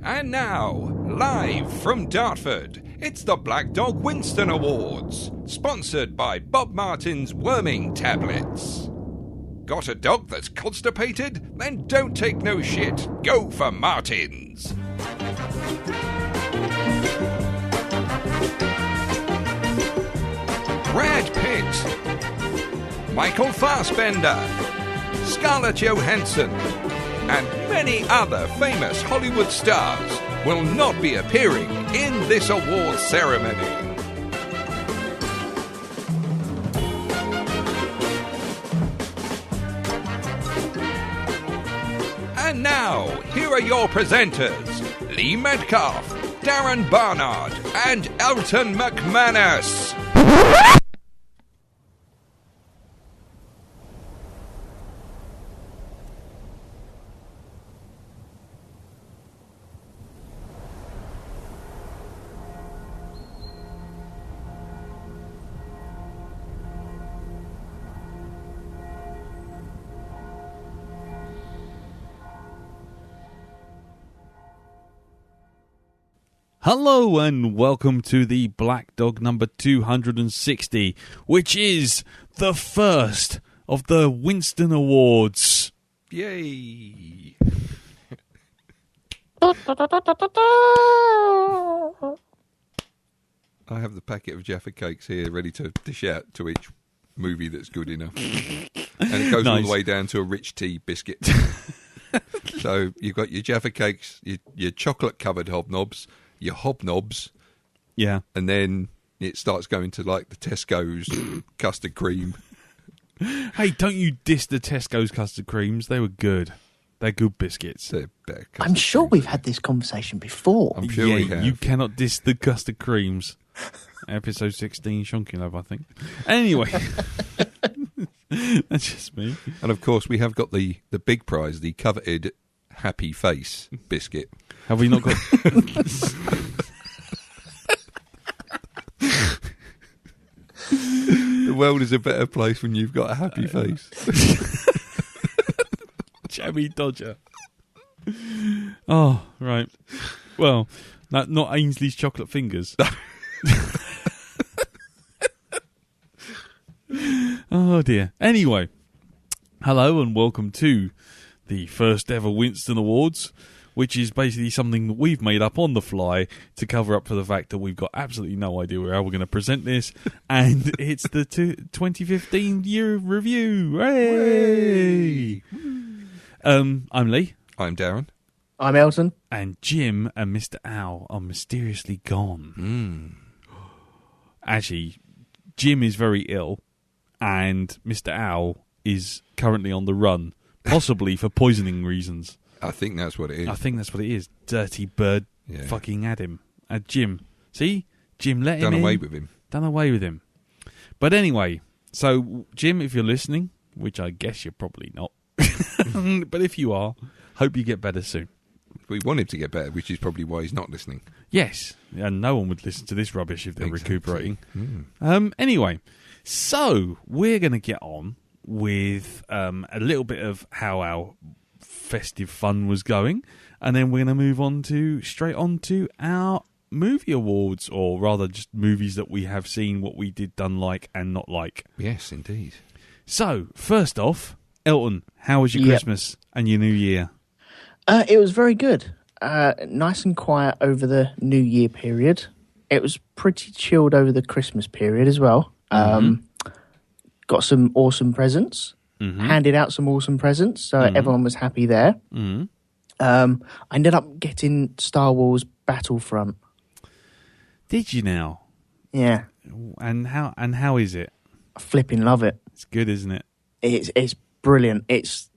And now, live from Dartford, it's the Black Dog Winston Awards, sponsored by Bob Martin's Worming Tablets. Got a dog that's constipated? Then don't take no shit. Go for Martin's. Brad Pitt, Michael Fassbender, Scarlett Johansson, and many other famous Hollywood stars will not be appearing in this awards ceremony. And now, here are your presenters, Lee Metcalf, Darren Barnard, and Elton McManus. Hello and welcome to the Black Dog number 260, which is the first of the Winston Awards. Yay! I have the packet of Jaffa cakes here ready to dish out to each movie that's good enough. And it goes all the way down to a rich tea biscuit. So you've got your Jaffa cakes, your chocolate-covered hobnobs, your hobnobs, yeah, and then it starts going to like the Tesco's custard cream. Hey, don't you diss the Tesco's custard creams? They were good. They're good biscuits. They're better. I'm sure we've had this conversation before. I'm sure we have. You cannot diss the custard creams. Episode 16, Shonky Love, I think. Anyway, that's just me. And of course, we have got the big prize, the coveted Happy Face biscuit. Have we not got... The world is a better place when you've got a happy face. Jammy Dodger. Oh, right. Well, not Ainsley's chocolate fingers. Oh, dear. Anyway, hello and welcome to the first ever Winston Awards, which is basically something that we've made up on the fly to cover up for the fact that we've got absolutely no idea how we're going to present this. And it's the 2015 year review. Hooray! I'm Lee. I'm Darren. I'm Elton. And Jim and Mr. Owl are mysteriously gone. Actually, Jim is very ill, and Mr. Owl is currently on the run, possibly for poisoning reasons. I think that's what it is. I think that's what it is. Dirty bird fucking had him. Jim. See? Jim let him in. Done away with him. But anyway, so Jim, if you're listening, which I guess you're probably not, but if you are, hope you get better soon. We want him to get better, which is probably why he's not listening. Yes, and no one would listen to this rubbish if they're recuperating. Anyway, so we're going to get on with a little bit of how our festive fun was going, and then we're going to move on straight on to our movie awards, or rather just movies that we have seen, what we done like and not like. Yes, indeed. So, first off, Elton, how was your Christmas and your New Year? It was very good. Nice and quiet over the New Year period. It was pretty chilled over the Christmas period as well. Got some awesome presents. Handed out some awesome presents, so everyone was happy there. I ended up getting Star Wars Battlefront. Did you now? Yeah. And how is it? I flipping love it. It's good, isn't it? It's brilliant. It's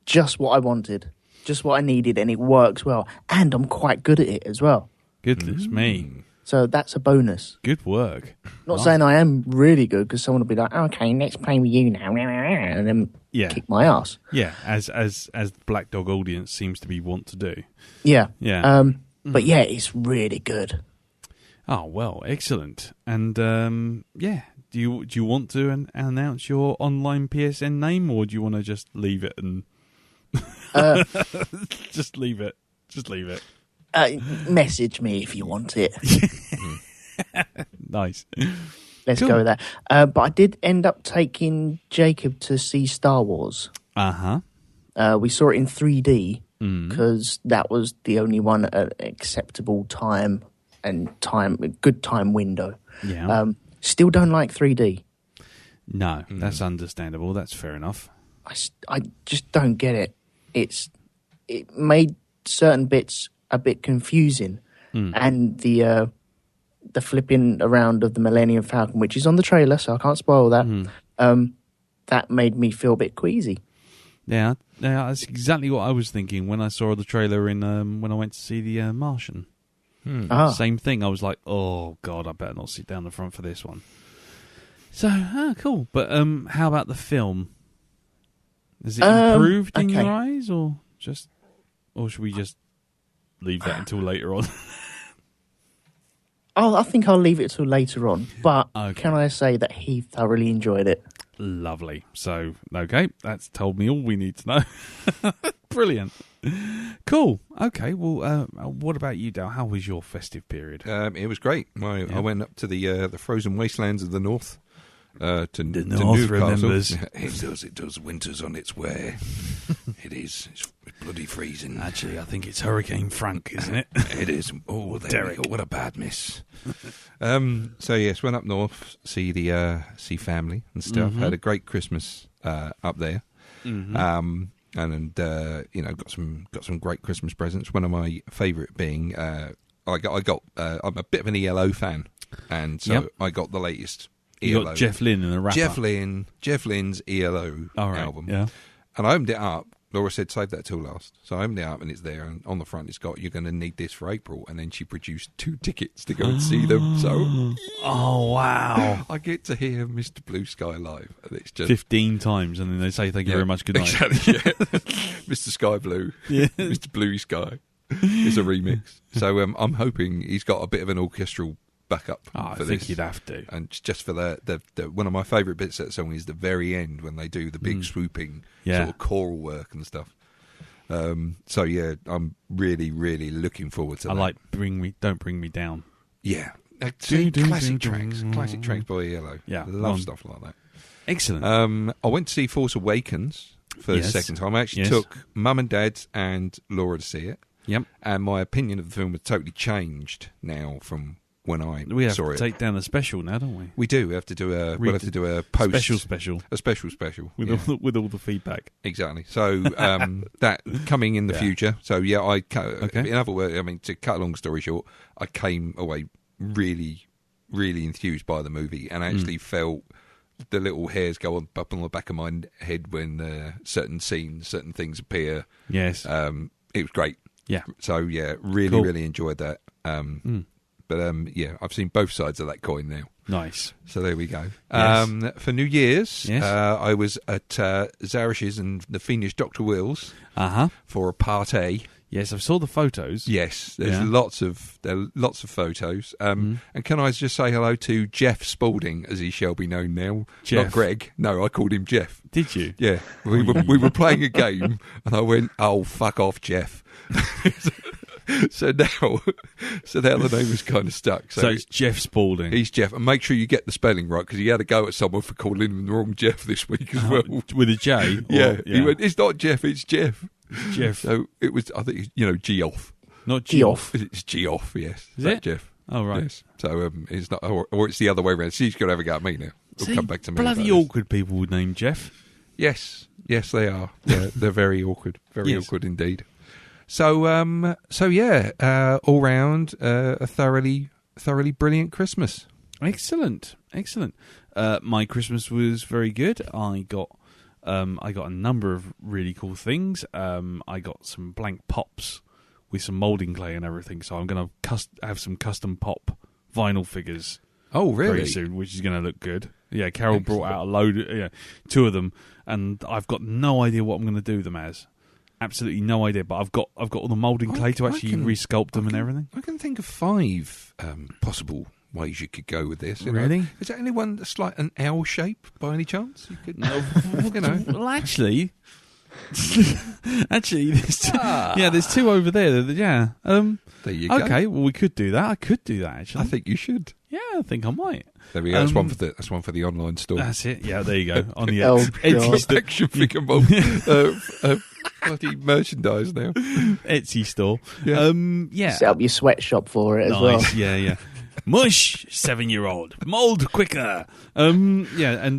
just what I wanted, just what I needed, and it works well. And I'm quite good at it as well. Goodness me. So that's a bonus. Good work. Not saying I am really good, because someone will be like, okay, let's play with you now, and then kick my ass. Yeah, as the Black Dog audience seems to be want to do. Yeah. Yeah. But yeah, it's really good. Oh, well, excellent. And, Do you want to announce your online PSN name, or do you want to just leave it and just leave it? Just leave it. Message me if you want it. Nice. Let's go with that. But I did end up taking Jacob to see Star Wars. We saw it in 3D because that was the only one at an acceptable time and a good time window. Yeah. Still don't like 3D. No, that's understandable. That's fair enough. I just don't get it. It made certain bits a bit confusing, and the flipping around of the Millennium Falcon, which is on the trailer, so I can't spoil that. That made me feel a bit queasy. Yeah, that's exactly what I was thinking when I saw the trailer in when I went to see The Martian. Same thing. I was like, oh god, I better not sit down the front for this one. So, cool. But how about the film? Has it improved in your eyes, or should we just leave that until later on? I think I'll leave it till later on. But Okay. Can I say that he thoroughly enjoyed it? Lovely. So, okay, that's told me all we need to know. Brilliant. Cool. Okay, well, what about you, Dal? How was your festive period? It was great. I went up to the frozen wastelands of the north. To North Newcastle. remembers. It does. Winter's on its way. It is. It's bloody freezing. Actually, I think it's Hurricane Frank, isn't it? It is. Oh, Derek. what a bad miss. So yes, went up north, see family and stuff. Had a great Christmas up there. And got some great Christmas presents. One of my favourite being I'm a bit of an ELO fan, and so I got the latest You ELO. got Jeff Lynne in a rapper. Jeff Lynne's ELO album. Yeah. And I opened it up. Laura said, save that till last. So I opened it up and it's there. And on the front, it's got, you're going to need this for April. And then she produced 2 tickets to go and see them. So, oh, wow. I get to hear Mr. Blue Sky live. And it's just 15 times. And then they say, thank you very much. Good night. Exactly, yeah. Mr. Sky Blue. Yeah. Mr. Bluey Sky. It's a remix. So I'm hoping he's got a bit of an orchestral backup for I this. think you'd have to. And just for the one of my favourite bits of that song is the very end when they do the big swooping sort of choral work and stuff. So yeah, I'm really, really looking forward to that. I like Don't Bring Me Down. Yeah. Classic tracks by ELO. Yeah. Love stuff like that. Excellent. I went to see Force Awakens for the second time. I actually took Mum and Dad and Laura to see it. Yep. And my opinion of the film has totally changed now from when I we have saw to it. take down a special now, don't we? We do. We have to do a post special. A special with all the feedback. Exactly. So that coming in the future. So yeah, in other words, I mean, to cut a long story short, I came away really, really enthused by the movie and actually felt the little hairs go up on the back of my head when certain scenes, certain things appear. Yes. It was great. Yeah. So yeah, really, really enjoyed that. But I've seen both sides of that coin now. Nice. So there we go. Yes. For New Year's, I was at Zarish's and the Fiendish Dr. Will's for a party. Yes, I saw the photos. Yes, there's lots of photos. And can I just say hello to Jeff Spalding, as he shall be known now? Jeff. Not Greg. No, I called him Jeff. Did you? Yeah, we were playing a game, and I went, "Oh, fuck off, Jeff." So now the name is kind of stuck. So it's Jeff Spalding. He's Jeff, and make sure you get the spelling right because he had a go at someone for calling him the wrong Jeff this week as well. With a J. Yeah, he went, "It's not Jeff, it's Jeff." Jeff. So it was. I think Geoff. Not Geoff. It's Geoff. Yes. Is it Jeff? Oh right. Yes. So it's not, or it's the other way around. She's going to have a go at me now. It'll come back to me. Bloody awkward people would name Jeff. Yes, they are. They're very awkward. Very awkward indeed. So, all round, a thoroughly brilliant Christmas. Excellent. My Christmas was very good. I got a number of really cool things. I got some blank pops with some moulding clay and everything. So I'm going to have some custom pop vinyl figures. Oh, really? Very soon, which is going to look good. Yeah, Carol brought out a load, 2 of them, and I've got no idea what I'm going to do them as. Absolutely no idea, but I've got all the moulding clay to actually resculpt them and everything. I can think of 5 possible ways you could go with this. Really? Is there anyone that's like an L shape by any chance? You could, Well, actually, there's two over there. Yeah. There you go. Okay, well, we could do that. I could do that, actually. I think you should. Yeah, I think I might. There we go. That's one for the online store. That's it. Yeah, there you go. On the Etsy action figure mob. Bloody merchandise now. Etsy store. Yeah. Set up your sweatshop for it as well. Yeah. Mush, 7-year-old. Mold quicker. And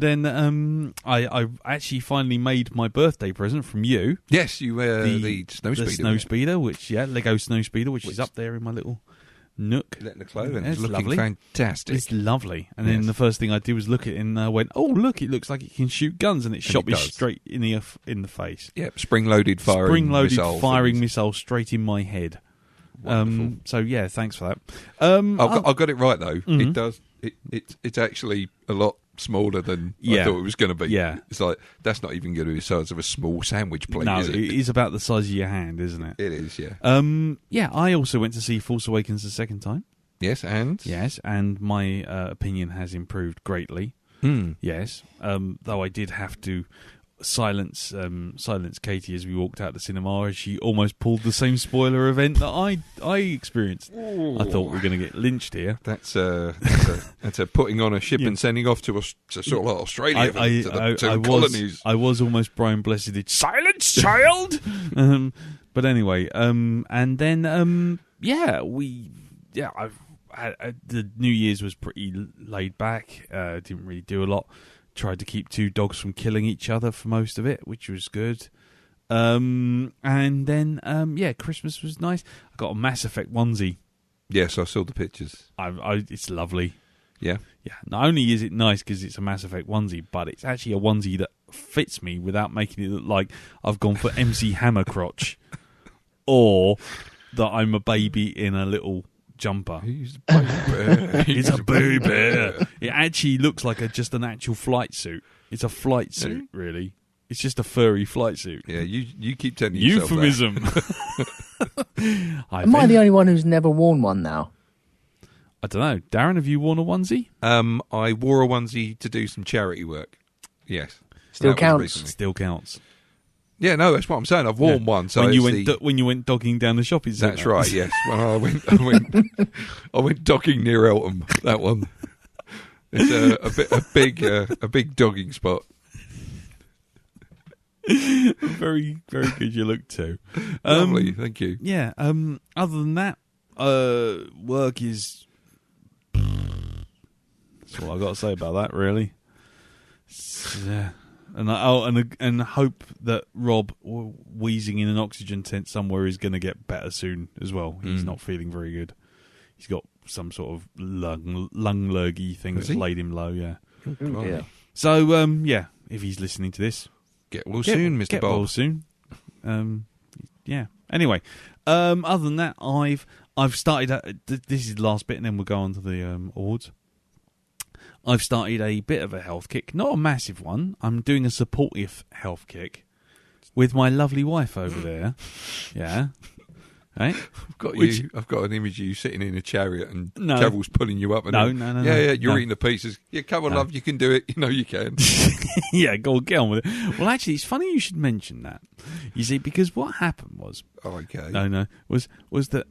then I actually finally made my birthday present from you. Yes, you the snow speeder. The snow speeder, Lego snow speeder, which is up there in my little nook. Letting the clothing. It's looking lovely. Fantastic. It's lovely. And then the first thing I did was look at it and I went, oh, look, it looks like it can shoot guns. And it shot me straight in the face. Yeah, spring-loaded firing missile straight in my head. So yeah, thanks for that. I got it right though. Mm-hmm. It does. It's actually a lot smaller than I thought it was going to be. Yeah, it's like that's not even going to be the size of a small sandwich plate. No, is it? It is about the size of your hand, isn't it? It is. Yeah. I also went to see Force Awakens the second time. Yes, and my opinion has improved greatly. Yes, though I did have to silence Katie as we walked out the cinema as she almost pulled the same spoiler event that I experienced. Ooh. I thought we were going to get lynched here. That's a putting on a ship and sending off to sort of like Australia to the colonies. I was almost Brian Blessed. Silence, child. But anyway, and then the New Year's was pretty laid back. Didn't really do a lot. Tried to keep two dogs from killing each other for most of it, which was good. And then, Christmas was nice. I got a Mass Effect onesie. Yes, I saw the pictures. It's lovely. Yeah. Yeah. Not only is it nice because it's a Mass Effect onesie, but it's actually a onesie that fits me without making it look like I've gone for MC Hammer crotch or that I'm a baby in a little jumper. He's a baby. He's a baby. It actually looks like just an actual flight suit. It's a flight suit, really. It's just a furry flight suit. Yeah, you keep telling yourself euphemism. Am I the only one who's never worn one now? I don't know. Darren, have you worn a onesie? I wore a onesie to do some charity work. Yes. Still counts. Still counts. Yeah, no, that's what I'm saying. I've worn one. So when you went dogging down the shopping centre. That's right. Yes, when I went dogging near Eltham. That one. It's a big dogging spot. Very, very good. You look too. Lovely, thank you. Yeah. Other than that, work is. That's all I've got to say about that. Really. Yeah. And hope that Rob, wheezing in an oxygen tent somewhere, is going to get better soon as well. He's not feeling very good. He's got some sort of lung lurgy thing that's laid him low. Yeah. Yeah. So if he's listening to this, get well soon, Mr. Get Bob. well soon. Yeah. Anyway, other than that, I've started. This is the last bit, and then we'll go on to the awards. I've started a bit of a health kick, not a massive one. I'm doing a supportive health kick with my lovely wife over there. Yeah. Right? I've got an image of you sitting in a chariot and Caval's pulling you up. And No. Yeah, you're eating the pieces. Yeah, Caval, love, you can do it. You know you can. Yeah, go on, get on with it. Well, actually, it's funny you should mention that. You see, because what happened was... Oh, okay. No. Was that...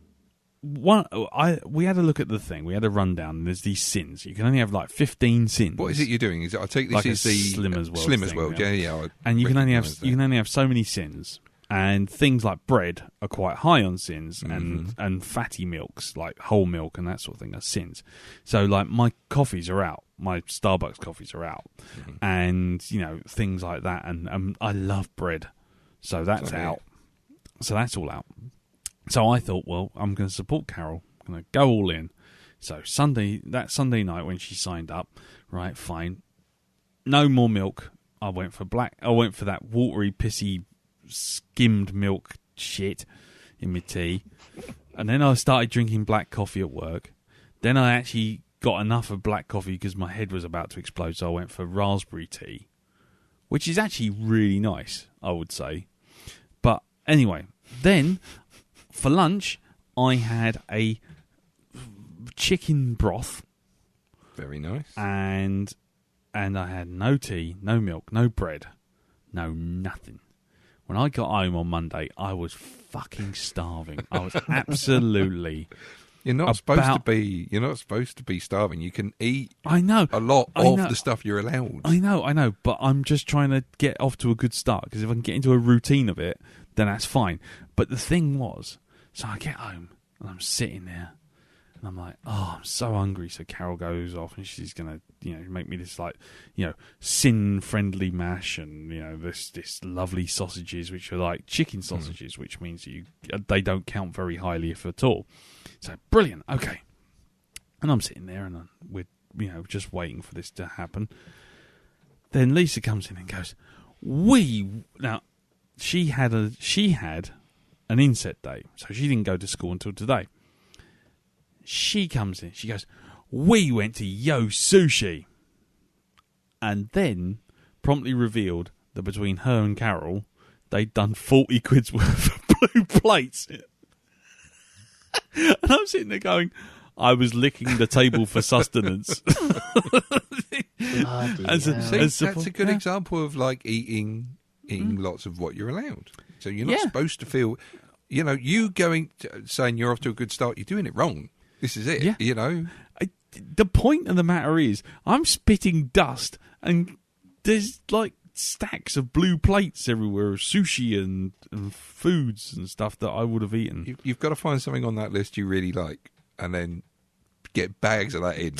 we had a look at the thing. We had a rundown. And there's these sins. You can only have like 15 sins. What is it you're doing? I take this like as the Slimmers World. Yeah. And you can only have so many sins. And things like bread are quite high on sins, and fatty milks like whole milk and that sort of thing are sins. So like my coffees are out. My Starbucks coffees are out, and things like that. And I love bread, so that's out. So that's all out. So I thought, well, I'm going to support Carol. I'm going to go all in. So Sunday night when she signed up, right, fine. No more milk. I went for that watery, pissy, skimmed milk shit in my tea. And then I started drinking black coffee at work. Then I actually got enough of black coffee because my head was about to explode. So I went for raspberry tea, which is actually really nice, I would say. But anyway, then... For lunch, I had a chicken broth Very nice. And I had no tea, no milk, no bread, no nothing. When I got home on Monday, I was fucking starving. I was absolutely. You're not supposed to be. You're not supposed to be starving. You can eat. I know a lot of the stuff you're allowed. I know. But I'm just trying to get off to a good start, because if I can get into a routine of it, then that's fine. But the thing was, so I get home and I'm sitting there. And I'm like, oh, I'm so hungry. So Carol goes off and she's going to, make me this sin-friendly mash and, this lovely sausages, which are like chicken sausages, which means they don't count very highly, if at all. So brilliant. Okay. And I'm sitting there and we're, just waiting for this to happen. Then Lisa comes in and goes, now she had an inset day. So she didn't go to school until today. She comes in. She goes, we went to Yo Sushi. And then promptly revealed that between her and Carol, they'd done 40 quid's worth of blue plates. And I'm sitting there going, I was licking the table for sustenance. That's a good example of like eating lots of what you're allowed. So you're not supposed to feel, you saying you're off to a good start, you're doing it wrong. This is it, The point of the matter is, I'm spitting dust, and there's like stacks of blue plates everywhere of sushi and foods and stuff that I would have eaten. You've got to find something on that list you really like, and then get bags of that in.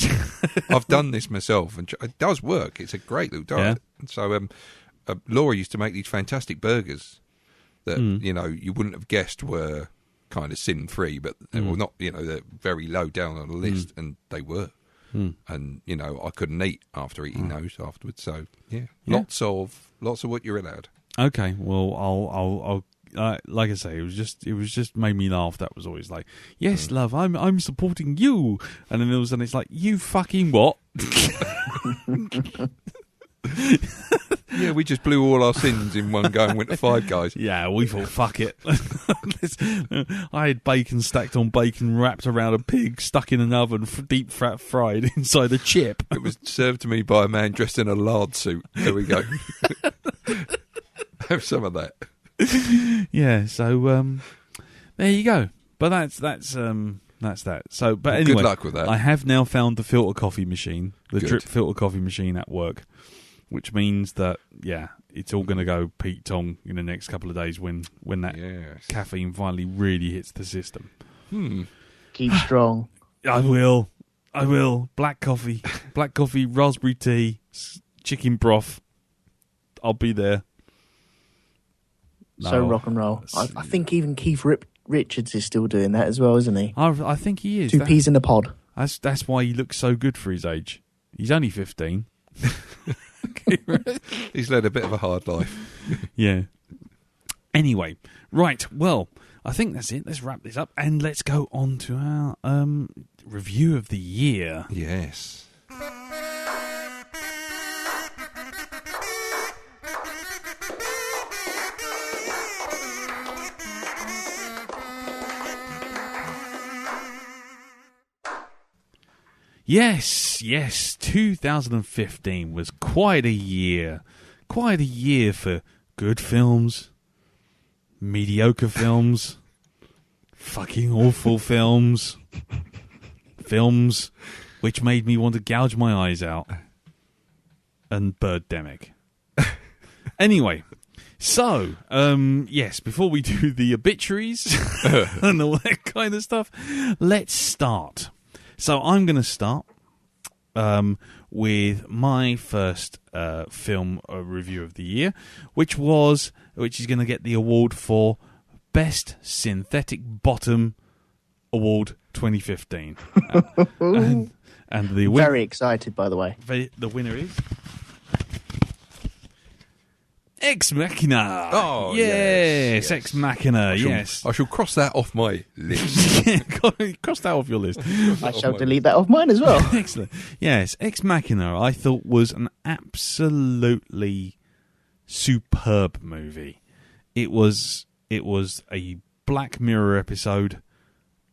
I've done this myself, and it does work. It's a great little diet. Yeah. So Laura used to make these fantastic burgers that, you wouldn't have guessed were kind of sin-free, but they were not, they're very low down on the list, and they were. And, I couldn't eat after eating those afterwards. So, lots of what you're allowed. Okay, well, I'll like I say, it was just made me laugh. That was always like, yes, love, I'm supporting you. And then all of a sudden it's like, you fucking what? Yeah, we just blew all our sins in one go and went to Five Guys. Yeah, we thought, fuck it. I had bacon stacked on bacon, wrapped around a pig, stuck in an oven, deep fried inside a chip. It was served to me by a man dressed in a lard suit. There we go. Have some of that. Yeah, so there you go. But that's that. So, but anyway, good luck with that. I have now found the filter coffee machine, the drip filter coffee machine at work, which means that it's all going to go Pete Tong in the next couple of days when that caffeine finally really hits the system. Keep strong. I will. Black coffee, raspberry tea, chicken broth. I'll be there. So rock and roll. I think even Keith Richards is still doing that as well, isn't he? I think he is. 2 peas in a pod. That's why he looks so good for his age. He's only 15. He's led a bit of a hard life. Yeah. Anyway, right. Well, I think that's it. Let's wrap this up and let's go on to our review of the year. Yes. Yes, 2015 was quite a year. Quite a year for good films, mediocre films, fucking awful films, films which made me want to gouge my eyes out, and Birdemic. Anyway, so, yes, before we do the obituaries and all that kind of stuff, let's start. So I'm going to start with my first film review of the year, which is going to get the award for Best Synthetic Bottom Award 2015. And the winner, very excited, by the way. The winner is Ex Machina. Oh, yes. Ex Machina, yes. I shall cross that off my list. Cross that off your list. I shall delete that off mine as well. Excellent. Yes, Ex Machina, I thought was an absolutely superb movie. It was a Black Mirror episode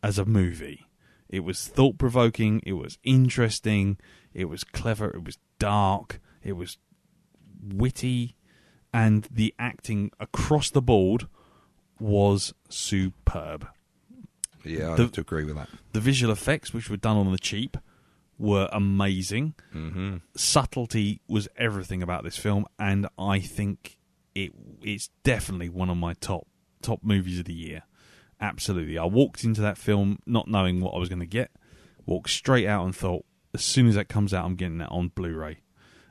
as a movie. It was thought-provoking. It was interesting. It was clever. It was dark. It was witty. And the acting across the board was superb. Yeah, I have to agree with that. The visual effects, which were done on the cheap, were amazing. Mm-hmm. Subtlety was everything about this film, and I think it's definitely one of my top movies of the year. Absolutely. I walked into that film not knowing what I was going to get, walked straight out and thought, as soon as that comes out, I'm getting that on Blu-ray.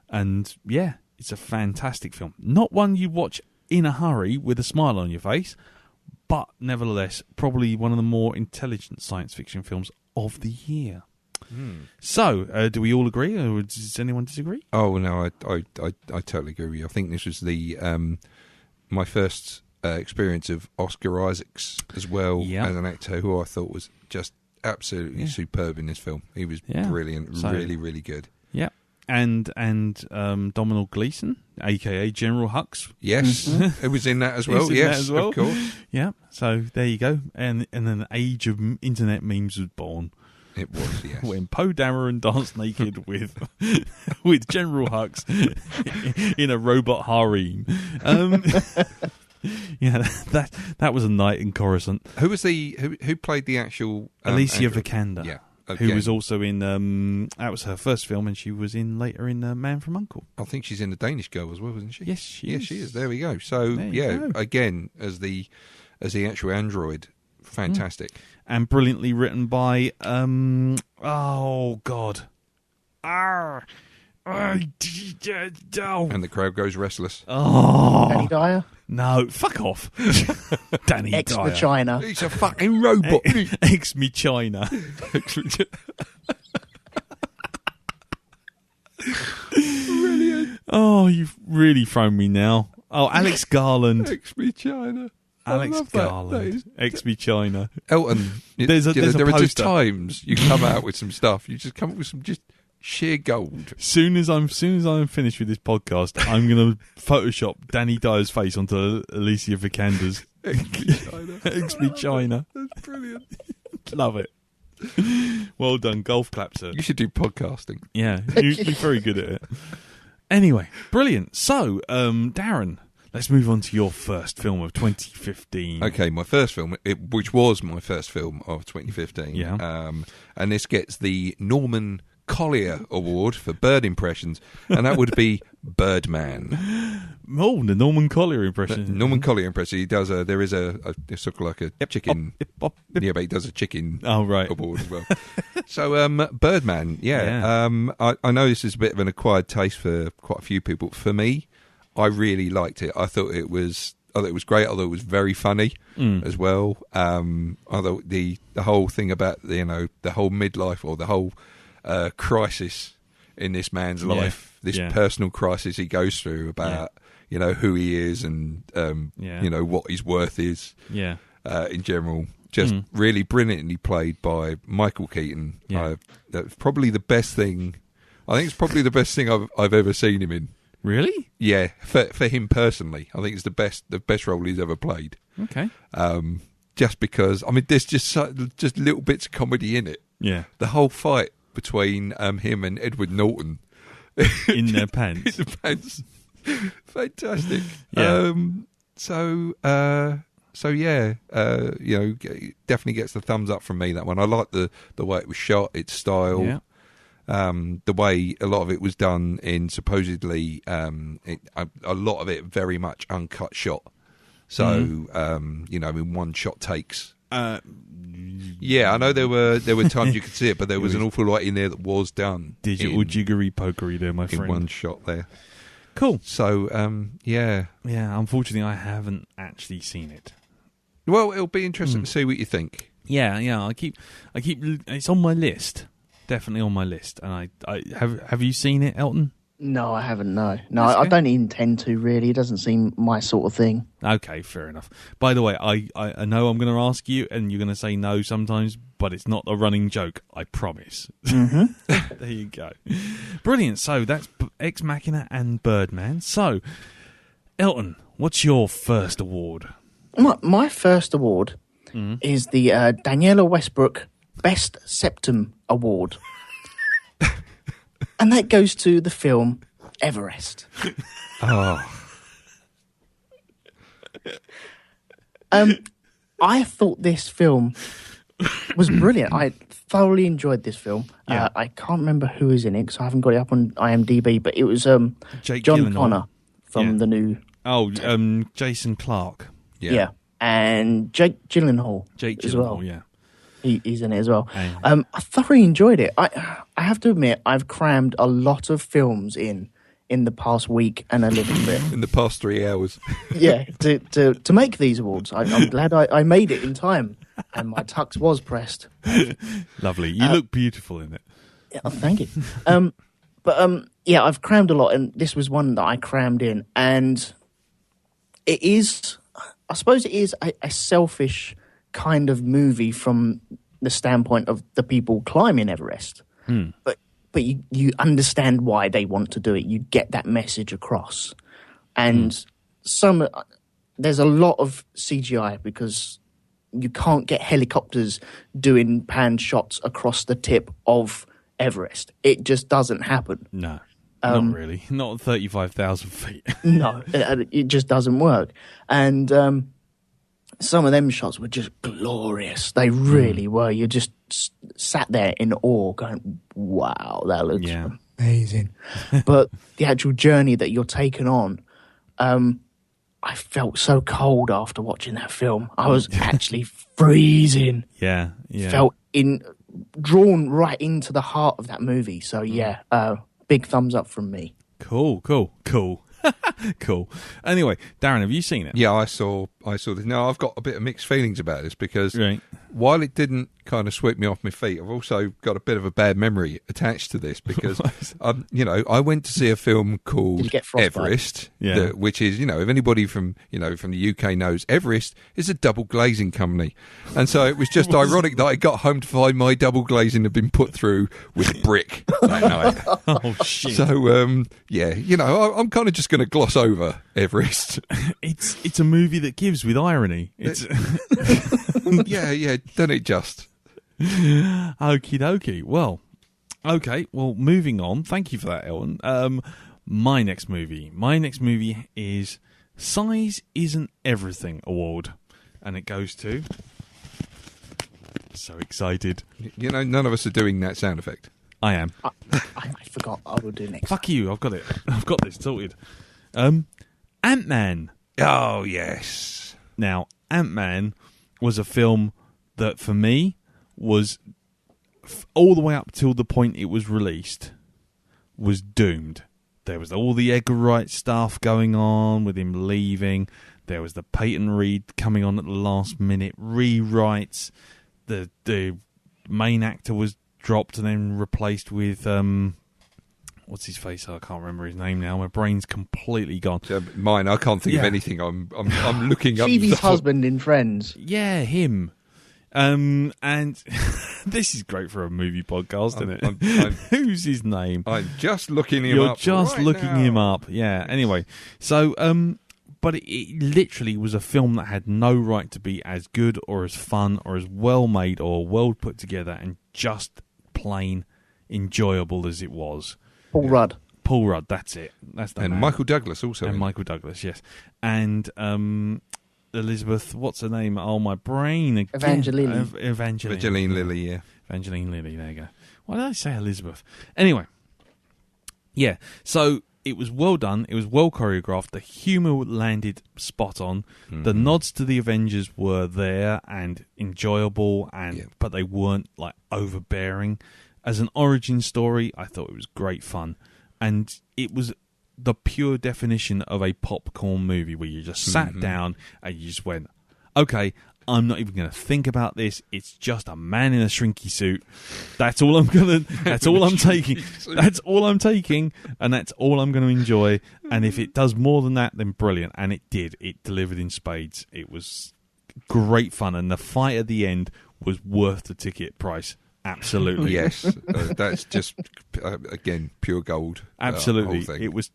And yeah, it's a fantastic film. Not one you watch in a hurry with a smile on your face, but nevertheless, probably one of the more intelligent science fiction films of the year. So, do we all agree, or does anyone disagree? Oh no, I totally agree with you. I think this was the my first experience of Oscar Isaacs as well as an actor, who I thought was just absolutely superb in this film. He was brilliant, really, really good. Yeah, and Domhnall Gleeson, aka General Hux. Yes, it was in that as well. Yes, of course. Yeah, so there you go. And an age of internet memes was born. It was, yes. When Poe Dameron danced naked with General Hux in a robot harem. Yeah, that was a night in Coruscant. Who was who played the actual Alicia Vikander? Yeah, okay. Who was also in that was her first film, and she was in later in Man from U.N.C.L.E. I think she's in The Danish Girl as well, wasn't she? Yes, she is. She is. There we go. So go. Again, as the actual android, fantastic. And brilliantly written by oh god. And the crowd goes restless. Oh, Danny Dyer? No, fuck off. Danny Dyer. Ex-Machina. He's a fucking robot. Ex-Machina. Brilliant. Oh, you've really thrown me now. Oh, Alex Garland. Ex-Machina. Alex Garland. Ex-Machina. Elton, there's a there are just poster. times you come out with some stuff. You just come up with some just sheer gold. Soon as I'm finished with this podcast, I'm going to Photoshop Danny Dyer's face onto Alicia Vikander's Ex-Machina. That's brilliant. Love it. Well done, golf clap, sir. You should do podcasting. Yeah, you're very good at it. Anyway, brilliant. So, Darren, let's move on to your first film of 2015. Okay, my first film, which was my first film of 2015. Yeah. And this gets the Norman Collier Award for bird impressions, and that would be Birdman. Oh, the Norman Collier impression. Norman Collier impression. He does there is a sort of like a chicken. Yeah, but he does a chicken award as well. So, Birdman, I know this is a bit of an acquired taste for quite a few people. For me, I really liked it. I thought it was great. I thought it was very funny as well. Although the whole thing about the whole midlife or the whole crisis in this man's life, this personal crisis he goes through about who he is and what his worth is in general. Just really brilliantly played by Michael Keaton. That's probably the best thing. I think it's probably the best thing I've ever seen him in. Really? Yeah, for him personally, I think it's the best role he's ever played. Okay. Just because there's just little bits of comedy in it. Yeah. The whole fight between him and Edward Norton in their pants. In the pants. Fantastic. Yeah. Definitely gets the thumbs up from me, that one. I like the way it was shot, its style. Yeah. The way a lot of it was done in supposedly a lot of it very much uncut shot. So in one shot takes. Yeah, I know there were times you could see it, but there was an awful lot in there that was done. Digital jiggery pokery there, my friend. In one shot there. Cool. So, Yeah, unfortunately I haven't actually seen it. Well, it'll be interesting to see what you think. Yeah, I keep it's on my list. Definitely on my list. And I have you seen it, Elton? No, I haven't, no. I don't intend to, really. It doesn't seem my sort of thing. Okay, fair enough. By the way, I know I'm going to ask you, and you're going to say no sometimes, but it's not a running joke, I promise. Mm-hmm. There you go. Brilliant. So that's Ex Machina and Birdman. So, Elton, what's your first award? My first award is the Daniela Westbrook Best Septum Award. And that goes to the film Everest. Oh. I thought this film was brilliant. I thoroughly enjoyed this film. Yeah. I can't remember who is in it because I haven't got it up on IMDb, but it was Jake John Gyllenhaal. Connor from the new... Oh, Jason Clarke. Yeah. And Jake Gyllenhaal Jake as Gyllenhaal, well. yeah. He's in it as well. And- I thoroughly enjoyed it. I have to admit, I've crammed a lot of films in the past week and a little bit. In the past 3 hours. Yeah, to make these awards. I'm glad I made it in time, and my tux was pressed. Lovely. You look beautiful in it. Yeah, thank you. Yeah, I've crammed a lot, and this was one that I crammed in, and it is, I suppose, it is a selfish kind of movie from the standpoint of the people climbing Everest, but you understand why they want to do it. You get that message across, and there's a lot of CGI because you can't get helicopters doing pan shots across the tip of Everest. It just doesn't happen. No, not really. Not 35,000 feet. No, it just doesn't work. And some of them shots were just glorious. They really were. You just sat there in awe going, wow, that looks amazing. But the actual journey that you're taken on, I felt so cold after watching that film. I was actually freezing. Yeah. Felt drawn right into the heart of that movie. So big thumbs up from me. Cool. Cool. Anyway, Darren, have you seen it? Yeah, I saw this. Now, I've got a bit of mixed feelings about this because while it didn't kind of sweep me off my feet, I've also got a bit of a bad memory attached to this because, I went to see a film called Everest, which is, if anybody from the UK knows, Everest is a double glazing company. And so it was just ironic that I got home to find my double glazing had been put through with brick that night. Oh, shit. So, I'm kind of just going to gloss over Everest. It's a movie that gives with irony. It's yeah, don't it just? Okie dokie. Well, moving on. Thank you for that, Ellen. My next movie is Size Isn't Everything Award, and it goes to... So excited. None of us are doing that sound effect. I am. I forgot. I will do next. Fuck you. I've got it. I've got this sorted. Ant-Man. Oh, yes. Now, Ant-Man was a film that, for me, was all the way up till the point it was released, was doomed. There was all the Edgar Wright stuff going on with him leaving. There was the Peyton Reed coming on at the last minute, rewrites. The main actor was dropped and then replaced with... what's his face? I can't remember his name now. My brain's completely gone. Mine, I can't think of anything. I'm looking up. Phoebe's husband in Friends. Yeah, him. And this is great for a movie podcast, isn't it? Who's his name? I'm just looking him You're up. You're just right looking now. him up. Yeah. Anyway, so but it literally was a film that had no right to be as good or as fun or as well made or well put together and just plain enjoyable as it was. Paul Rudd, that's it. That's the And man. Michael Douglas also. And Michael Douglas, yes. And Elizabeth, what's her name? Oh, my brain again. Evangeline Lilly, yeah. Evangeline Lilly, there you go. Why did I say Elizabeth? Anyway, yeah, so it was well done. It was well choreographed. The humour landed spot on. Mm-hmm. The nods to the Avengers were there and enjoyable, but they weren't like overbearing. As an origin story, I thought it was great fun. And it was the pure definition of a popcorn movie where you just sat down and you just went, okay, I'm not even going to think about this. It's just a man in a shrinky suit. That's all I'm taking. That's all I'm taking. And that's all I'm going to enjoy. And if it does more than that, then brilliant. And it did. It delivered in spades. It was great fun. And the fight at the end was worth the ticket price. Absolutely. Yes. That's just, again, pure gold. Absolutely. Whole thing. It was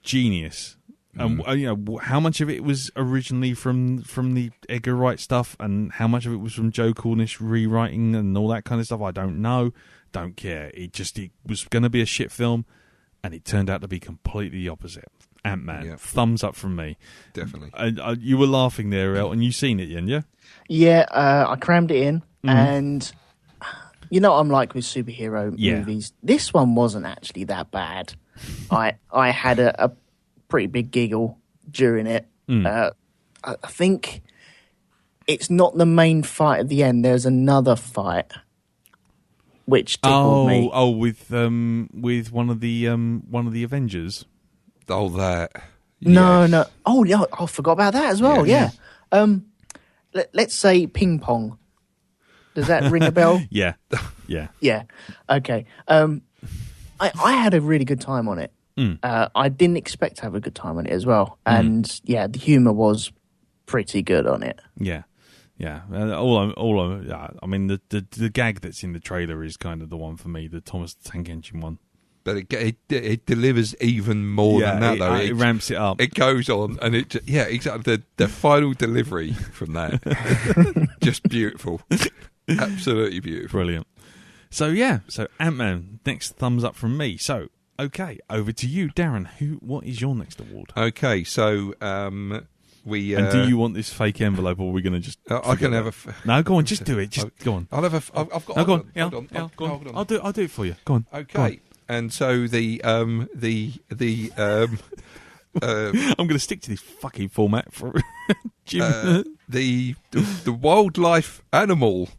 genius. How much of it was originally from the Edgar Wright stuff, and how much of it was from Joe Cornish rewriting and all that kind of stuff, I don't know. Don't care. It was going to be a shit film, and it turned out to be completely the opposite. Ant-Man. Yep. Thumbs up from me. Definitely. You were laughing there, Elton. You seen it, didn't you? Yeah, I crammed it in, and you know what I'm like with superhero movies. This one wasn't actually that bad. I had a pretty big giggle during it. I think it's not the main fight at the end. There's another fight which tickled me. Oh, with one of the Avengers. Oh, that. No, Yes. no. Oh, yeah. I forgot about that as well. Yeah. Let's say ping pong. Does that ring a bell? Yeah. Yeah. Okay. I had a really good time on it. I didn't expect to have a good time on it as well. And yeah, the humour was pretty good on it. Yeah. Yeah. I mean, the gag that's in the trailer is kind of the one for me, the Thomas the Tank Engine one. But it delivers even more than that, though. It ramps it up. It goes on, and exactly. The final delivery from that, just beautiful, absolutely beautiful, brilliant. So Ant-Man, next thumbs up from me. So okay, over to you, Darren. What is your next award? Okay, so we. And do you want this fake envelope, or are we going to just? I can have a. No, go on, just do it. Just go on. I'll have a. I've got. No, go on. Hold on. I'll do it for you. Go on. Okay. Go on. And so I'm going to stick to this fucking format for Jim. The wildlife animal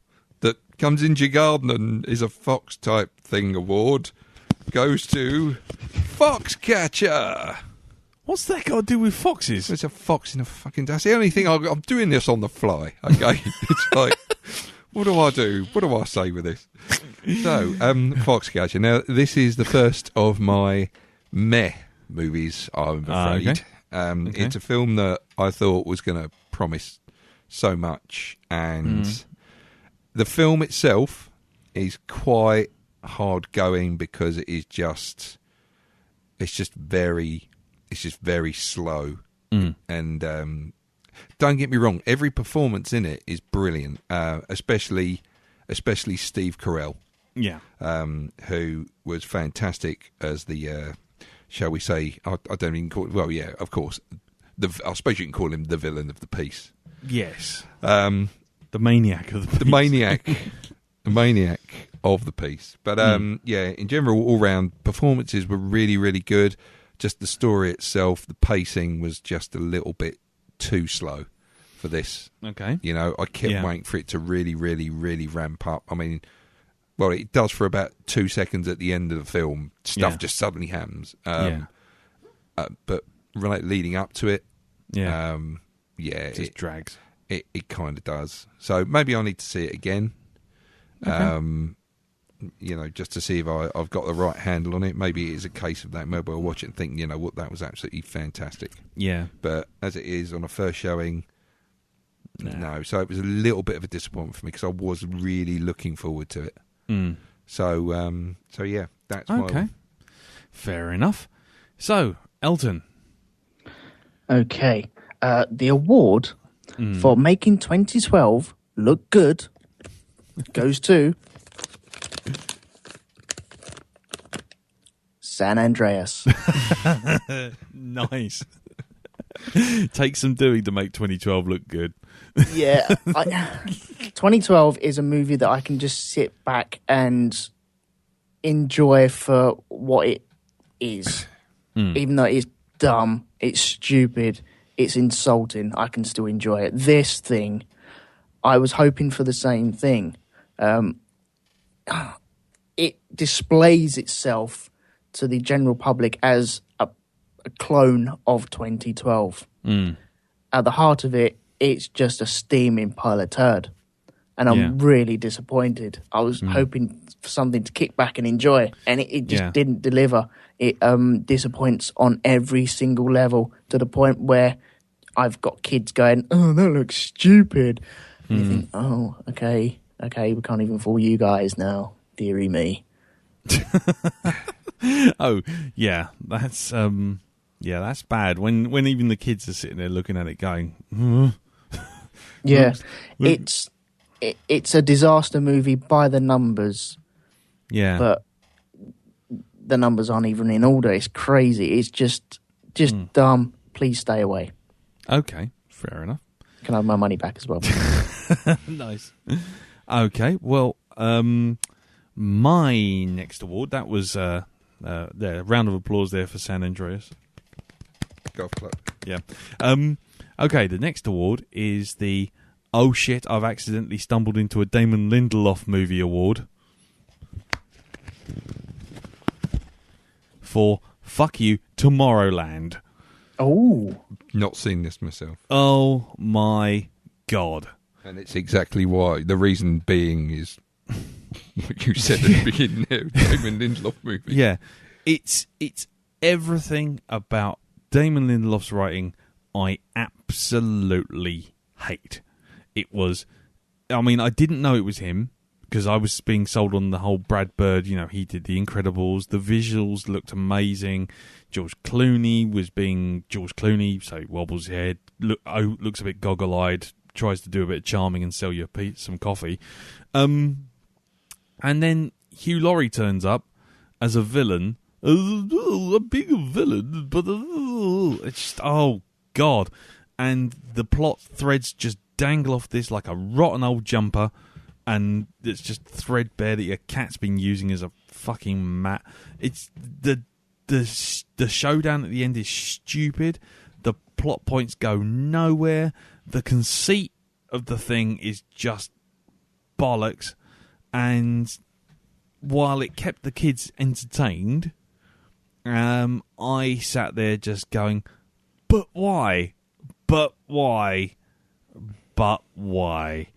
that comes into your garden and is a fox type thing award goes to Foxcatcher. What's that got to do with foxes? There's a fox in a fucking. That's the only thing I'm doing this on the fly. Okay, it's like. What do I do? What do I say with this? So, Foxcatcher. Now, this is the first of my meh movies, I'm afraid. Okay. It's a film that I thought was going to promise so much, and the film itself is quite hard going because it's just very slow, and don't get me wrong, every performance in it is brilliant, especially Steve Carell, who was fantastic as the, shall we say, I don't even call it, well, yeah, of course, I suppose you can call him the villain of the piece. Yes. The maniac of the piece. The maniac of the piece. But, in general, all round, performances were really, really good. Just the story itself, the pacing was just a little bit too slow for this. Okay. You know, I kept waiting for it to really, really, really ramp up. I mean, well, it does for about 2 seconds at the end of the film. Stuff just suddenly happens. But leading up to it, it just drags. It kind of does. So maybe I need to see it again. Okay. Just to see if I've got the right handle on it. Maybe it is a case of that. Maybe I'll watch it and think, you know what, that was absolutely fantastic. Yeah. But as it is on a first showing, no. So it was a little bit of a disappointment for me because I was really looking forward to it. So yeah, that's okay. Fair enough. So, Elton. Okay. The award for making 2012 look good goes to San Andreas. Nice. Take some doing to make 2012 look good. Yeah. 2012 is a movie that I can just sit back and enjoy for what it is. Even though it's dumb, it's stupid, it's insulting, I can still enjoy it. This thing, I was hoping for the same thing. It displays itself to the general public as a clone of 2012. At the heart of it, it's just a steaming pile of turd. And I'm really disappointed. I was hoping for something to kick back and enjoy, and it just didn't deliver. It disappoints on every single level to the point where I've got kids going, "Oh, that looks stupid." And you think, "Oh, okay, we can't even fool you guys now, dearie me." Oh, yeah, that's Yeah, that's bad. When even the kids are sitting there looking at it going, yeah, it's a disaster movie by the numbers. Yeah. But the numbers aren't even in order. It's crazy. It's just dumb. Please stay away. Okay, fair enough. Can I have my money back as well? Nice. Okay, well, my next award, that was there. Round of applause there for San Andreas. Golf club. Yeah. Okay, the next award is the "Oh shit, I've accidentally stumbled into a Damon Lindelof movie" award for "Fuck You, Tomorrowland." Oh, Not seen this myself. Oh my god. And it's exactly why. The reason being is what you said at the beginning there, Damon Lindelof movie. Yeah. It's everything about Damon Lindelof's writing I absolutely hate. It was, I mean, I didn't know it was him because I was being sold on the whole Brad Bird, he did The Incredibles, the visuals looked amazing. George Clooney was being George Clooney, so he wobbles his head, looks a bit goggle-eyed, tries to do a bit of charming and sell you some coffee. And then Hugh Laurie turns up as a villain, a bigger villain, but it's just, oh god. And the plot threads just dangle off this like a rotten old jumper, and it's just threadbare that your cat's been using as a fucking mat. It's the showdown at the end is stupid. The plot points go nowhere. The conceit of the thing is just bollocks. And while it kept the kids entertained, I sat there just going, but why? But why? But why?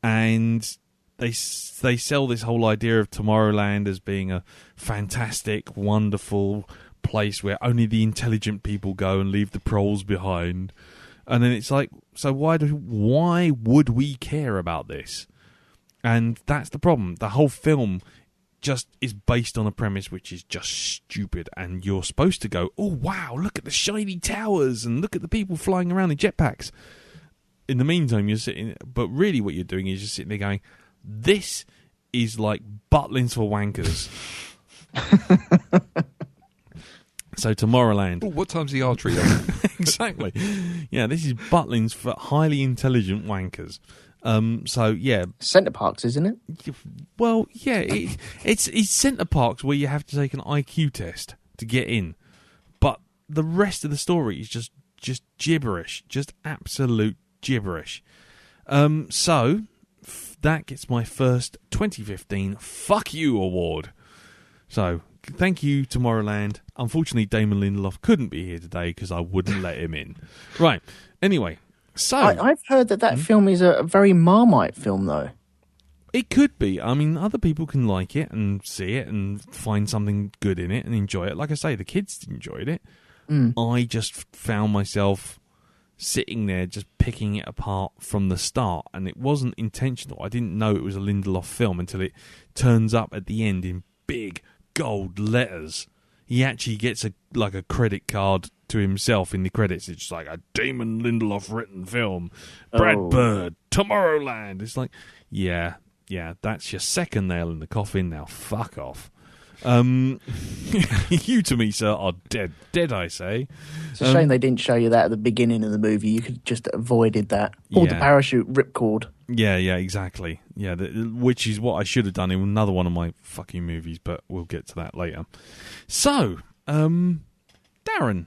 And they sell this whole idea of Tomorrowland as being a fantastic, wonderful place where only the intelligent people go and leave the proles behind. And then it's like, so why would we care about this? And that's the problem. The whole film just is based on a premise which is just stupid, and you're supposed to go, oh wow, look at the shiny towers and look at the people flying around in jetpacks. In the meantime, you're sitting, but really what you're doing is you're sitting there going, this is like Butlins for wankers. So Tomorrowland. Ooh, what time's the artery on? Exactly. Yeah, this is Butlins for highly intelligent wankers. So yeah, Centre Parks, isn't it? well, yeah, it's Centre Parks where you have to take an IQ test to get in, but the rest of the story is just gibberish, just absolute gibberish. So that gets my first 2015 Fuck You award. So thank you, Tomorrowland. Unfortunately, Damon Lindelof couldn't be here today because I wouldn't let him in. Right. Anyway, so I've heard that film is a very Marmite film, though. it could be. I mean, other people can like it and see it and find something good in it and enjoy it. Like I say, the kids enjoyed it. I just found myself sitting there just picking it apart from the start, and it wasn't intentional. I didn't know it was a Lindelof film until it turns up at the end in big gold letters. He actually gets a credit card to himself in the credits. It's like a Damon Lindelof written film. Brad Bird, Tomorrowland. It's like, yeah, that's your second nail in the coffin. Now fuck off. You to me, sir, are dead, I say. It's a shame they didn't show you that at the beginning of the movie. You could just avoided that. Or the parachute ripcord. Yeah, exactly. Yeah, which is what I should have done in another one of my fucking movies, but we'll get to that later. So, Darren,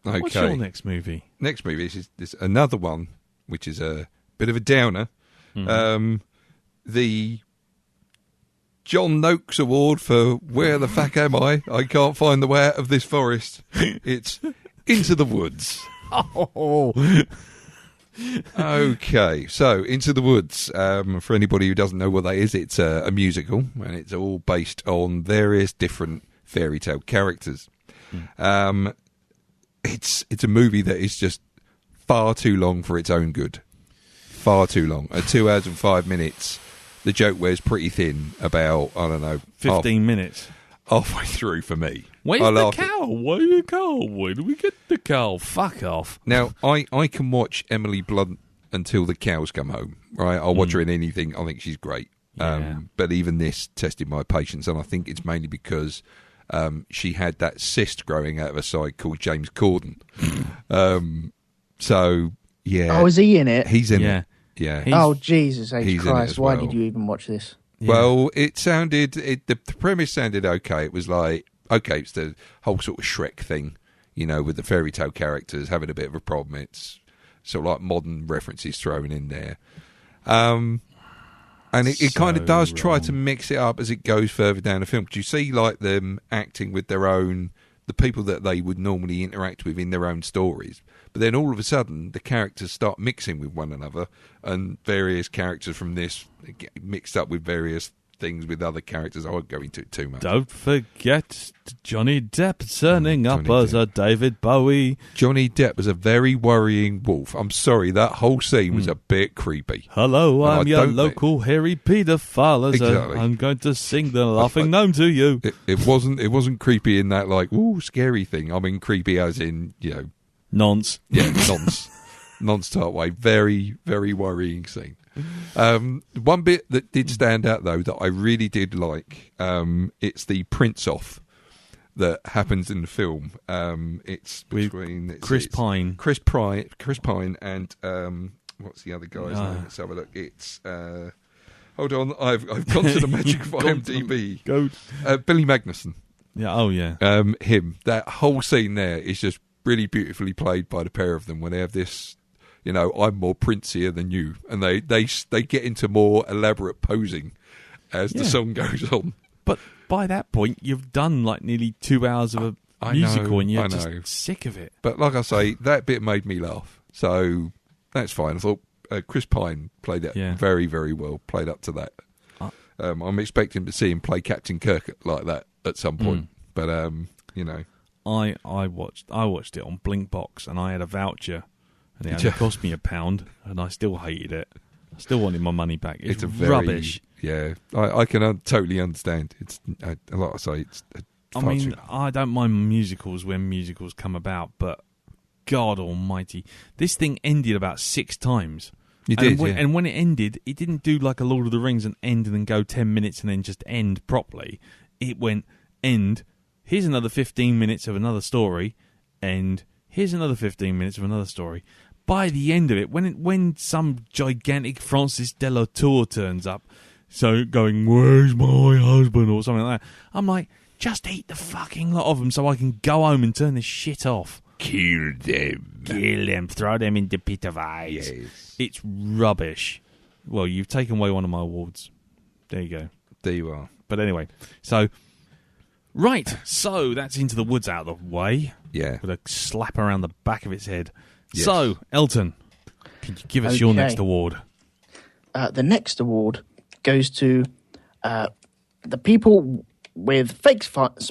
Okay. what's your next movie? Next movie is another one, which is a bit of a downer. The John Noakes Award for Where the Fuck Am I? I Can't Find the Way Out of This Forest. It's Into the Woods. Oh, Okay, so Into the Woods. For anybody who doesn't know what that is, it's a musical, and it's all based on various different fairy tale characters. It's a movie that is just far too long for its own good. Far too long. At 2 hours and 5 minutes, the joke wears pretty thin about, I don't know, 15 minutes. Halfway through for me. Where's I the laugh at- cow? Where's the cow? Where do we get the cow? Fuck off. Now, I can watch Emily Blunt until the cows come home, right? I'll watch her in anything. I think she's great. Yeah. But even this tested my patience, and I think it's mainly because she had that cyst growing out of her side called James Corden. So, yeah. Oh, is he in it? He's in Yeah. it. Yeah. Oh, Jesus H. he's in it Christ. as Why well. did you even watch this? Yeah. Well, the premise sounded okay. It was like, okay, it's the whole sort of Shrek thing, with the fairy tale characters having a bit of a problem. It's sort of like modern references thrown in there. And it kind of does try to mix it up as it goes further down the film. Do you see like them acting with the people that they would normally interact with in their own stories? But then all of a sudden, the characters start mixing with one another, and various characters from this get mixed up with various things with other characters. I won't go into it too much. Don't forget Johnny Depp turning up Johnny as a David Bowie. Johnny Depp was a very worrying wolf. I'm sorry, that whole scene was a bit creepy. Hello, And I'm I your don't local hairy paedophile. Exactly. I'm going to sing the laughing gnome to you. It wasn't creepy in that like ooh scary thing. I mean creepy as in Nonce. yeah nonce type way. Very very worrying scene. One bit that did stand out though that I really did like, it's the Prince off that happens in the film. It's between Chris Pine. Chris Pine, and what's the other guy's name? Let's have a look. It's hold on, I've gone to the magic of IMDb. Go. Billy Magnuson. Yeah. Oh yeah. Him. That whole scene there is just really beautifully played by the pair of them when they have this. I'm more princier than you, and they get into more elaborate posing as the song goes on. But by that point, you've done like nearly 2 hours of a musical, and you're just sick of it. But like I say, that bit made me laugh, so that's fine. I thought Chris Pine played that very, very well. Played up to that. I'm expecting to see him play Captain Kirk like that at some point. But I watched it on Blinkbox, and I had a voucher. And it only cost me £1, and I still hated it. I still wanted my money back. It's rubbish. Yeah, I can totally understand. It's like I say, it's. I don't mind musicals when musicals come about, but God Almighty, this thing ended about 6 times. And when it ended, it didn't do like a Lord of the Rings and end and then go 10 minutes and then just end properly. It went end. Here's another 15 minutes of another story, end. Here's another 15 minutes of another story. By the end of it, when some gigantic Francis Delatour turns up, so going, where's my husband, or something like that, I'm like, just eat the fucking lot of them so I can go home and turn this shit off. Kill them. Throw them in the pit of ice. Yes. It's rubbish. Well, you've taken away one of my awards. There you go. There you are. But anyway, so that's Into the Woods out of the way. Yeah. With a slap around the back of its head. Yes. So, Elton, can you give us your next award? The next award goes to the people with fake smiles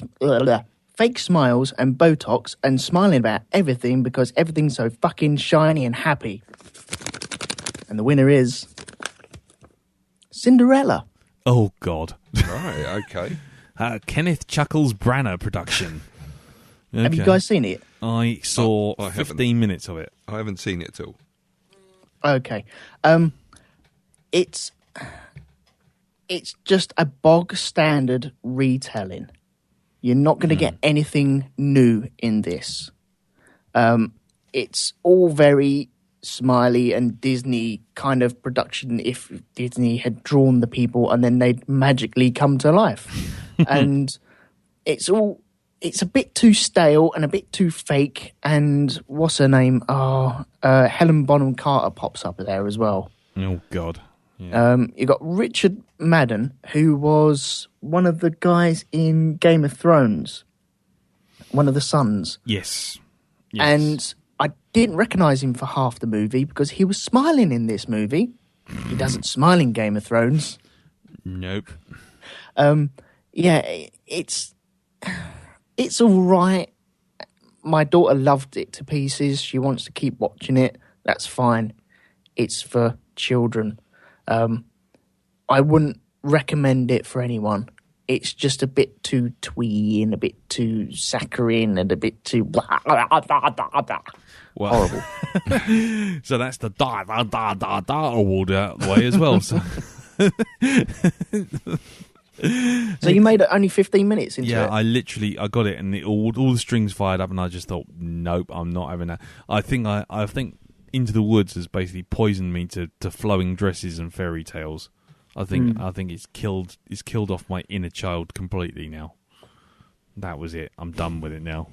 and Botox and smiling about everything because everything's so fucking shiny and happy. And the winner is Cinderella. Oh, God. Right, okay. Kenneth Chuckles Branagh production. Okay. Have you guys seen it? I saw I 15 minutes of it. I haven't seen it at all. Okay. It's just a bog standard retelling. You're not going to get anything new in this. It's all very smiley and Disney kind of production if Disney had drawn the people and then they'd magically come to life. And it's a bit too stale and a bit too fake. And what's her name? Helen Bonham Carter pops up there as well. Oh, God. Yeah. You got Richard Madden, who was one of the guys in Game of Thrones, one of the sons. Yes. And I didn't recognise him for half the movie because he was smiling in this movie. He doesn't smile in Game of Thrones. Nope. Yeah, it's all right. My daughter loved it to pieces. She wants to keep watching it. That's fine. It's for children. I wouldn't recommend it for anyone. it's just a bit too twee and a bit too saccharine and a bit too blah, blah, blah, blah, blah. Well, Horrible. so that's the da award out of the way as well. So. So you made it only 15 minutes into it? Yeah, I got it, and all the strings fired up, and I just thought, nope, I'm not having that. I think Into the Woods has basically poisoned me to flowing dresses and fairy tales. I think it's killed off my inner child completely now. That was it. I'm done with it now.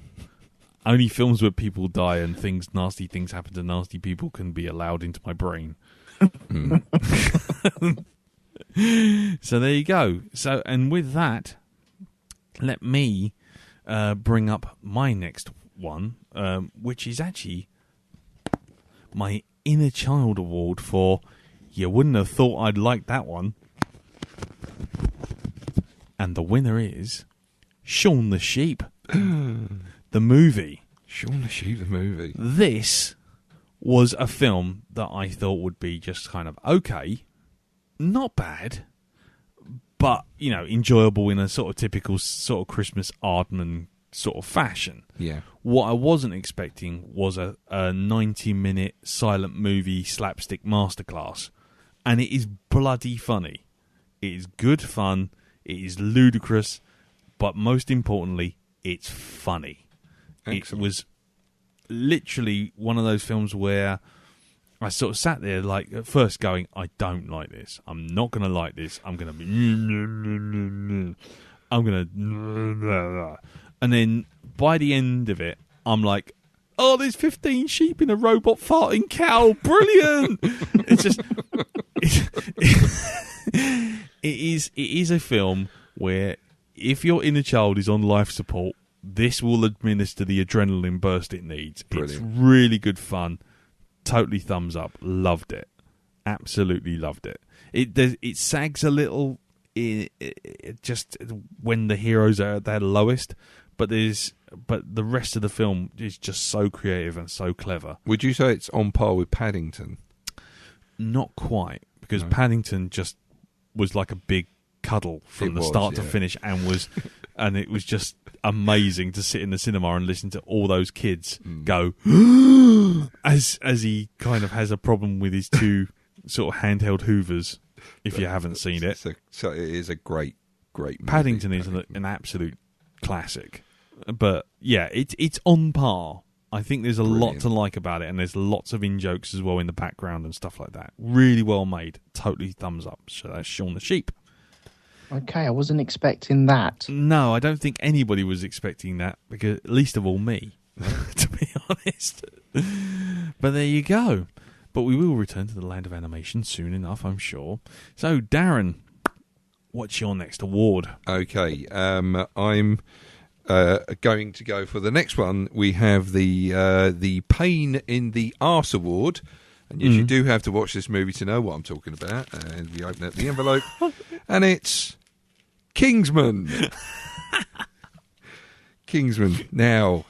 Only films where people die and nasty things happen to nasty people can be allowed into my brain. So there you go. So, and with that, let me bring up my next one, which is actually my Inner Child Award for You Wouldn't Have Thought I'd Like That One. And the winner is Shaun the Sheep. The movie. Shaun the Sheep, the movie. This was a film that I thought would be just kind of okay, not bad, but, you know, enjoyable in a sort of typical sort of Christmas Aardman sort of fashion. Yeah. What I wasn't expecting was a 90-minute silent movie slapstick masterclass. And it is bloody funny. It is good fun. It is ludicrous. But most importantly, it's funny. Excellent. It was literally one of those films where I sort of sat there like at first going, I don't like this. I'm not going to like this. I'm going to be... I'm going to... And then by the end of it, I'm like, oh, there's 15 sheep in a robot farting cow. Brilliant! It's just... It is a film where if your inner child is on life support, this will administer the adrenaline burst it needs. Brilliant. It's really good fun. Totally thumbs up. Loved it. Absolutely loved it. It sags a little it just when the heroes are at their lowest, but the rest of the film is just so creative and so clever. Would you say it's on par with Paddington? Not quite, because No. Paddington just was like a big cuddle from the start to finish, and it was just amazing to sit in the cinema and listen to all those kids go as he kind of has a problem with his two sort of handheld hoovers. If you haven't seen it, So it is a great movie. Paddington is an absolute classic. But yeah, it's on par. I think there's a lot to like about it, and there's lots of in-jokes as well in the background and stuff like that. Really well made. Totally thumbs up. So that's Shaun the Sheep. Okay, I wasn't expecting that. No, I don't think anybody was expecting that, because least of all me, to be honest. But there you go. But we will return to the land of animation soon enough, I'm sure. So, Darren, what's your next award? Okay, I'm going to go for the next one. We have the Pain in the Arse Award. And yes, you do have to watch this movie to know what I'm talking about. And we open up the envelope, and it's Kingsman. Kingsman. Now,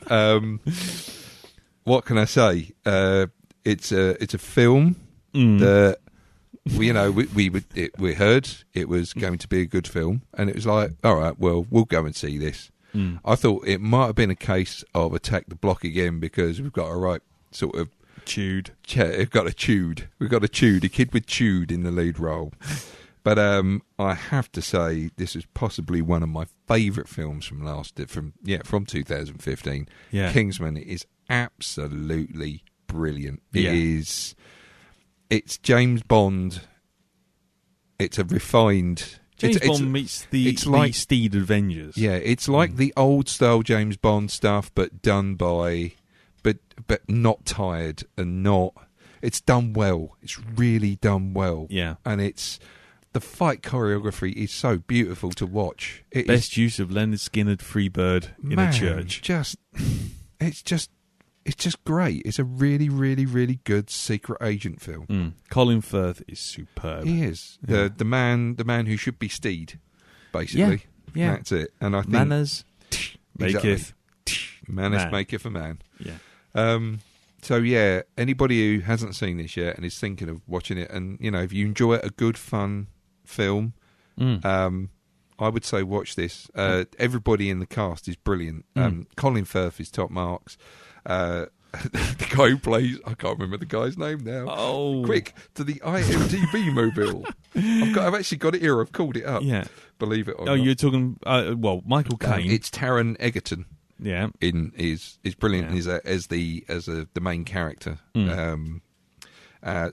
what can I say? It's a film that we heard it was going to be a good film, and it was like, all right, well, we'll go and see this. I thought it might have been a case of attack the block again, because we've got a right sort of Chewed. We've got a kid with Chewed in the lead role. But I have to say, this is possibly one of my favourite films from 2015. Yeah. Kingsman is absolutely brilliant. Yeah. It's James Bond. It's a refined Bond meets the Steed Avengers. Yeah, it's like the old style James Bond stuff, but done by, but not tired and not. It's done well. It's really done well. Yeah, and the fight choreography is so beautiful to watch. Best use of Leonard Skinner Freebird in a church. It's just great. It's a really, really, really good secret agent film. Colin Firth is superb. He is the man who should be Steed, basically. Yeah. That's it. And I think manners maketh manners maketh a man. Yeah. So yeah, anybody who hasn't seen this yet and is thinking of watching it, and if you enjoy a good fun film, I would say watch this. Everybody in the cast is brilliant. Colin Firth is top marks. The guy who plays, I can't remember the guy's name now. Oh, quick to the IMDb mobile. I've actually got it here. I've called it up. Yeah, believe it or not. Oh, you're talking. Michael Caine. It's Taron Egerton. Yeah, is brilliant. Yeah. As the main character.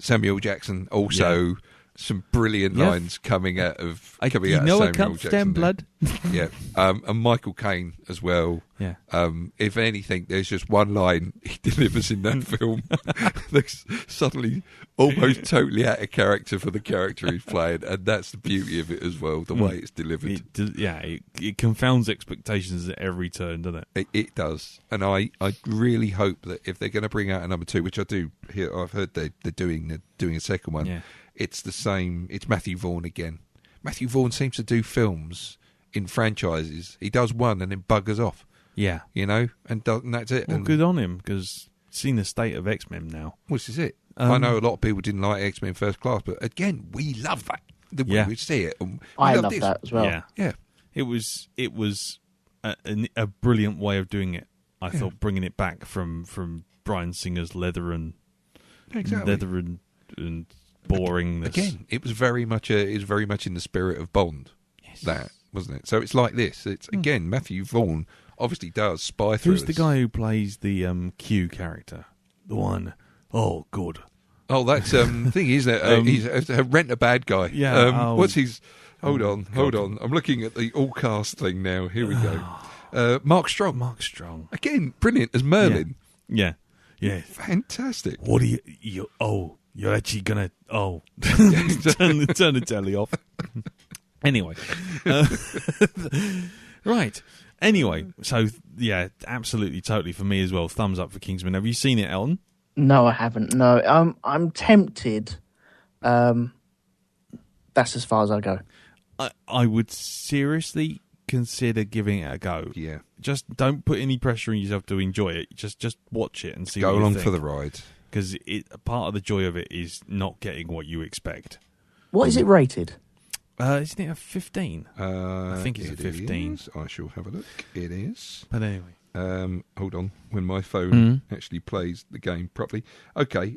Samuel Jackson also. Some brilliant lines coming out of Samuel Jackson. Blood. Yeah, and Michael Caine as well. Yeah. If anything, there's just one line he delivers in that film that's suddenly almost totally out of character for the character he's playing, and that's the beauty of it as well. The way it's delivered. It confounds expectations at every turn, doesn't it? It does, and I really hope that if they're going to bring out a number 2, which I do hear, I've heard they're doing a second one. Yeah. It's the same. It's Matthew Vaughn again. Matthew Vaughn seems to do films in franchises. He does one and then buggers off. Yeah, and that's it. Well, and good on him, because seen the state of X-Men now. Which is it. I know a lot of people didn't like X-Men First Class, but again, we love that. We see it. And I love that as well. Yeah. It was a brilliant way of doing it. I thought, bringing it back from Bryan Singer's leather and boringness. Again, it was very much in the spirit of Bond. Yes. That wasn't it. So it's like this. It's again Matthew Vaughn obviously does spy thrillers. Who's the guy who plays the Q character? The one. Oh, good. Oh, that's the thing, isn't it? He's Rent a Bad Guy. Yeah. What's his? Hold on. I'm looking at the all cast thing now. Here we go. Mark Strong. Again, brilliant as Merlin. Yeah. Fantastic. What are you? You're actually gonna turn the telly off. Anyway, right. Anyway, so yeah, absolutely, totally for me as well. Thumbs up for Kingsman. Have you seen it, Elton? No, I haven't. No, I'm tempted. That's as far as I go. I would seriously consider giving it a go. Yeah. Just don't put any pressure on yourself to enjoy it. Just watch it and see. Go what you along think. for the ride. Because part of the joy of it is not getting what you expect. What is it rated? Isn't it a 15? I think it's a 15. I shall have a look. It is. But anyway. Hold on. When my phone actually plays the game properly. Okay.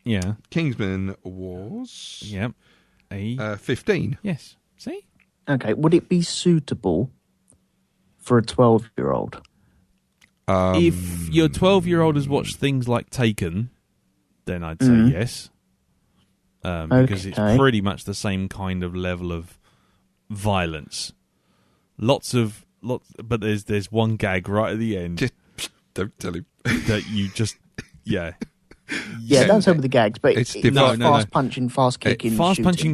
Yeah. Kingsman was... Yep. 15. Yes. See? Okay. Would it be suitable for a 12-year-old? If your 12-year-old has watched things like Taken, then I'd say yes. Because it's pretty much the same kind of level of violence. But there's one gag right at the end. Just don't tell him. That you just, Yeah, don't tell me the gags, but it's fast punching, fast kicking.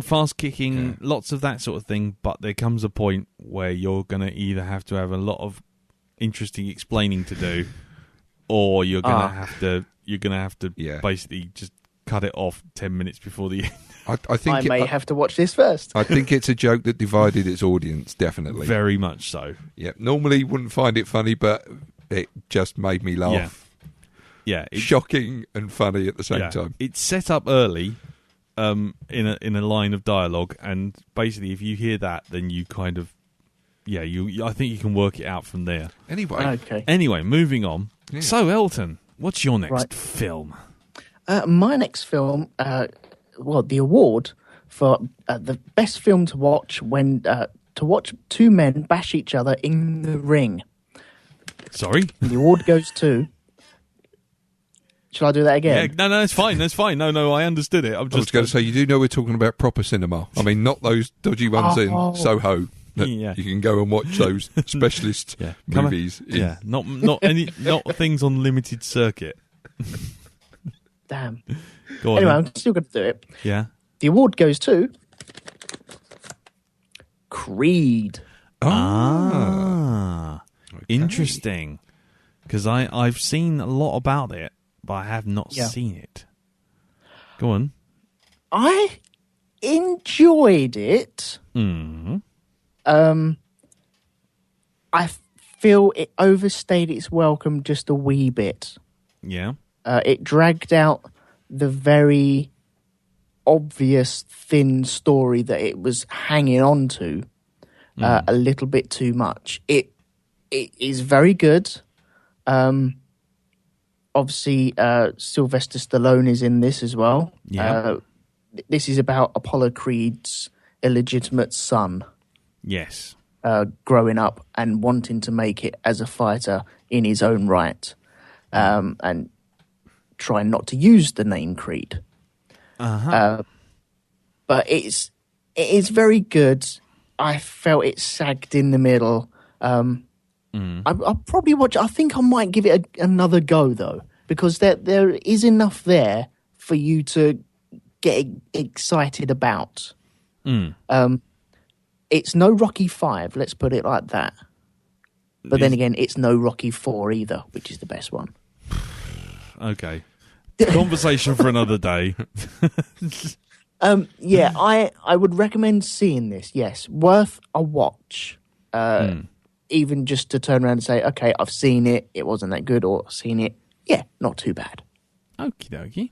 Fast kicking, lots of that sort of thing, but there comes a point where you're going to either have to have a lot of interesting explaining to do, or you're going to have to basically just cut it off 10 minutes before the end. I think I may have to watch this first. I think it's a joke that divided its audience, definitely. Very much so. Yeah, normally wouldn't find it funny, but it just made me laugh. Yeah, shocking and funny at the same time. It's set up early in a line of dialogue, and basically if you hear that, then you kind of I think you can work it out from there. Anyway, moving on. Yeah. So Elton, what's your next film? My next film, the award for the best film to watch when to watch two men bash each other in the ring. Sorry? The award goes to... Shall I do that again? Yeah, no, it's fine. That's fine. No, I understood it. I was going to say, you do know we're talking about proper cinema. I mean, not those dodgy ones in Soho. You can go and watch those specialist movies. Not things on limited circuit. Damn. Go on, anyway, I'm still going to do it. Yeah. The award goes to Creed. Okay. Interesting. Because I've seen a lot about it, but I have not seen it. Go on. I enjoyed it. Mm-hmm. I feel it overstayed its welcome just a wee bit. Yeah. It dragged out the very obvious thin story that it was hanging on to. a little bit too much. It is very good. Obviously, Sylvester Stallone is in this as well. Yeah. This is about Apollo Creed's illegitimate son. Yes. Growing up and wanting to make it as a fighter in his own right, and trying not to use the name Creed. But it is very good. I felt it sagged in the middle. I'll probably watch. I think I might give it another go though, because there is enough there for you to get excited about. It's no Rocky 5, let's put it like that. But then again, it's no Rocky 4 either, which is the best one. Okay. Conversation for another day. Yeah, I would recommend seeing this, yes. Worth a watch. Even just to turn around and say, okay, I've seen it, it wasn't that good, or I've seen it, yeah, not too bad. Okie dokie.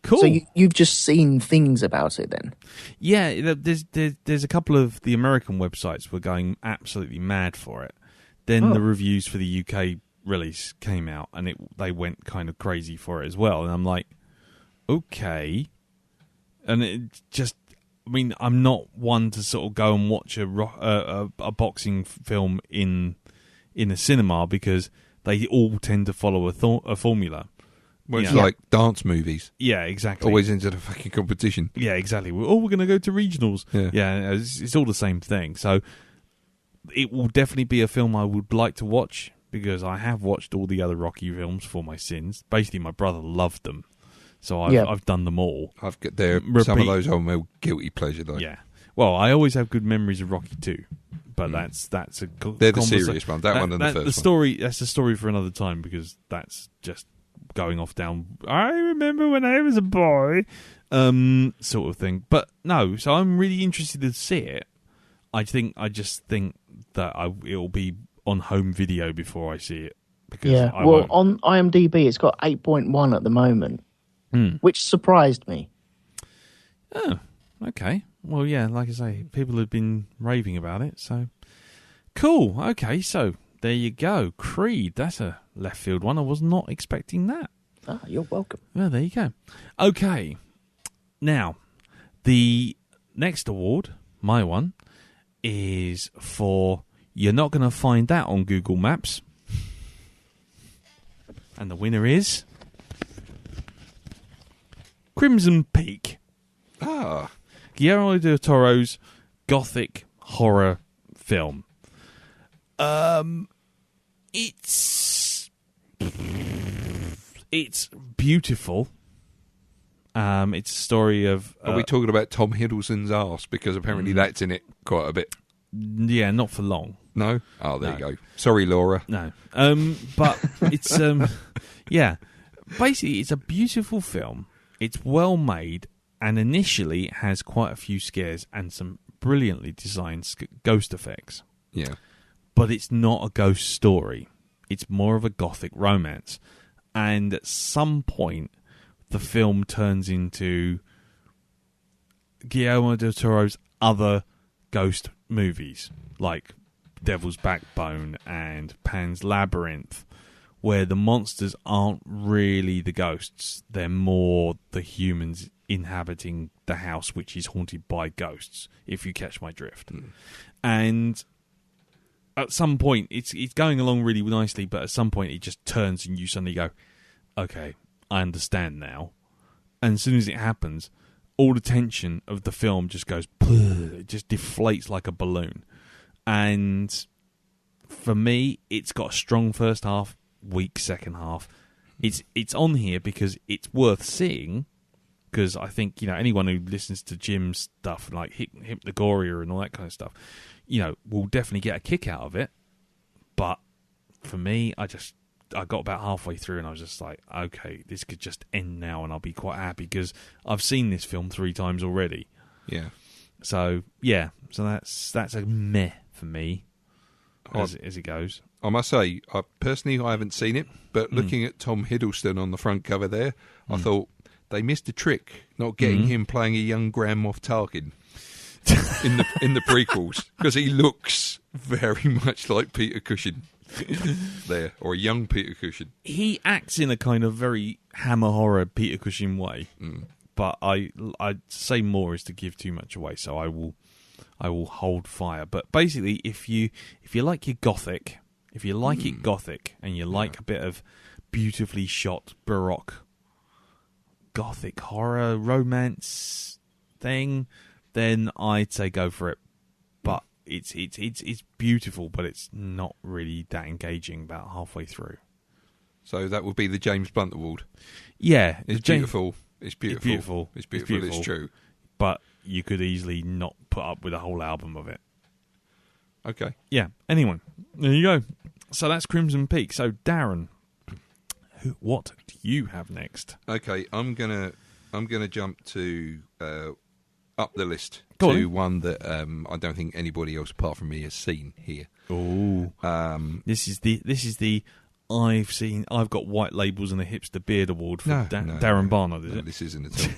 Cool. So you've just seen things about it then? Yeah, there's a couple of the American websites were going absolutely mad for it. Then the reviews for the UK release came out, and they went kind of crazy for it as well. And I'm like, okay. And it just, I mean, I'm not one to sort of go and watch a boxing film in a cinema because they all tend to follow a formula. Well, it's like dance movies. Yeah, exactly. Always into the fucking competition. Yeah, exactly. We're going to go to regionals. Yeah, it's all the same thing. So it will definitely be a film I would like to watch because I have watched all the other Rocky films for my sins. Basically, my brother loved them. So I've done them all. I've got some of those on my guilty pleasure. Though. Yeah. Well, I always have good memories of Rocky 2. But that's a they're the serious one. That one and the first one. That's a story for another time because that's just going off down. I remember when I was a boy, sort of thing. But no, so I'm really interested to see it. I just think that it'll be on home video before I see it. Because on IMDb it's got 8.1 at the moment, which surprised me. Oh, okay. Well, yeah, like I say, people have been raving about it, so cool. Okay, so there you go. Creed, that's a left field one. I was not expecting that. Ah, you're welcome. Well, there you go. Okay, now, the next award, my one, is for You're Not Going to Find That on Google Maps. And the winner is Crimson Peak. Ah. Guillermo del Toro's gothic horror film. It's beautiful. It's a story of... Are we talking about Tom Hiddleston's arse? Because apparently that's in it quite a bit. Yeah, not for long. No? Oh, there you go. Sorry, Laura. No. But it's... yeah. Basically, it's a beautiful film. It's well made. And initially, it has quite a few scares and some brilliantly designed ghost effects. Yeah. But it's not a ghost story. It's more of a gothic romance. And at some point, the film turns into Guillermo del Toro's other ghost movies, like Devil's Backbone and Pan's Labyrinth, where the monsters aren't really the ghosts. They're more the humans inhabiting the house which is haunted by ghosts, if you catch my drift. And at some point it's going along really nicely, but at some point it just turns and you suddenly go, okay, I understand now. And as soon as it happens, all the tension of the film just goes, it just deflates like a balloon. And for me, it's got a strong first half, weak second half. It's on here because it's worth seeing. Because I think, anyone who listens to Jim's stuff, like Hypnagoria and all that kind of stuff, will definitely get a kick out of it. But for me, I got about halfway through and I was just like, okay, this could just end now and I'll be quite happy because I've seen this film 3 times already. Yeah. So, yeah. So that's a meh for me as it goes. I must say, I haven't seen it, but looking at Tom Hiddleston on the front cover there, I thought, they missed a trick, not getting him playing a young Grand Moff Tarkin. in the prequels, because he looks very much like Peter Cushing there, or a young Peter Cushing. He acts in a kind of very Hammer horror Peter Cushing way, but I'd say more is to give too much away, so I will hold fire. But basically, if you like your gothic, if you like it gothic, and you like a bit of beautifully shot Baroque gothic horror romance thing, then I'd say go for it. But it's beautiful, but it's not really that engaging about halfway through. So that would be the James Blunt Award. Yeah, It's beautiful. It's beautiful. It's true. But you could easily not put up with a whole album of it. Okay. Yeah. Anyway, there you go. So that's Crimson Peak. So Darren, what do you have next? Okay, I'm gonna jump to up the list Go to on. one that I don't think anybody else apart from me has seen here. Oh, this is the I've got white labels and a hipster beard award for Darren Barnard. Is it? This isn't at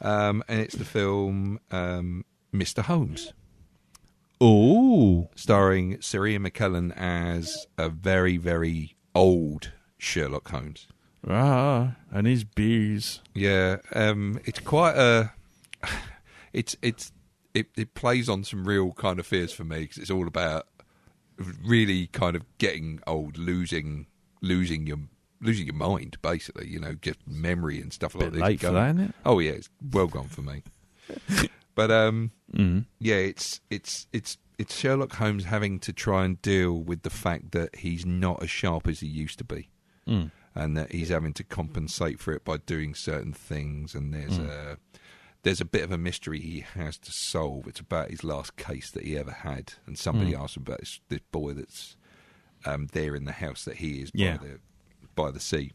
all. And it's the film Mr. Holmes. Oh, Starring Sir Ian McKellen as a very, very old Sherlock Holmes. And his bees. Yeah, it's quite a. It plays on some real kind of fears for me, because it's all about really kind of getting old, losing your mind, basically. You know, just memory and stuff like Bit this. late for that, isn't it? Oh yeah, it's well gone for me. But yeah, it's Sherlock Holmes having to try and deal with the fact that he's not as sharp as he used to be, and that he's having to compensate for it by doing certain things. And there's a bit of a mystery he has to solve. It's about his last case that he ever had, and somebody asked him about this boy that's there in the house that he is by the sea.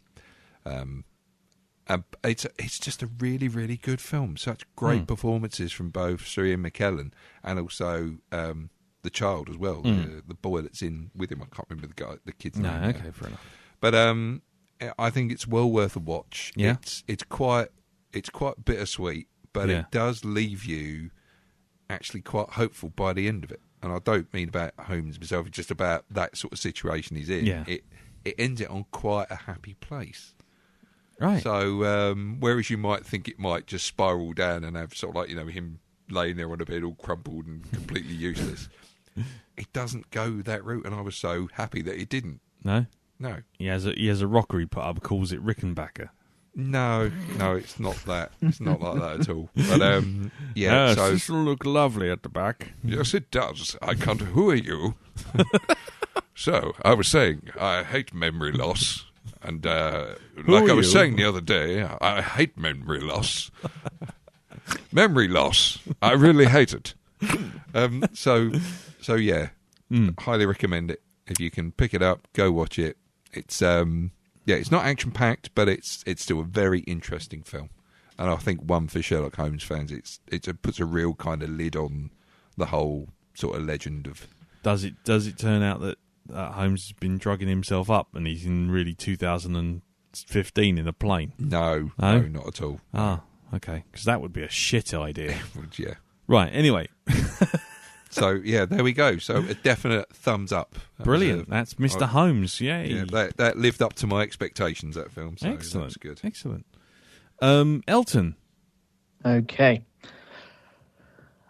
It's just a really, really good film. Such great performances from both Sir Ian McKellen and also the child as well, the boy that's in with him. I can't remember the kid's name. Okay, fair enough. But I think it's well worth a watch. Yeah. It's quite bittersweet, but it does leave you actually quite hopeful by the end of it. And I don't mean about Holmes himself, it's just about that sort of situation he's in. Yeah. It ends it on quite a happy place. Right. So, whereas you might think it might just spiral down and have sort of like, you know, him laying there on a bed all crumpled and completely useless, it doesn't go that route, and I was so happy that it didn't. No? No. He has a rocker he put up, calls it Rickenbacker. No, it's not that. It's not like that at all. But, yeah. Yes, so this will look lovely at the back. yes, it does. I can't. Who are you? So, I was saying, I hate memory loss. And like I was saying the other day, I hate memory loss. Memory loss. I really hate it. So yeah, highly recommend it. If you can pick it up, go watch it. It's it's not action packed, but it's still a very interesting film. And I think one for Sherlock Holmes fans, it puts a real kind of lid on the whole sort of legend of. Does it turn out that Holmes has been drugging himself up and he's in really 2015 in a plane? No, No? not at all. Ah, okay. Because that would be a shit idea. Yeah. Right, anyway. So, yeah, there we go. So, a definite thumbs up. Brilliant. That's Mr. Holmes. Yay. Yeah, that lived up to my expectations, that film. So Excellent. That's good. Excellent. Elton. Okay.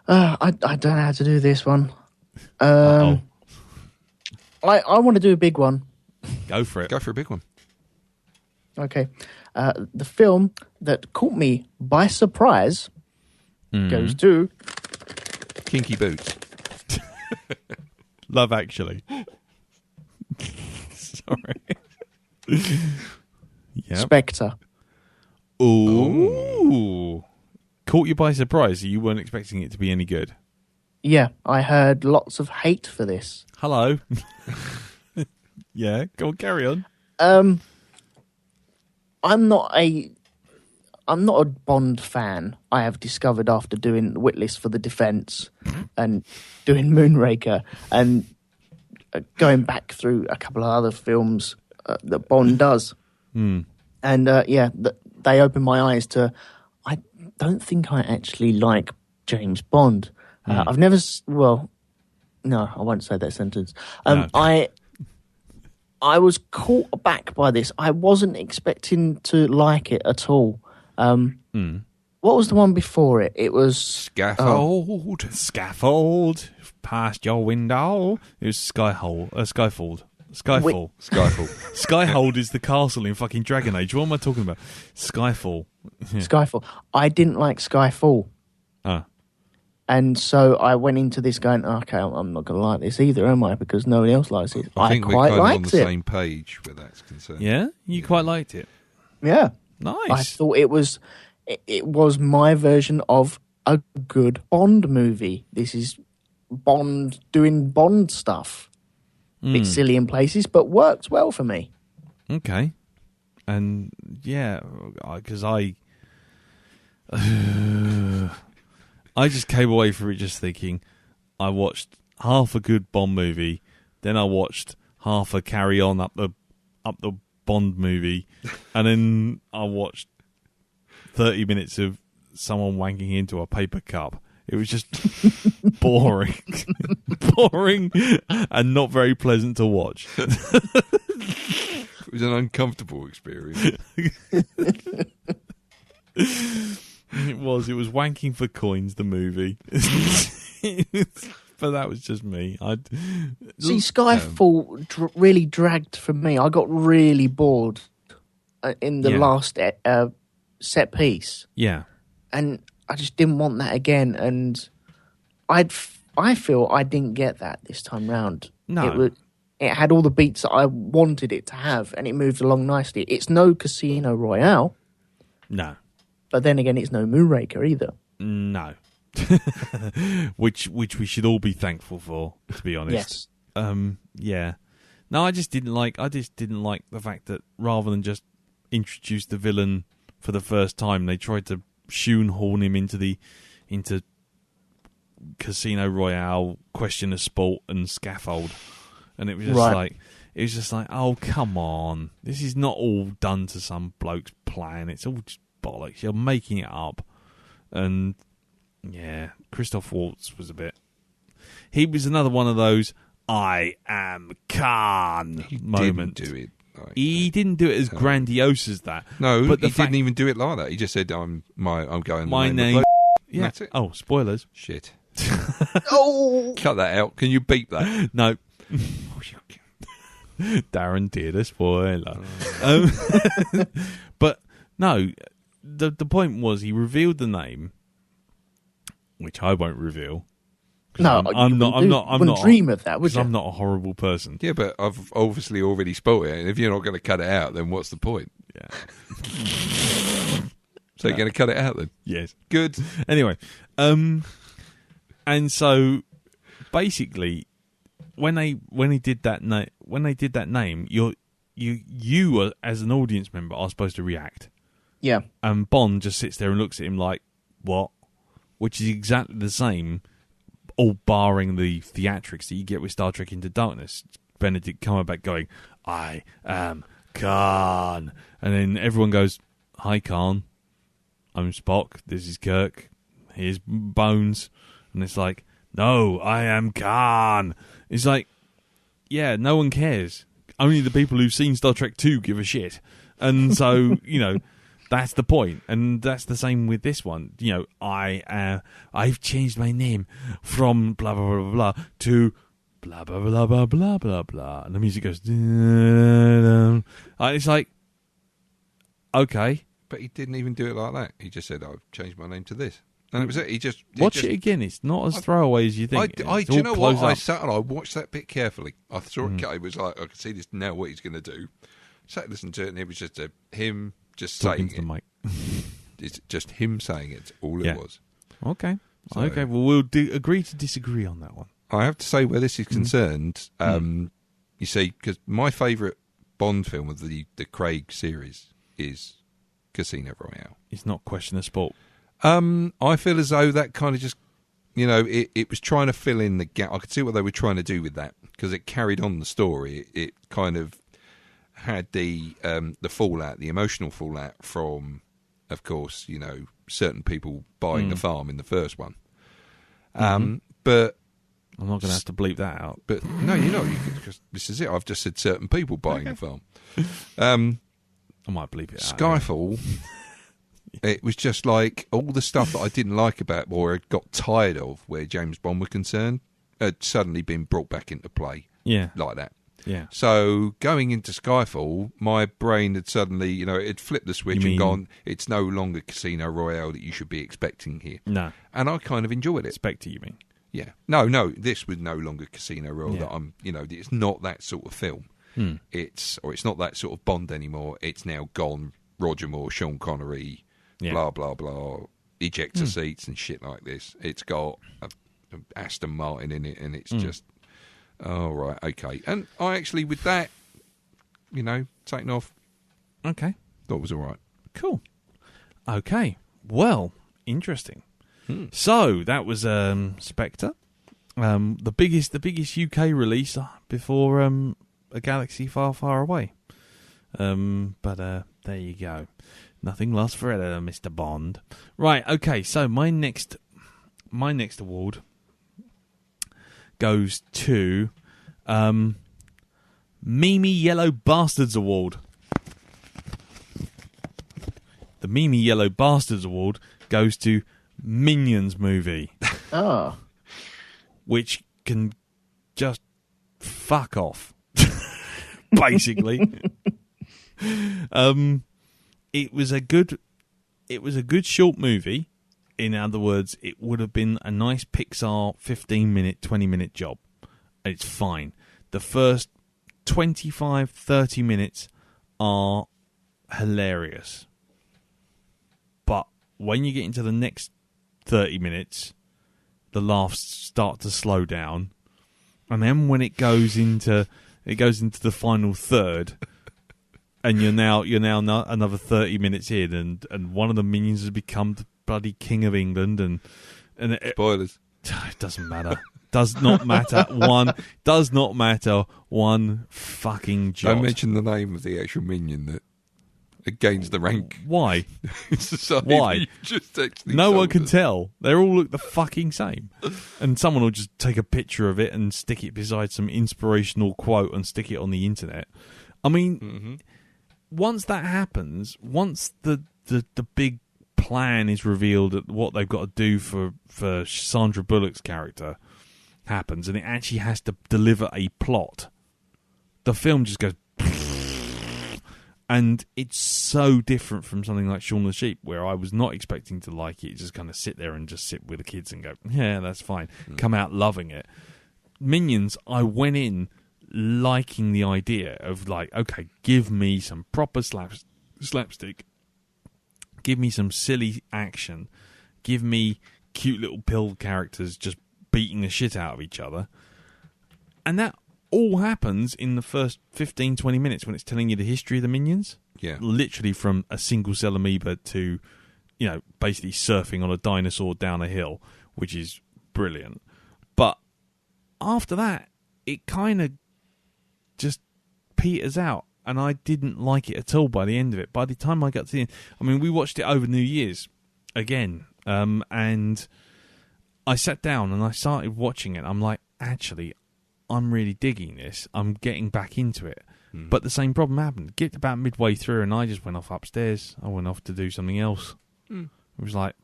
I don't know how to do this one. Uh-oh. I want to do a big one. Go for it. Go for a big one. Okay. The film that caught me by surprise goes to Kinky Boots. Love Actually. Sorry. Yep. Spectre. Ooh. Caught you by surprise. You weren't expecting it to be any good. Yeah, I heard lots of hate for this. Hello. Yeah, go on, carry on. I'm not a Bond fan. I have discovered after doing Witlist for the Defence and doing Moonraker and going back through a couple of other films that Bond does. And they opened my eyes to. I don't think I actually like James Bond. I've never... Well, no, I won't say that sentence. No. I was caught aback by this. I wasn't expecting to like it at all. What was the one before it? It was... Scaffold. Scaffold. Past your window. It was Skyfall. Skyfall. Skyhold is the castle in fucking Dragon Age. What am I talking about? Skyfall. Skyfall. I didn't like Skyfall. And so I went into this going, okay, I'm not going to like this either, am I? Because no one else likes it. I think quite we're kind of liked on the it. same page where that's concerned. Yeah? You quite liked it? Yeah. Nice. I thought it was my version of a good Bond movie. This is Bond doing Bond stuff. Bit silly in places, but worked well for me. Okay. And, yeah, because I just came away from it just thinking, I watched half a good Bond movie, then I watched half a Carry On up the Bond movie, and then I watched 30 minutes of someone wanking into a paper cup. It was just boring, and not very pleasant to watch. It was an uncomfortable experience. It was wanking for coins, the movie. But that was just me. See, Skyfall really dragged for me. I got really bored in the last set piece. Yeah. And I just didn't want that again. And I feel I didn't get that this time round. No. It had all the beats that I wanted it to have, and it moved along nicely. It's no Casino Royale. No. But then again, it's no Moonraker either. No. which we should all be thankful for, to be honest. Yes. Yeah. No, I just didn't like the fact that rather than just introduce the villain for the first time, they tried to shoehorn him into Casino Royale, Question of Sport, and Scaffold, and it was just like, oh, come on, this is not all done to some bloke's plan. It's all just bollocks. You're making it up. And yeah, Christoph Waltz was he was another one of those I am Khan moments. Didn't do it. He didn't do it as grandiose as that. No, but he didn't even do it like that. He just said, "I'm going." My name. Yeah. That's it. Oh, spoilers. Shit. Oh, cut that out. Can you beep that? No. Darren did a spoiler. But no, the point was he revealed the name, which I won't reveal. No, I'm not dream of that, would you? I'm not a horrible person. Yeah, but I've obviously already spoiled it. And if you're not going to cut it out, then what's the point? Yeah. So you're going to cut it out then? Yes. Good. Anyway, and so basically, when they did that name, you as an audience member are supposed to react. Yeah. And Bond just sits there and looks at him like, what? Which is exactly the same, all barring the theatrics that you get with Star Trek Into Darkness. Benedict Cumberbatch going, I am Khan. And then everyone goes, hi, Khan. I'm Spock. This is Kirk. Here's Bones. And it's like, no, I am Khan. It's like, yeah, no one cares. Only the people who've seen Star Trek 2 give a shit. And so, that's the point. And that's the same with this one. I've changed my name from blah, blah, blah, blah, blah to blah, blah, blah, blah, blah, blah, blah. And the music goes, and it's like, okay. But he didn't even do it like that. He just said, I've changed my name to this. And it was it. He just... Watch it again. It's not as throwaway as you think. Do you know what? I sat and I watched that bit carefully. I thought it was like, I could see this now, what he's going to do. Sat and listened to it, and it was just him just talking saying to the mic. It's just him saying it. All it was. Okay. So, okay, well, we'll agree to disagree on that one. I have to say, where this is concerned, you see, because my favourite Bond film of the Craig series is Casino Royale. It's not Question of Sport. I feel as though that kind of just, it was trying to fill in the gap. I could see what they were trying to do with that because it carried on the story. It kind of had the fallout, the emotional fallout from, of course, certain people buying the farm in the first one. But I'm not going to have to bleep that out. But no, you're not. Because this is it. I've just said certain people buying the film. I might bleep it out. Skyfall. It was just like all the stuff that I didn't like about, or I got tired of, where James Bond was concerned, had suddenly been brought back into play. Yeah, like that. Yeah. So going into Skyfall, my brain had suddenly, it had flipped the switch and gone, it's no longer Casino Royale that you should be expecting here. No. And I kind of enjoyed it. Expect it, you mean? Yeah. No, this was no longer Casino Royale that I'm, it's not that sort of film. It's not that sort of Bond anymore. It's now gone Roger Moore, Sean Connery, blah, blah, blah, ejector seats and shit like this. It's got a Aston Martin in it, and it's just... Oh, right, okay. And I actually, with that, taking off. Okay. Thought it was all right. Cool. Okay. Well, interesting. So, that was Spectre. The biggest UK release before A Galaxy Far, Far Away. But there you go. Nothing lasts forever, Mr. Bond. Right, okay, so my next award goes to Mimi Yellow Bastards Award. The Mimi Yellow Bastards Award goes to Minions movie. Oh. Which can just fuck off. Basically. It was a good short movie. In other words, it would have been a nice Pixar 15-minute, 20-minute job. It's fine. The first 25, 30 minutes are hilarious. But when you get into the next 30 minutes, the laughs start to slow down. And then when it goes into the final third, and you're now another 30 minutes in, and one of the minions has become the bloody King of England, and spoilers. It doesn't matter. Does not matter one fucking jot. Don't mention the name of the actual minion that gains the rank. Why? Why? No one can tell. They all look the fucking same. And someone will just take a picture of it and stick it beside some inspirational quote and stick it on the internet. I mean, once that happens, once the big plan is revealed at what they've got to do for Sandra Bullock's character happens, and it actually has to deliver a plot, the film just goes, and it's so different from something like Shaun the Sheep, where I was not expecting to like it. Just kind of sit there and just sit with the kids and go, yeah, that's fine. Come out loving it. Minions, I went in liking the idea of like, okay, give me some proper slapstick. Give me some silly action. Give me cute little pill characters just beating the shit out of each other. And that all happens in the first 15, 20 minutes when it's telling you the history of the minions. Yeah. Literally from a single cell amoeba to, basically surfing on a dinosaur down a hill, which is brilliant. But after that, it kind of just peters out. And I didn't like it at all by the end of it. By the time I got to the end, I mean, we watched it over New Year's again. And I sat down and I started watching it. I'm like, actually, I'm really digging this. I'm getting back into it. But the same problem happened. Get about midway through and I just went off upstairs. I went off to do something else. It was like,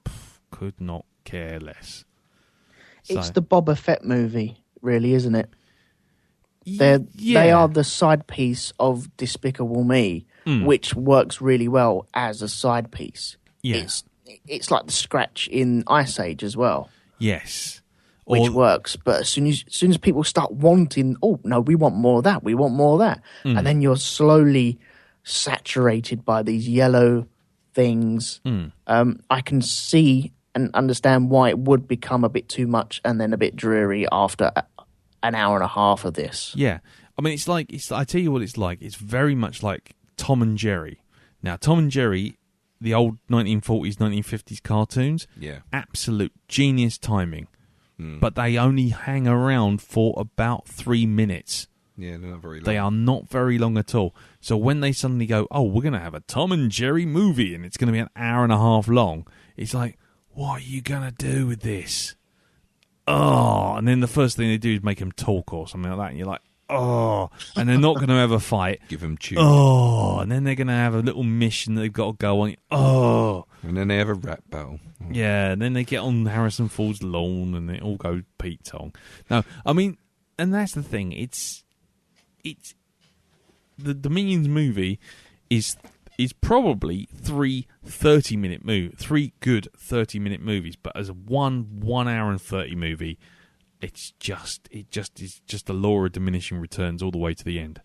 could not care less. It's the Boba Fett movie, really, isn't it? They are the side piece of Despicable Me, which works really well as a side piece. Yeah. It's like the scratch in Ice Age as well. Yes. Which works, but as soon as people start wanting, oh no, we want more of that, we want more of that, and then you're slowly saturated by these yellow things. I can see and understand why it would become a bit too much and then a bit dreary after an hour and a half of this. Yeah, I mean, I tell you what it's like. It's very much like Tom and Jerry. Now, Tom and Jerry, the old 1940s, 1950s cartoons, absolute genius timing. But they only hang around for about 3 minutes. Yeah, they're not very long. They are not very long at all. So when they suddenly go, oh, we're going to have a Tom and Jerry movie and it's going to be an hour and a half long, it's like, what are you going to do with this? oh, and then the first thing they do is make them talk or something like that, and you're like, oh, and they're not going to have a fight. Give them tune. Oh, and then they're going to have a little mission that they've got to go on. Oh. And then they have a rap battle. Oh. Yeah, and then they get on Harrison Ford's lawn and they all go Pete Tong. No, I mean, and that's the thing. It's the Minions movie is probably three good 30-minute movies, but as a 1 hour and 30 movie, it's just the law of diminishing returns all the way to the end.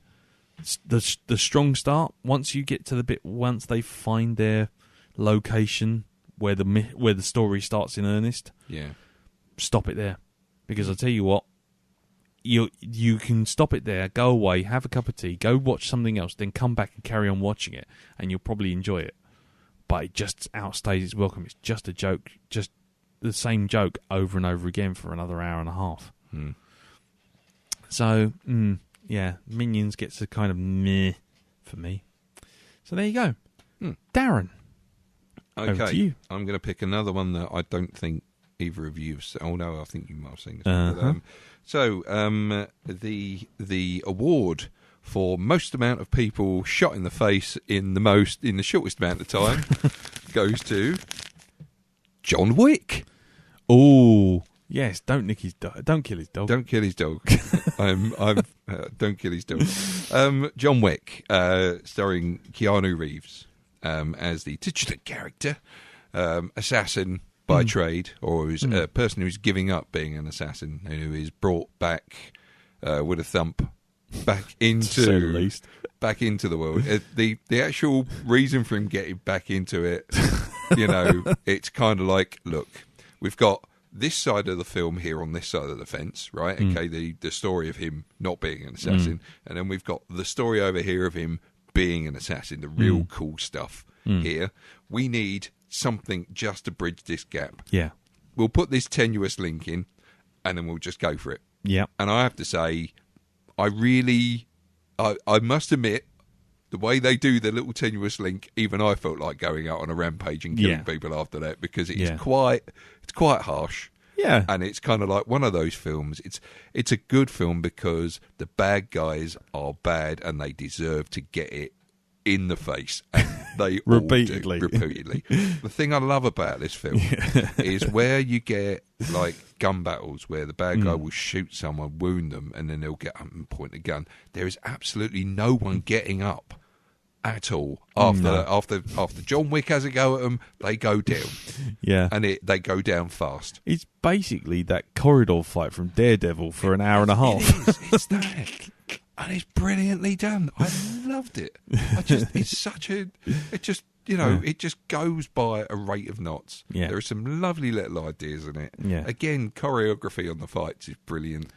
The strong start, once you get to the bit, once they find their location where the story starts in earnest, stop it there, because I'll tell you what, you can stop it there, go away, have a cup of tea, go watch something else, then come back and carry on watching it, and you'll probably enjoy it. But it just outstays its welcome. It's just a joke, just the same joke over and over again for another hour and a half. So Minions gets a kind of meh for me. So there you go. Darren, over to you. I'm going to pick another one that I don't think either of you have seen. Oh no, I think you might have seen this one. But, the award for most amount of people shot in the face in the shortest amount of time goes to John Wick. Oh yes, don't kill his dog. Don't kill his dog. Don't kill his dog. John Wick, starring Keanu Reeves as the titular character, assassin by trade, or who's a person who's giving up being an assassin, and who is brought back with a thump back into the world. The actual reason for him getting back into it, it's kind of like, look, we've got this side of the film here on this side of the fence, right? Okay, the story of him not being an assassin, and then we've got the story over here of him being an assassin, the real cool stuff here. We need something just to bridge this gap. Yeah. We'll put this tenuous link in, and then we'll just go for it. Yeah. And I have to say, I must admit, the way they do the little tenuous link, even I felt like going out on a rampage and killing people after that, because it's quite harsh. Yeah. And it's kind of like one of those films. It's a good film because the bad guys are bad and they deserve to get it in the face, and they repeatedly. All do, repeatedly. The thing I love about this film is where you get like gun battles where the bad guy will shoot someone, wound them, and then they'll get up and point a gun. There is absolutely no one getting up at all after John Wick has a go at them. They go down, and they go down fast. It's basically that corridor fight from Daredevil for an hour and a half. It is. It's that. And it's brilliantly done. I loved it. It just goes by a rate of knots. Yeah. There are some lovely little ideas in it. Yeah. Again, choreography on the fights is brilliant.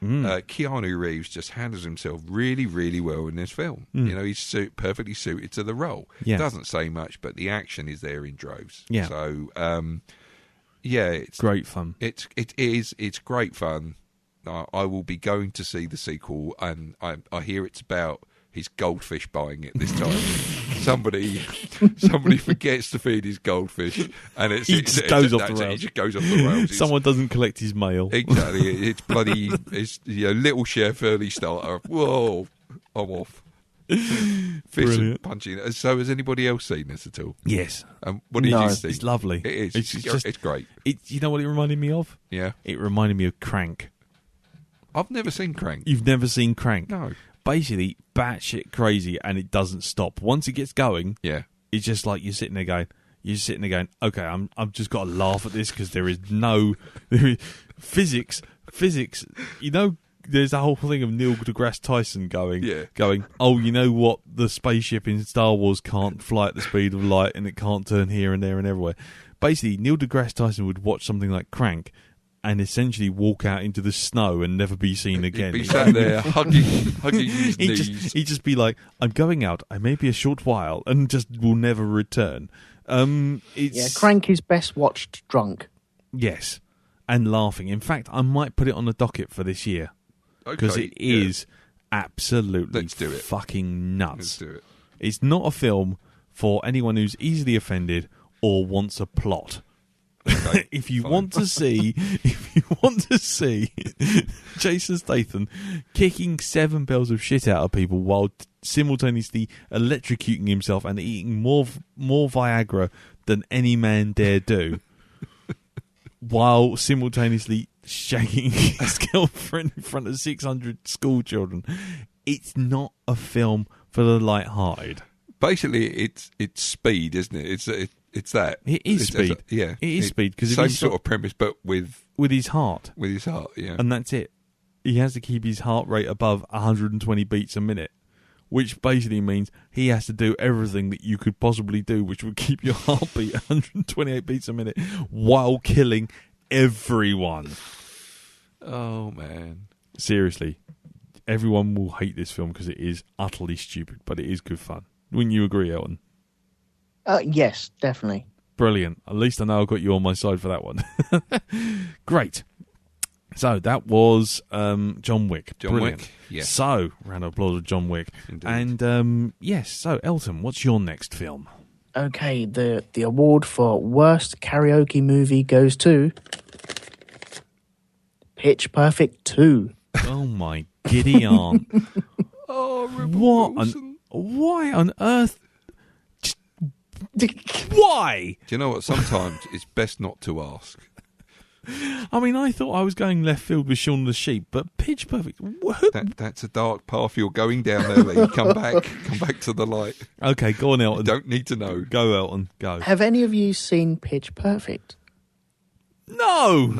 Keanu Reeves just handles himself really, really well in this film. He's perfectly suited to the role. Yeah. Doesn't say much, but the action is there in droves. Yeah. So, it's great fun. It's great fun. I will be going to see the sequel, and I hear it's about his goldfish buying it this time. Somebody forgets to feed his goldfish, and it just goes off the rails. Someone doesn't collect his mail. Exactly. It's bloody. It's little chef early starter. Whoa, I'm off. Fish and punching. So has anybody else seen this at all? Yes. What did you see? It's lovely. It is. It's great. You know what it reminded me of? Yeah. It reminded me of Crank. I've never seen Crank. You've never seen Crank? No. Basically, batshit crazy, and it doesn't stop. Once it gets going, it's just like you're sitting there going, okay, I've just got to laugh at this because there is physics. There's a whole thing of Neil deGrasse Tyson going, oh, you know what? The spaceship in Star Wars can't fly at the speed of light, and it can't turn here and there and everywhere. Basically, Neil deGrasse Tyson would watch something like Crank and essentially walk out into the snow and never be seen again. He'd be sat there hugging his knees. He'd just be like, I'm going out, I may be a short while, and just will never return. Crank is best watched drunk. Yes, and laughing. In fact, I might put it on the docket for this year, because it is absolutely fucking nuts. Let's do it. It's not a film for anyone who's easily offended or wants a plot. Okay, if you fine. want to see Jason Statham kicking 7 bells of shit out of people while simultaneously electrocuting himself and eating more Viagra than any man dare do, while simultaneously shagging his girlfriend in front of 600 school children, it's not a film for the light-hearted. Basically, it's Speed, isn't it? It's that. It is Speed. Yeah, it is Speed because same sort of premise, but with his heart. With his heart, yeah, and that's it. He has to keep his heart rate above 120 beats a minute, which basically means he has to do everything that you could possibly do, which would keep your heartbeat 128 beats a minute while killing everyone. Oh man, seriously, everyone will hate this film because it is utterly stupid, but it is good fun. Wouldn't you agree, Elton? Yes, definitely. Brilliant. At least I know I've got you on my side for that one. Great. So that was John Wick. John Wick, yeah. So, round of applause of John Wick. Indeed. And, yes, so Elton, what's your next film? Okay, the award for worst karaoke movie goes to Pitch Perfect 2. Oh, my giddy aunt. Oh, Why on earth? Why? Do you know what? Sometimes it's best not to ask. I mean, I thought I was going left field with Shaun the Sheep, but Pitch Perfect. That's a dark path you're going down there, Lee. Come back to the light. Okay, go on, Elton. You don't need to know. Go, Elton. Go. Have any of you seen Pitch Perfect? No.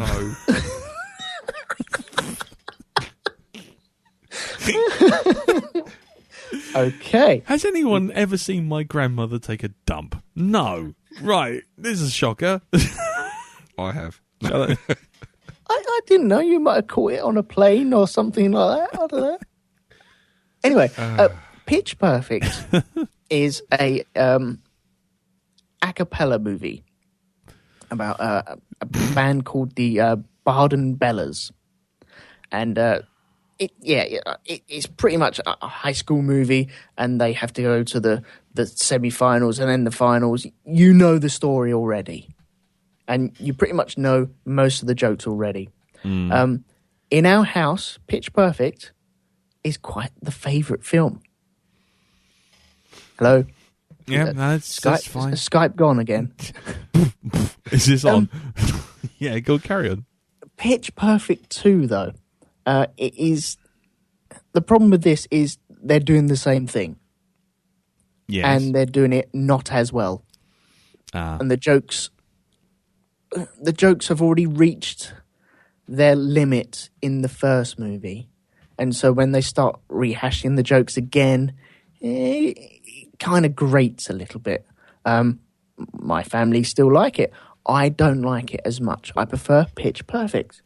Okay. Has anyone ever seen my grandmother take a dump? No. Right. This is a shocker. I have. I didn't know. You might have caught it on a plane or something like that. I don't know. Anyway, Pitch Perfect is a cappella movie about a band called the Baden Bellas. And it's pretty much a high school movie, and they have to go to the semi-finals and then the finals. You know the story already, and you pretty much know most of the jokes already. In our house, Pitch Perfect is quite the favourite film. Hello? Yeah, that's fine. Skype gone again. Is this on? Yeah, go carry on. Pitch Perfect 2, though, it is... The problem with this is they're doing the same thing. Yes. And they're doing it not as well. And the jokes have already reached their limit in the first movie. And so when they start rehashing the jokes again, it kind of grates a little bit. My family still like it. I don't like it as much. I prefer Pitch Perfect,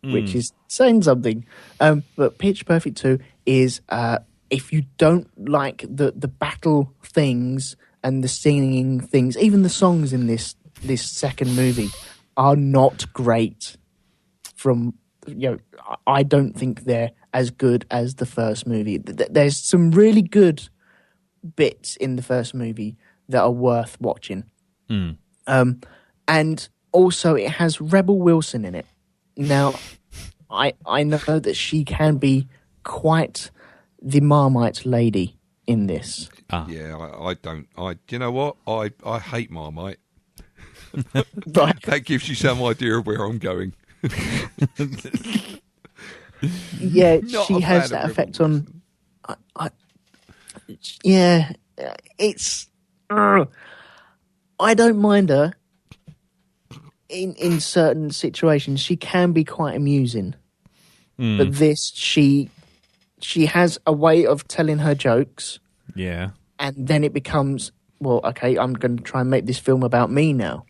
which is saying something. But Pitch Perfect 2 is, if you don't like the battle things and the singing things, even the songs in this second movie are not great. I don't think they're as good as the first movie. There's some really good bits in the first movie that are worth watching. And also it has Rebel Wilson in it. Now, I know that she can be quite the Marmite lady in this. Yeah, I don't. Do you know what? I hate Marmite. Right. That gives you some idea of where I'm going. Yeah, Not she a has fan that of effect Rebel on... yeah, it's... I don't mind her in certain situations. She can be quite amusing. But this, she has a way of telling her jokes. Yeah. And then it becomes, well, okay, I'm going to try and make this film about me now.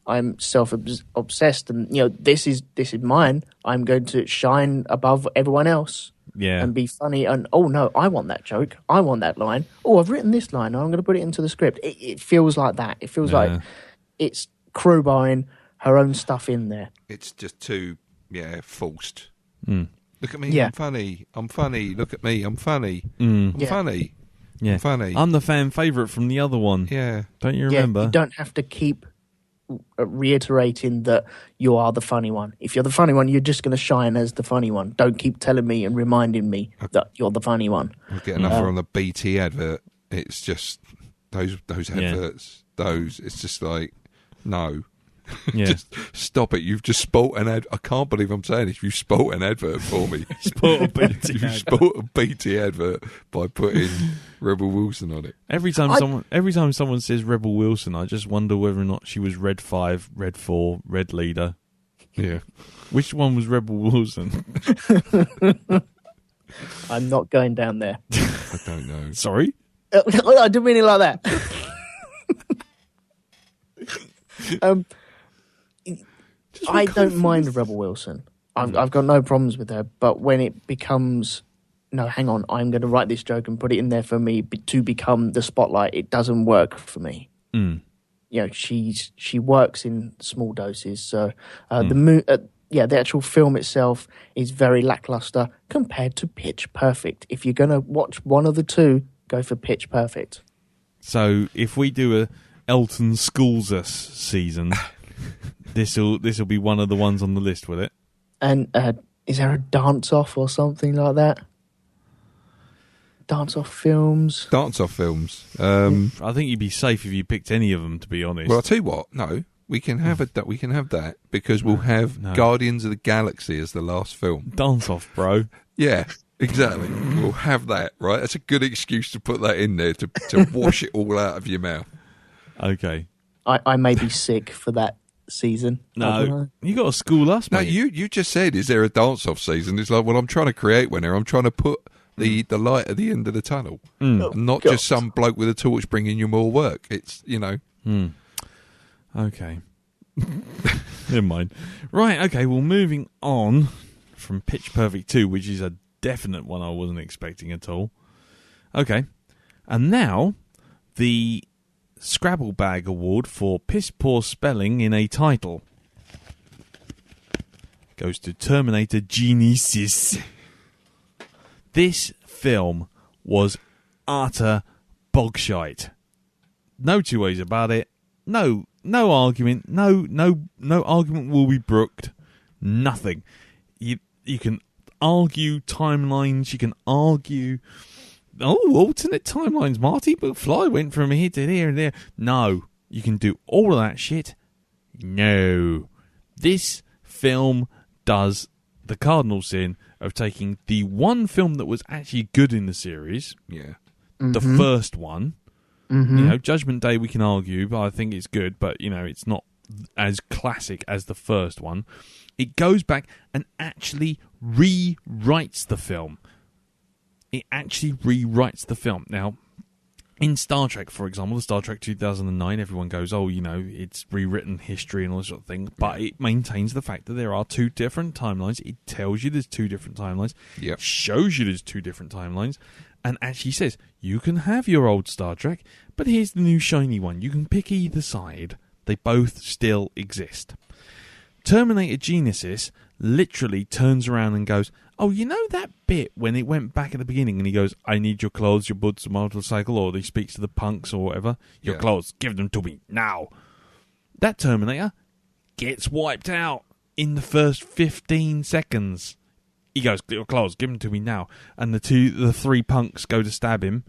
I'm self-obsessed, and this is mine. I'm going to shine above everyone else, and be funny. And oh no, I want that joke. I want that line. Oh, I've written this line. I'm going to put it into the script. It feels like that. It feels like it's crowbarring her own stuff in there. It's just too forced. Look at me. Yeah. I'm funny. Look at me. I'm funny. I'm funny. Yeah. I'm funny. I'm the fan favourite from the other one. Yeah. Don't you remember? You don't have to keep reiterating that you are the funny one. If you're the funny one, you're just going to shine as the funny one. Don't keep telling me and reminding me that you're the funny one. I'll get another on the BT advert. It's just those adverts. Those, it's just like, no. Yeah. Just stop it. You've just spoilt an ad. I can't believe I'm saying this. You've spoilt an advert for me. Spoilt a BT You've advert. spoilt a BT advert by putting Rebel Wilson on it. Every time someone says Rebel Wilson, I just wonder whether or not she was Red 5, Red 4, Red Leader. Yeah. Which one was Rebel Wilson? I'm not going down there. I don't know. Sorry? I didn't mean it like that. I don't mind Rebel Wilson. I've got no problems with her, but when it becomes, no, hang on, I'm going to write this joke and put it in there for me to become the spotlight, it doesn't work for me. Mm. You know, she works in small doses. So the actual film itself is very lackluster compared to Pitch Perfect. If you're going to watch one of the two, go for Pitch Perfect. So if we do a Elton Schools Us season, this'll be one of the ones on the list, will it? And is there a dance-off or something like that? Dance-off films? Dance-off films. I think you'd be safe if you picked any of them, to be honest. Well, I'll tell you what. No, we can have that because we'll have Guardians of the Galaxy as the last film. Dance-off, bro. Yeah, exactly. We'll have that, right? That's a good excuse to put that in there to wash it all out of your mouth. Okay. I may be sick for that season. No, you got to school us, No, mate. you just said, is there a dance-off season? It's like, well, I'm trying to create one here. I'm trying to put the light at the end of the tunnel. Mm. And not just some bloke with a torch bringing you more work. It's, you know. Mm. Okay. Never mind. Right, okay, well, moving on from Pitch Perfect 2, which is a definite one I wasn't expecting at all. Okay. And now, the Scrabble Bag Award for piss poor spelling in a title goes to Terminator Genesis. This film was utter bogshite. No two ways about it. No argument. No argument will be brooked. Nothing. You can argue timelines. You can argue, alternate timelines, Marty, but Fly went from here to here and there. No. You can do all of that shit. No. This film does the cardinal sin of taking the one film that was actually good in the series, the first one. You know, Judgment Day we can argue, but I think it's good, but you know, it's not as classic as the first one. It goes back and actually rewrites the film. Now, in Star Trek, for example, Star Trek 2009, everyone goes, oh, you know, it's rewritten history and all this sort of thing, but it maintains the fact that there are two different timelines. It tells you there's two different timelines. Yep. Shows you there's two different timelines, and actually says, you can have your old Star Trek, but here's the new shiny one. You can pick either side. They both still exist. Terminator Genesis literally turns around and goes, oh, you know that bit when it went back at the beginning and he goes, I need your clothes, your boots, a motorcycle, or he speaks to the punks or whatever. Your clothes, give them to me now. That Terminator gets wiped out in the first 15 seconds. He goes, your clothes, give them to me now. And the three punks go to stab him,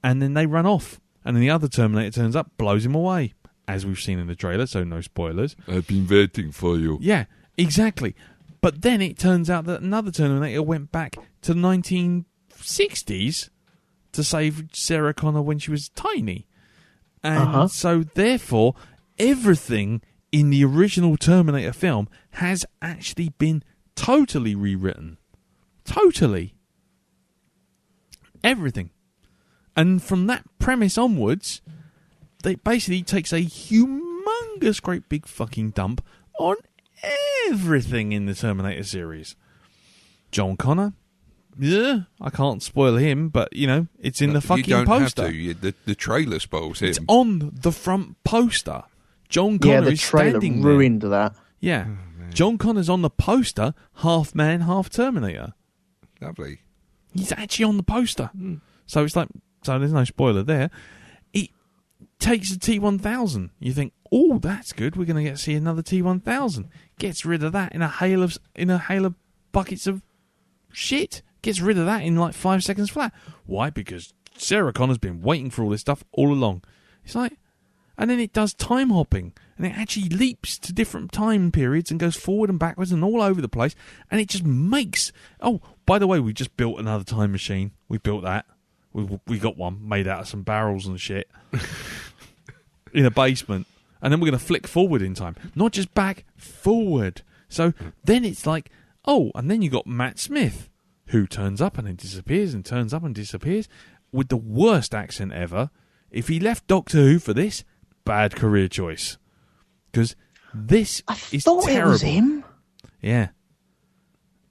and then they run off. And then the other Terminator turns up, blows him away, as we've seen in the trailer, so no spoilers. I've been waiting for you. Yeah, exactly. But then it turns out that another Terminator went back to the 1960s to save Sarah Connor when she was tiny. And so, therefore, everything in the original Terminator film has actually been totally rewritten. Totally. Everything. And from that premise onwards, they basically takes a humongous great big fucking dump on everything in the Terminator series. John Connor, I can't spoil him, but you know, it's in the fucking you don't poster. Have to. The trailer spoils him. It's on the front poster. John Connor is standing there. Ruined that. Yeah. John Connor's on the poster, half man, half Terminator. Lovely. He's actually on the poster. So it's like, so there's no spoiler there. It takes a T-1000. You think, Oh, that's good. We're going to get to see another T-1000. Gets rid of that in a hail of buckets of shit. Gets rid of that in like 5 seconds flat. Why? Because Sarah Connor's been waiting for all this stuff all along. It's like, and then it does time hopping, and it actually leaps to different time periods and goes forward and backwards and all over the place, and it just makes. Oh, by the way, we just built another time machine. We built that. We got one made out of some barrels and shit in a basement, and then we're going to flick forward in time, not just back, forward. So then it's like, oh, and then you got Matt Smith, who turns up and then disappears and turns up and disappears with the worst accent ever. If he left Doctor Who for this, bad career choice. Because this is terrible. It was him. Yeah.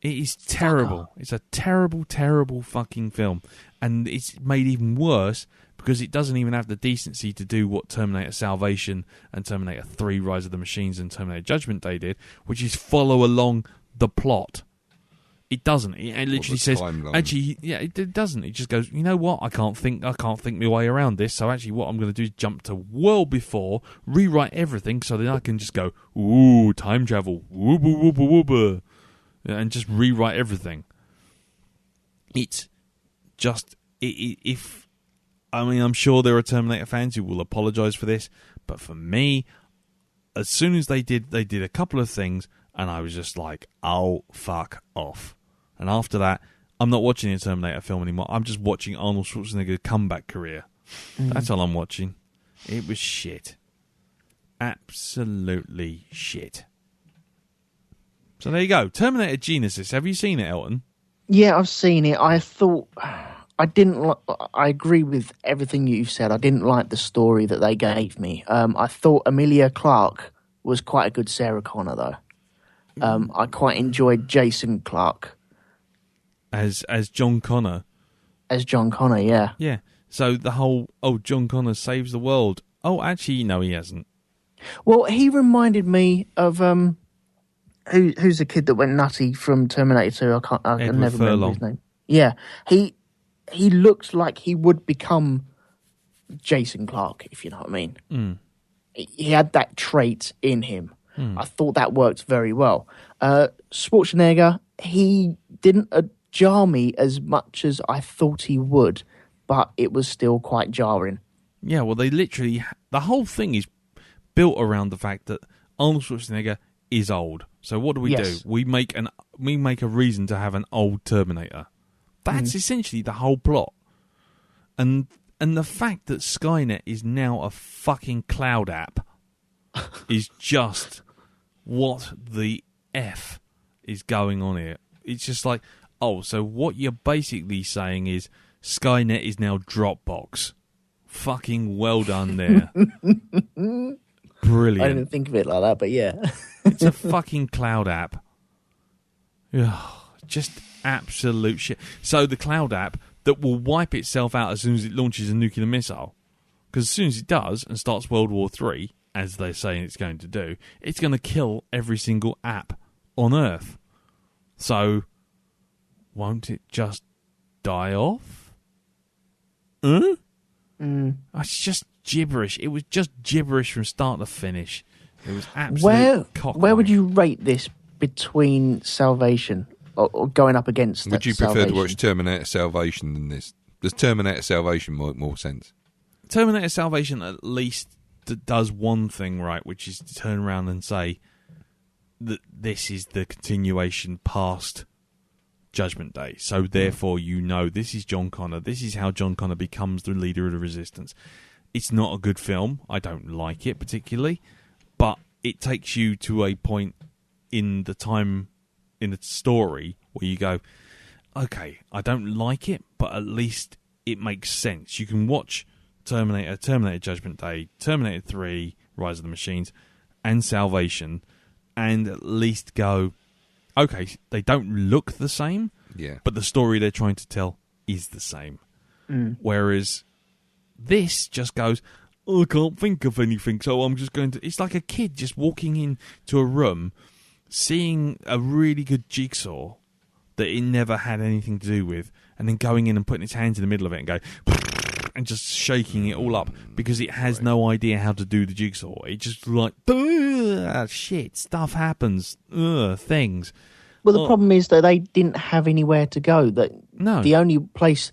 It is terrible. It's a terrible, terrible fucking film. And it's made even worse because it doesn't even have the decency to do what Terminator Salvation and Terminator 3 Rise of the Machines and Terminator Judgment Day did, which is follow along the plot. It doesn't. It literally says, actually, yeah, it doesn't. It just goes, you know what? I can't think my way around this. So actually, what I'm going to do is jump to well before, rewrite everything, so then I can just go, ooh, time travel, wooba wooba wooba, and just rewrite everything. It's just I'm sure there are Terminator fans who will apologise for this, but for me, as soon as they did a couple of things, and I was just like, oh, fuck off. And after that, I'm not watching a Terminator film anymore. I'm just watching Arnold Schwarzenegger's comeback career. That's all I'm watching. It was shit. Absolutely shit. So there you go. Terminator Genesis. Have you seen it, Elton? Yeah, I've seen it. I thought... I agree with everything you've said. I didn't like the story that they gave me. I thought Emilia Clarke was quite a good Sarah Connor, though. I quite enjoyed Jason Clarke as John Connor. As John Connor, yeah. Yeah. So the whole John Connor saves the world. Oh, actually, no, he hasn't. Well, he reminded me of who's the kid that went nutty from Terminator 2? I can never remember his name. Yeah, he looks like he would become Jason Clarke, if you know what I mean. Mm. He had that trait in him. I thought that worked very well. Schwarzenegger, he didn't jar me as much as I thought he would, but it was still quite jarring. Yeah, well, the whole thing is built around the fact that Arnold Schwarzenegger is old. So what do? We make a reason to have an old Terminator. That's essentially the whole plot. And the fact that Skynet is now a fucking cloud app is just what the F is going on here. It's just like, oh, so what you're basically saying is Skynet is now Dropbox. Fucking well done there. Brilliant. I didn't think of it like that, but yeah. It's a fucking cloud app. Ugh, just absolute shit. So the cloud app that will wipe itself out as soon as it launches a nuclear missile. Because as soon as it does and starts World War III, as they're saying it's going to do, it's going to kill every single app on Earth. So, won't it just die off? It's just gibberish. It was just gibberish from start to finish. It was absolute cockeyed. Where would you rate this between Salvation or going up against Would you prefer to watch Terminator Salvation than this? Does Terminator Salvation make more sense? Terminator Salvation at least does one thing right, which is to turn around and say that this is the continuation past Judgment Day. So therefore, you know, this is John Connor. This is how John Connor becomes the leader of the Resistance. It's not a good film. I don't like it particularly, but it takes you to a point in the time in the story where you go, okay, I don't like it, but at least it makes sense. You can watch Terminator Judgment Day, Terminator 3, Rise of the Machines, and Salvation, and at least go, okay, they don't look the same, but the story they're trying to tell is the same. Whereas this just goes, oh, I can't think of anything, so I'm just going to... It's like a kid just walking into a room, seeing a really good jigsaw that it never had anything to do with, and then going in and putting its hands in the middle of it and going... and just shaking it all up because it has no idea how to do the jigsaw. It just like, shit, stuff happens, things. Well, the problem is that they didn't have anywhere to go. No. The only place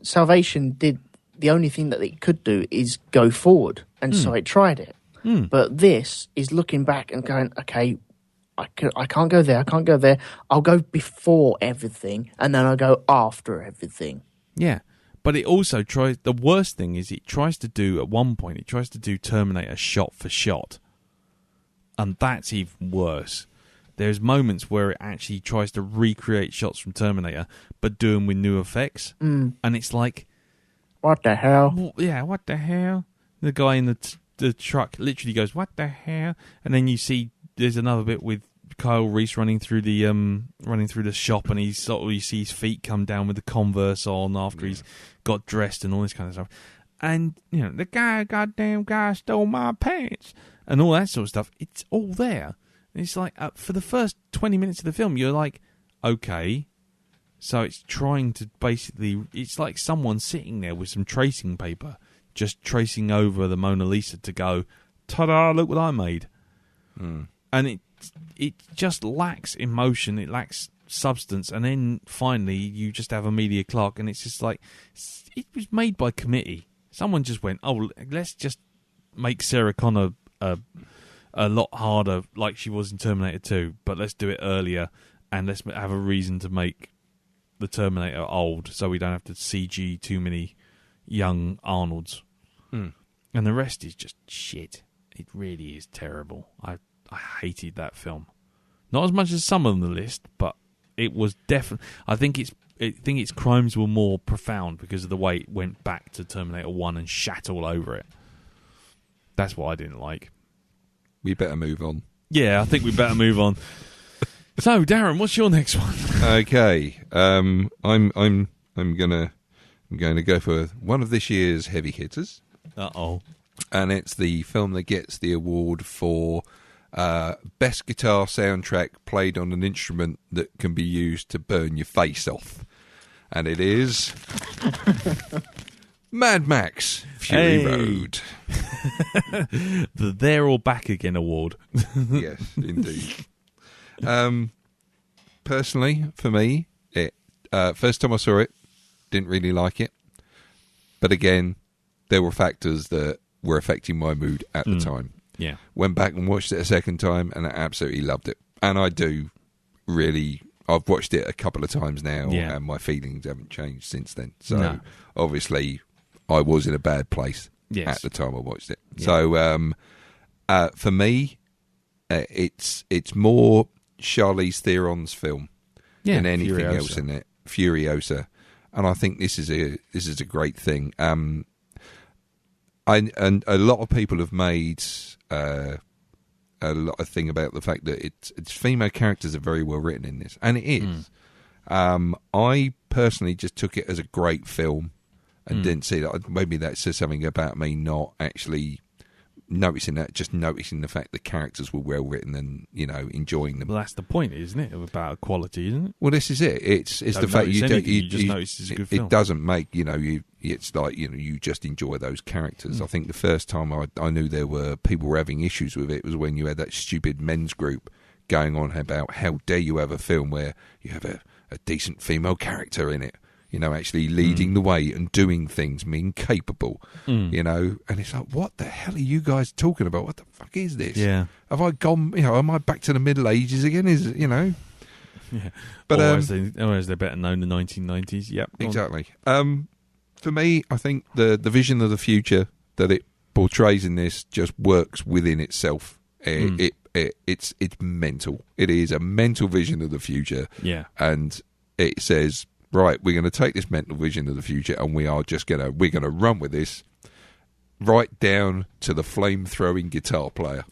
Salvation did, the only thing that it could do is go forward, and so it tried it. But this is looking back and going, okay, I can't go there, I can't go there. I'll go before everything, and then I'll go after everything. Yeah, but it also tries... The worst thing is it tries to do, at one point, it tries to do Terminator shot for shot. And that's even worse. There's moments where it actually tries to recreate shots from Terminator, but do them with new effects. And it's like... What the hell? Yeah, what the hell? The guy in the truck literally goes, what the hell? And then you see there's another bit with Kyle Reese running through the shop, and you see his feet come down with the Converse on after he's got dressed and all this kind of stuff. And, the goddamn guy stole my pants and all that sort of stuff. It's all there. And it's like, for the first 20 minutes of the film, you're like, okay, so it's trying to basically, it's like someone sitting there with some tracing paper, just tracing over the Mona Lisa to go, ta-da, look what I made. And it just lacks emotion, it lacks substance, and then finally you just have Emilia Clarke, and it's just like, it was made by committee. Someone just went, oh, let's just make Sarah Connor a lot harder like she was in Terminator 2, but let's do it earlier, and let's have a reason to make the Terminator old so we don't have to CG too many young Arnolds. And the rest is just shit. It really is terrible. I hated that film. Not as much as some on the list, but it was definitely... I think its crimes were more profound because of the way it went back to Terminator 1 and shat all over it. That's what I didn't like. We better move on. Yeah, I think we better move on. So, Darren, what's your next one? Okay, I'm gonna go for one of this year's heavy hitters. And it's the film that gets the award for best guitar soundtrack played on an instrument that can be used to burn your face off, and it is Mad Max Fury Road. The There or Back Again award. Yes, indeed. Personally, for me, it first time I saw it, didn't really like it, but again, there were factors that were affecting my mood at the time. Yeah. Went back and watched it a second time, and I absolutely loved it. And I do really... I've watched it a couple of times now, and my feelings haven't changed since then. So, obviously, I was in a bad place at the time I watched it. Yeah. So, for me, it's more Charlize Theron's film than anything else in it. Furiosa. And I think this is a great thing. And a lot of people have made a lot of thing about the fact that its female characters are very well written in this, and it is. I personally just took it as a great film and didn't see that. Maybe that says something about me not actually noticing that, just noticing the fact the characters were well written and enjoying them. Well, that's the point, isn't it? About quality, isn't it? Well, this is it. It's the fact you just notice it's a good film. It doesn't make it's like you just enjoy those characters. I think the first time I knew there were people were having issues with it was when you had that stupid men's group going on about how dare you have a film where you have a decent female character in it. Actually leading the way and doing things, being capable, and it's like, what the hell are you guys talking about? What the fuck is this? Yeah. Have I gone, am I back to the Middle Ages again? Yeah. But, or as they're better known, the 1990s. Yep. Exactly. For me, I think the vision of the future that it portrays in this just works within itself. It's mental. It is a mental vision of the future. Yeah. And it says, right, we're going to take this mental vision of the future and we're going to run with this right down to the flame-throwing guitar player.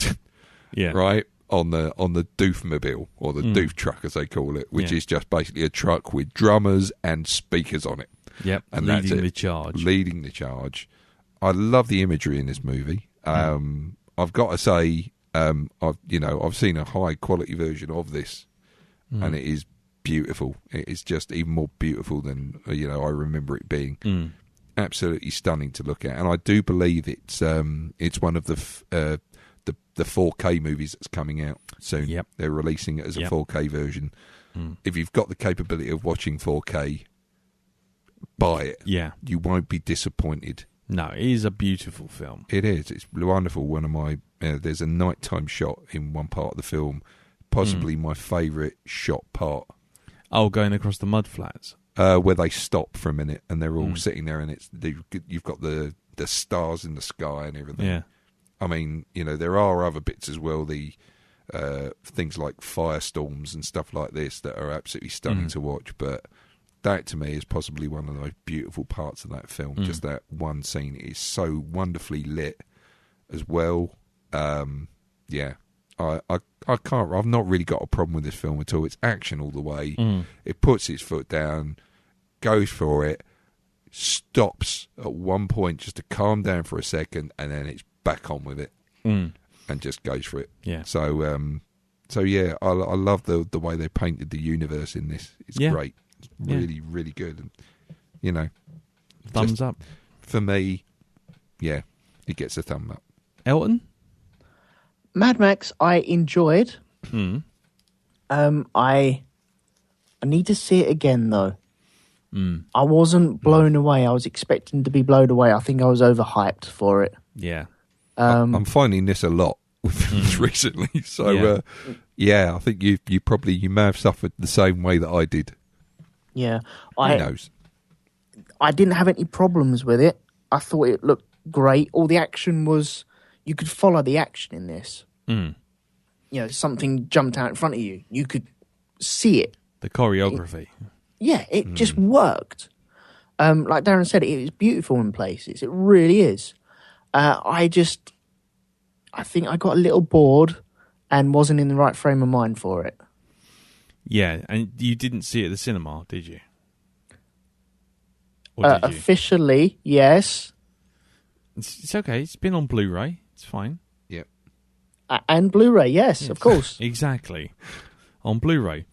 Yeah. Right? On the Doofmobile, or the Doof truck as they call it, which is just basically a truck with drummers and speakers on it. Yep. And leading the charge. Leading the charge. I love the imagery in this movie. I've got to say, I've seen a high quality version of this, and it is beautiful. It is just even more beautiful than I remember it being. absolutely stunning to look at, and I do believe it's one of the 4K movies that's coming out soon. Yep. They're releasing it as a 4K version. If you've got the capability of watching 4K, buy it. Yeah. You won't be disappointed. No, it is a beautiful film. It is. It's wonderful. One of my there's a nighttime shot in one part of the film, possibly my favourite shot part. Oh, going across the mud flats. Where they stop for a minute and they're all sitting there, and you've got the stars in the sky and everything. Yeah. I mean, there are other bits as well. The things like firestorms and stuff like this that are absolutely stunning to watch. But that, to me, is possibly one of the most beautiful parts of that film. Just that one scene is so wonderfully lit as well. Yeah, I can't. I've not really got a problem with this film at all. It's action all the way. It puts its foot down, goes for it, stops at one point just to calm down for a second, and then it's back on with it and just goes for it. Yeah. So yeah, I love the way they painted the universe in this. It's great. It's really, really good. And, thumbs up for me. Yeah, it gets a thumb up. Elton? Mad Max, I enjoyed. I need to see it again, though. I wasn't blown away. I was expecting to be blown away. I think I was overhyped for it. Yeah. I'm finding this a lot with films recently. So, I think you may have suffered the same way that I did. Yeah. Who knows? I didn't have any problems with it. I thought it looked great. All the action was... You could follow the action in this. Something jumped out in front of you. You could see it. The choreography. It just worked. Like Darren said, it was beautiful in places. It really is. I think I got a little bored and wasn't in the right frame of mind for it. Yeah, and you didn't see it at the cinema, did you? Or did you? Officially, yes. It's okay. It's been on Blu-ray. It's fine. Yep. And Blu-ray, yes, of course. Exactly. On Blu-ray.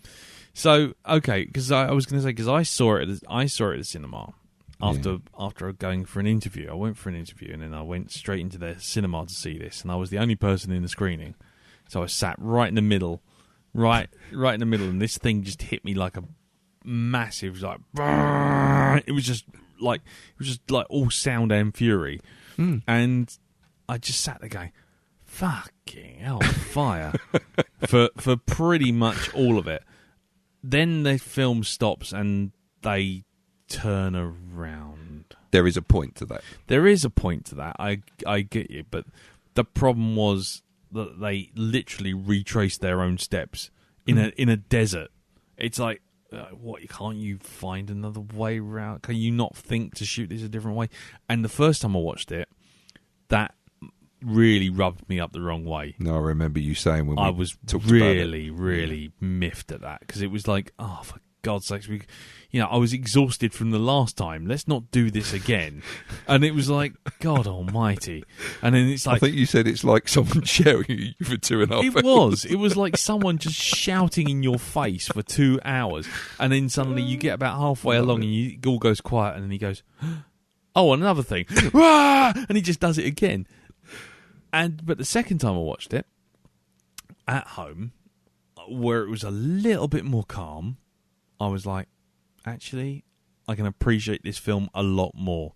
So, okay, because I was going to say, because I saw it at the cinema after going for an interview. I went for an interview, and then I went straight into the cinema to see this, and I was the only person in the screening. So I sat right in the middle, and this thing just hit me like a massive, like, it was just like all sound and fury. And I just sat there going, fucking hell, fire, for pretty much all of it. Then the film stops and they turn around. There is a point to that. There is a point to that. I get you. But the problem was that they literally retraced their own steps in a desert. It's like, what, can't you find another way around? Can you not think to shoot this a different way? And the first time I watched it, that really rubbed me up the wrong way. No, I remember you saying when I was really miffed at that, because it was like, oh, for God's sakes, I was exhausted from the last time. Let's not do this again. And it was like, God Almighty. And then it's like, I think you said it's like someone shouting at you for 2.5 hours. It was like someone just shouting in your face for 2 hours, and then suddenly you get about halfway along and it all goes quiet, and then he goes, oh, another thing, and he just does it again. But the second time I watched it at home, where it was a little bit more calm, I was like, actually, I can appreciate this film a lot more,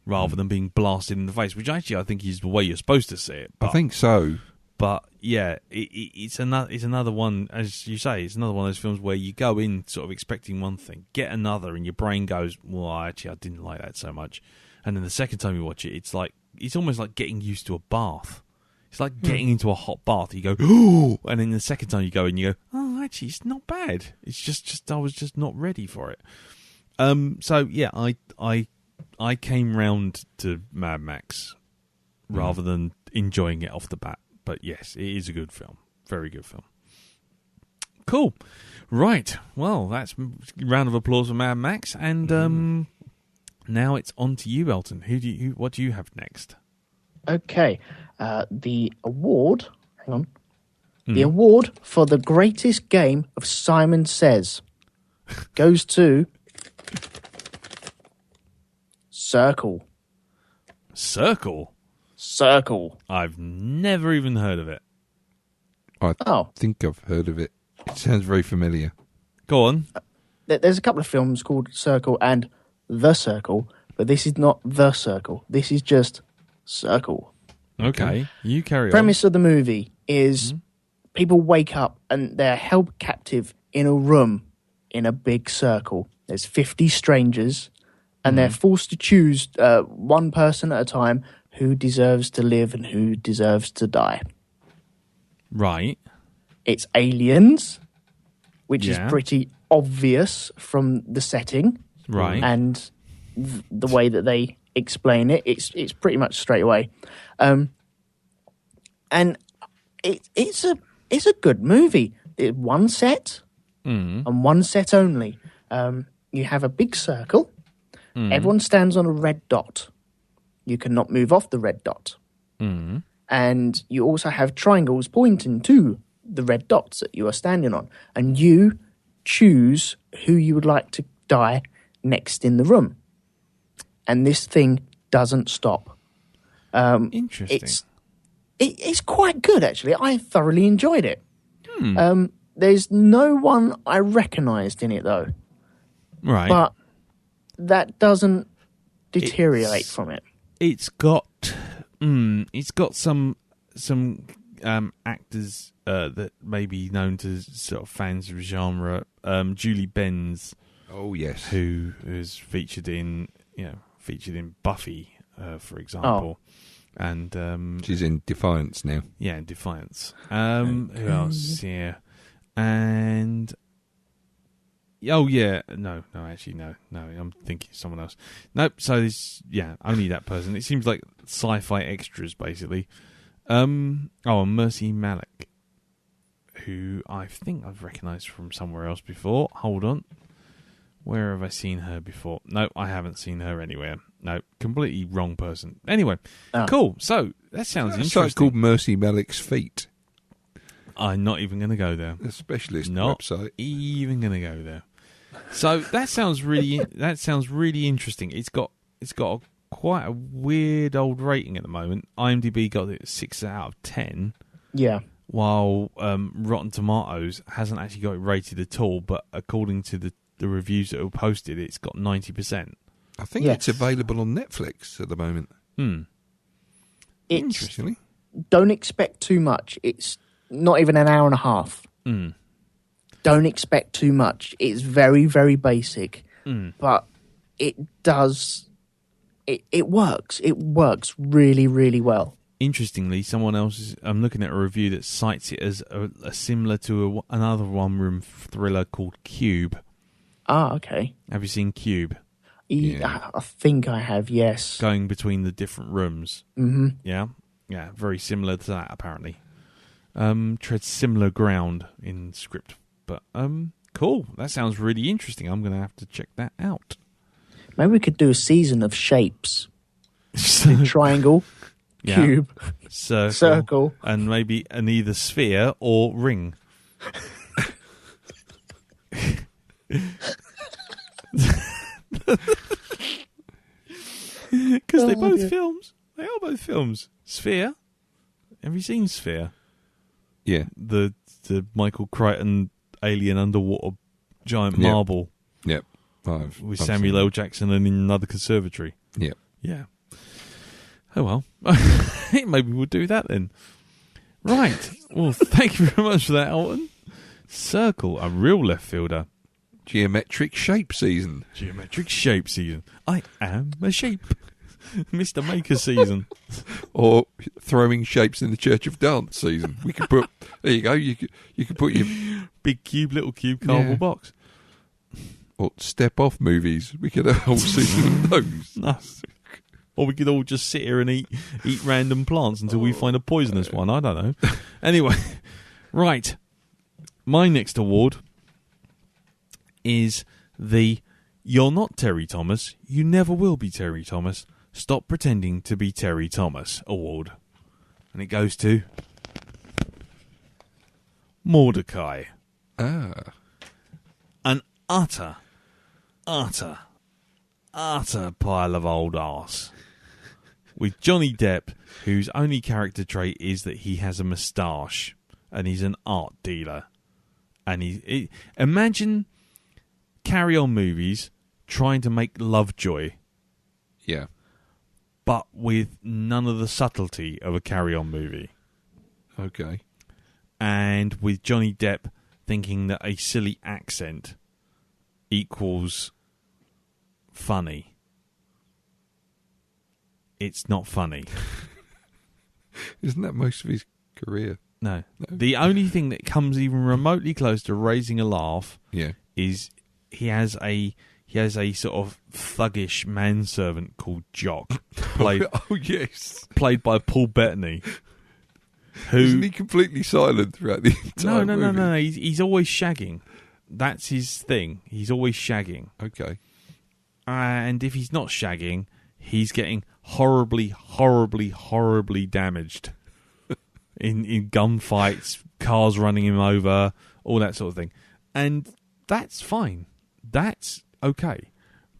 rather than being blasted in the face, which actually I think is the way you're supposed to see it. But, I think so. But yeah, it's another one, as you say, it's another one of those films where you go in sort of expecting one thing, get another, and your brain goes, well, actually, I didn't like that so much. And then the second time you watch it, it's almost like getting used to a bath. It's like getting into a hot bath. You go, ooh, and then the second time you go in, you go, oh, actually, it's not bad. It's just I was just not ready for it. So yeah, I came round to Mad Max rather than enjoying it off the bat. But yes, it is a good film. Very good film. Cool. Right. Well, that's a round of applause for Mad Max. And now it's on to you, Elton. What do you have next? Okay. The award... Hang on. The award for the greatest game of Simon Says goes to... Circle. Circle? Circle. I've never even heard of it. I think I've heard of it. It sounds very familiar. Go on. There's a couple of films called Circle and The Circle, but this is not The Circle. This is just Circle. Okay, you carry on. Premise of the movie is people wake up and they're held captive in a room in a big circle. There's 50 strangers, and they're forced to choose one person at a time who deserves to live and who deserves to die. Right. It's aliens, which is Yeah. pretty obvious from the setting. Right. And the way that they explain it, it's pretty much straight away. And it's a good movie. It's one set and one set only. You have a big circle. Everyone stands on a red dot. You cannot move off the red dot. And you also have triangles pointing to the red dots that you are standing on. And you choose who you would like to die next in the room. And this thing doesn't stop. Interesting. It's quite good, actually. I thoroughly enjoyed it. There's no one I recognised in it, though. Right. But that doesn't deteriorate from it. It's got some actors that may be known to sort of fans of the genre. Julie Benz. Oh yes. Who is featured in Buffy, for example. And she's in Defiance now. Yeah, in Defiance. Who else? Yeah. And no, actually, no, I'm thinking of someone else. Nope. So this, only that person. It seems like sci-fi extras, basically. And Mercy Malik, who I think I've recognised from somewhere else before. Hold on, where have I seen her before? No, I haven't seen her anywhere. No, completely wrong person. Anyway, cool. So that sounds interesting. It's called Mercy Malik's Feet. I'm not even going to go there. A specialist not website. Even going to go there. So that sounds really interesting. It's got quite a weird old rating at the moment. IMDb got it 6 out of 10. Yeah. While Rotten Tomatoes hasn't actually got it rated at all, but according to the reviews that were posted, it's got 90%. I think it's available on Netflix at the moment. Interestingly. Don't expect too much. It's not even an hour and a half. Don't expect too much. It's very, very basic. But it does... It works. It works really, really well. Interestingly, someone else I'm looking at a review that cites it as a similar to another one-room thriller called Cube. Ah, okay. Have you seen Cube? Yeah. I think I have, yes. Going between the different rooms. Mm-hmm. Yeah? Yeah, very similar to that, apparently. Treads similar ground in script. But, cool. That sounds really interesting. I'm going to have to check that out. Maybe we could do a season of shapes. Triangle, cube, circle. And maybe an either sphere or ring. Because they're both films. They are both films. Sphere. Have you seen Sphere? Yeah. The Michael Crichton alien underwater giant marble. Yep. With Samuel L. Jackson and in another conservatory. Yep. Yeah. Oh well. Maybe we'll do that then. Right. Well, thank you very much for that, Alton. Circle, a real left fielder. Geometric shape season. Geometric shape season. I am a shape. Mr. Maker season. Or throwing shapes in the Church of Dance season. We could put... There you go. You could put your... Big cube, little cube, cardboard box. Or step-off movies. We could have a whole season of those. No. Or we could all just sit here and eat random plants until we find a poisonous one. I don't know. Anyway, right. My next award is the You're Not Terry Thomas, You Never Will Be Terry Thomas, Stop Pretending to Be Terry Thomas award. And it goes to Mordecai. An utter utter pile of old arse. With Johnny Depp, whose only character trait is that he has a moustache and he's an art dealer. And imagine Carry On movies trying to make Lovejoy. Yeah. But with none of the subtlety of a Carry On movie. Okay. And with Johnny Depp thinking that a silly accent equals funny. It's not funny. Isn't that most of his career? No. The only thing that comes even remotely close to raising a laugh is he has a sort of thuggish manservant called Jock, played by Paul Bettany. Isn't he completely silent throughout the entire movie? No. He's always shagging. That's his thing. He's always shagging. Okay. And if he's not shagging, he's getting horribly, horribly, horribly damaged in gunfights, cars running him over, all that sort of thing. And that's fine. That's okay.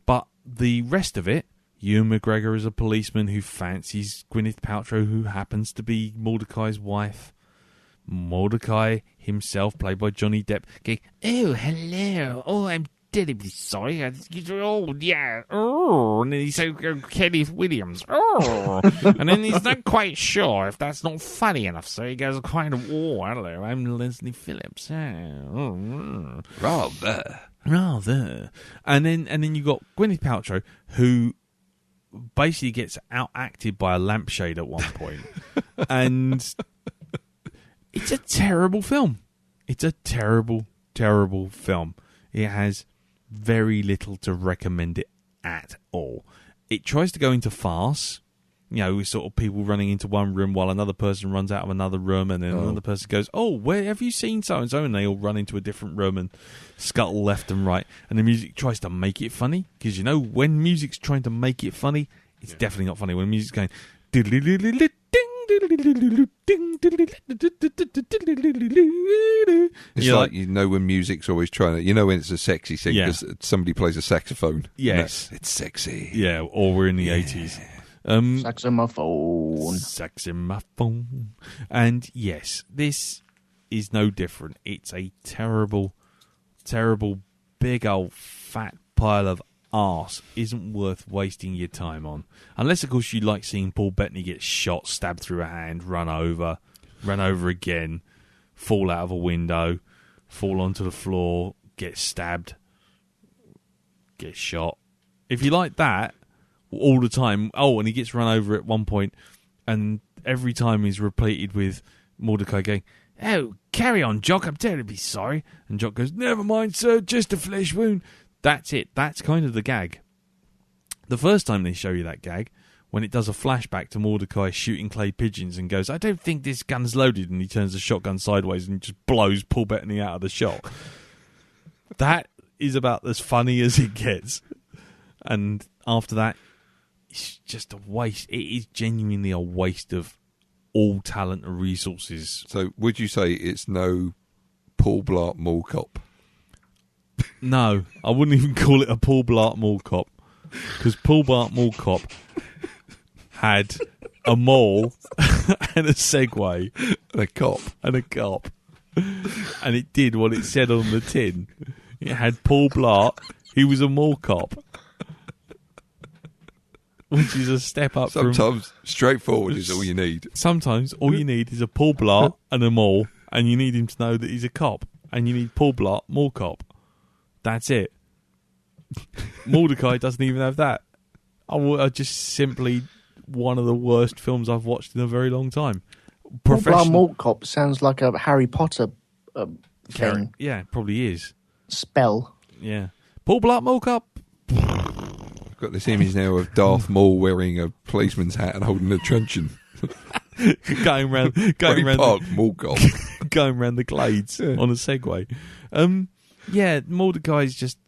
But the rest of it, Ewan McGregor is a policeman who fancies Gwyneth Paltrow, who happens to be Mordecai's wife. Mordecai himself, played by Johnny Depp, going, "Oh, hello. Oh, I'm terribly sorry. Oh, yeah. Oh," and then he's so Kelly Williams. Oh, and then he's not quite sure if that's not funny enough, so he goes kind of, "Oh, hello. I'm Leslie Phillips." Rather. And then you got Gwyneth Paltrow, who basically gets out-acted by a lampshade at one point. And it's a terrible film. It's a terrible, terrible film. It has very little to recommend it at all. It tries to go into farce, with sort of people running into one room while another person runs out of another room, and then another person goes, "Oh, where have you seen so-and-so?" And they all run into a different room and scuttle left and right. And the music tries to make it funny, because when music's trying to make it funny, it's definitely not funny. When music's going it's like when music's always trying to, when it's a sexy thing because somebody plays a saxophone. Yes, it's sexy. Yeah, or we're in the 80s. Saxophone. And yes, this is no different. It's a terrible, terrible, big old fat pile of arse. Isn't worth wasting your time on. Unless, of course, you like seeing Paul Bettany get shot, stabbed through a hand, run over again, fall out of a window, fall onto the floor, get stabbed, get shot. If you like that all the time, and he gets run over at one point, and every time he's repeated with Mordecai going, "Oh, carry on, Jock, I'm terribly sorry." And Jock goes, "Never mind, sir, just a flesh wound." That's it. That's kind of the gag. The first time they show you that gag, when it does a flashback to Mordecai shooting clay pigeons and goes, "I don't think this gun's loaded," and he turns the shotgun sideways and just blows Paul Bettany out of the shot. That is about as funny as it gets. And after that, it's just a waste. It is genuinely a waste of all talent and resources. So would you say it's no Paul Blart Mall Cop? No, I wouldn't even call it a Paul Blart Mall Cop, because Paul Blart Mall Cop had a mall and a Segway and a cop. And it did what it said on the tin. It had Paul Blart, he was a mall cop, which is a step up. Sometimes straightforward is all you need. Sometimes all you need is a Paul Blart and a mall, and you need him to know that he's a cop, and you need Paul Blart Mall Cop. That's it. Mordecai doesn't even have that. I just simply one of the worst films I've watched in a very long time. Paul Blart Mall Cop sounds like a Harry Potter thing. Yeah, probably is. Spell. Yeah. Paul Blart Mall Cop. I've got this image now of Darth Maul wearing a policeman's hat and holding a truncheon. going around Mall Cop. going around the glades on a Segway. Yeah, Mordecai's just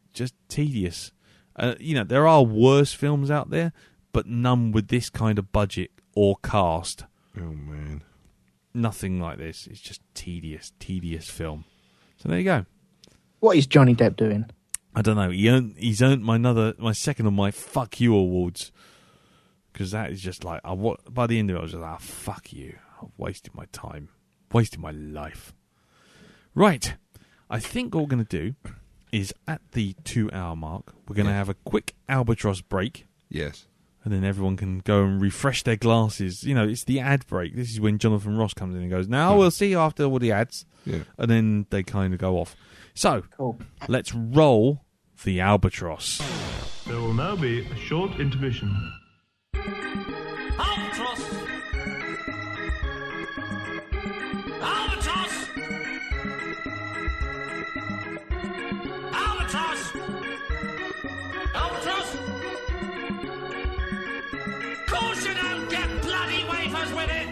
tedious. There are worse films out there, but none with this kind of budget or cast. Oh, man. Nothing like this. It's just tedious film. So there you go. What is Johnny Depp doing? I don't know. He's earned my second of my fuck you awards, because that is just like by the end of it I was just like, fuck you. I've wasted my time, wasted my life. Right, I think what we're going to do is at the 2-hour mark we're going to have a quick albatross break. Yes. And then everyone can go and refresh their glasses. You know, it's the ad break. This is when Jonathan Ross comes in and goes, now we'll see you after all the ads. Yeah. And then they kind of go off. So, Cool. Let's roll the albatross. There will now be a short intermission. Albatross! Albatross! Albatross! Albatross! Course you don't get bloody wafers with it!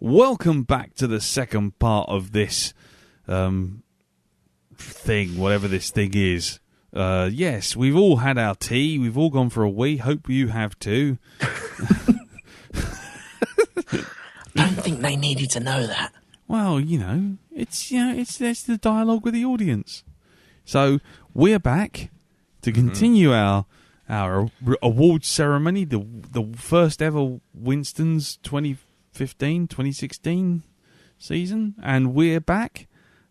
Welcome back to the second part of this thing, whatever this thing is. Yes, we've all had our tea. We've all gone for a wee. Hope you have too. Don't think they needed to know that. Well, it's the dialogue with the audience. So we're back to continue our awards ceremony, the first ever Winston's 2015-2016 season, and we're back.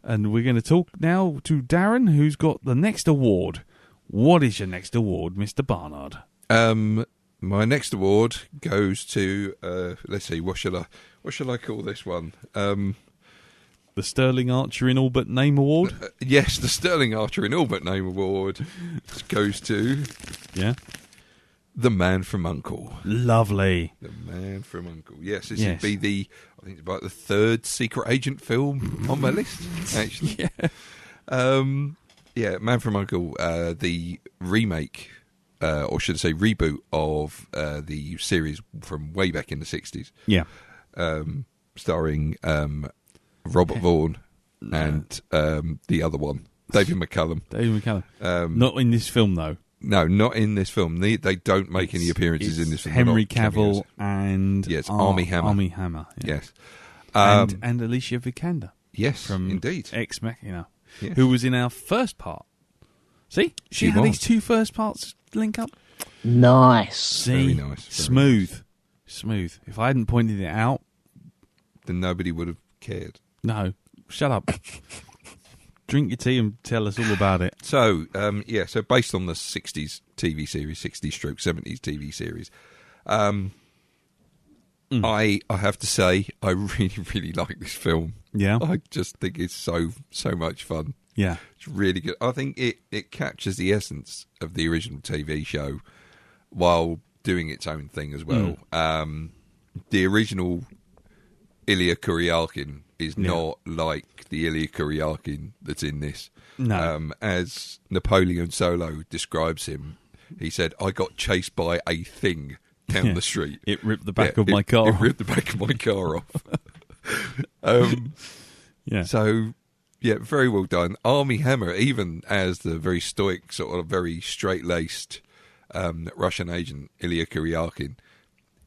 And we're going to talk now to Darren, who's got the next award. What is your next award, Mr. Barnard? My next award goes to let's see, what shall I call this one? The Sterling Archer in All But Name Award. Yes, the Sterling Archer in All But Name Award goes to The Man from U.N.C.L.E. Lovely. The Man from U.N.C.L.E. Yes, this would be I think it's about the third secret agent film on my list, actually. Man from U.N.C.L.E., the remake, or should I say reboot of the series from way back in the 60s. Yeah. Starring Robert Vaughn and the other one, David McCallum. Not in this film, though. No, not in this film. They don't make any appearances in this film. Henry Cavill and Armie Hammer. Armie Hammer, yeah. Yes. And Alicia Vikander. Yes, from indeed. Ex Machina, yes. who was in our first part. See? She how was. these two first parts link up? Nice. See? Very nice. Smooth. If I hadn't pointed it out, then nobody would have cared. No. Shut up. Drink your tea and tell us all about it. So, so based on the 60s TV series, 60s/70s TV series, I have to say, I really, really like this film. Yeah? I just think it's so much fun. Yeah. It's really good. I think it captures the essence of the original TV show while doing its own thing as well. The original Ilya Kuryakin is not like the Ilya Kuryakin that's in this. No. As Napoleon Solo describes him, he said, I got chased by a thing down the street. It ripped the back of my car off. It ripped the back of my car off. So, very well done. Armie Hammer, even as the very stoic, sort of very straight-laced Russian agent, Ilya Kuryakin,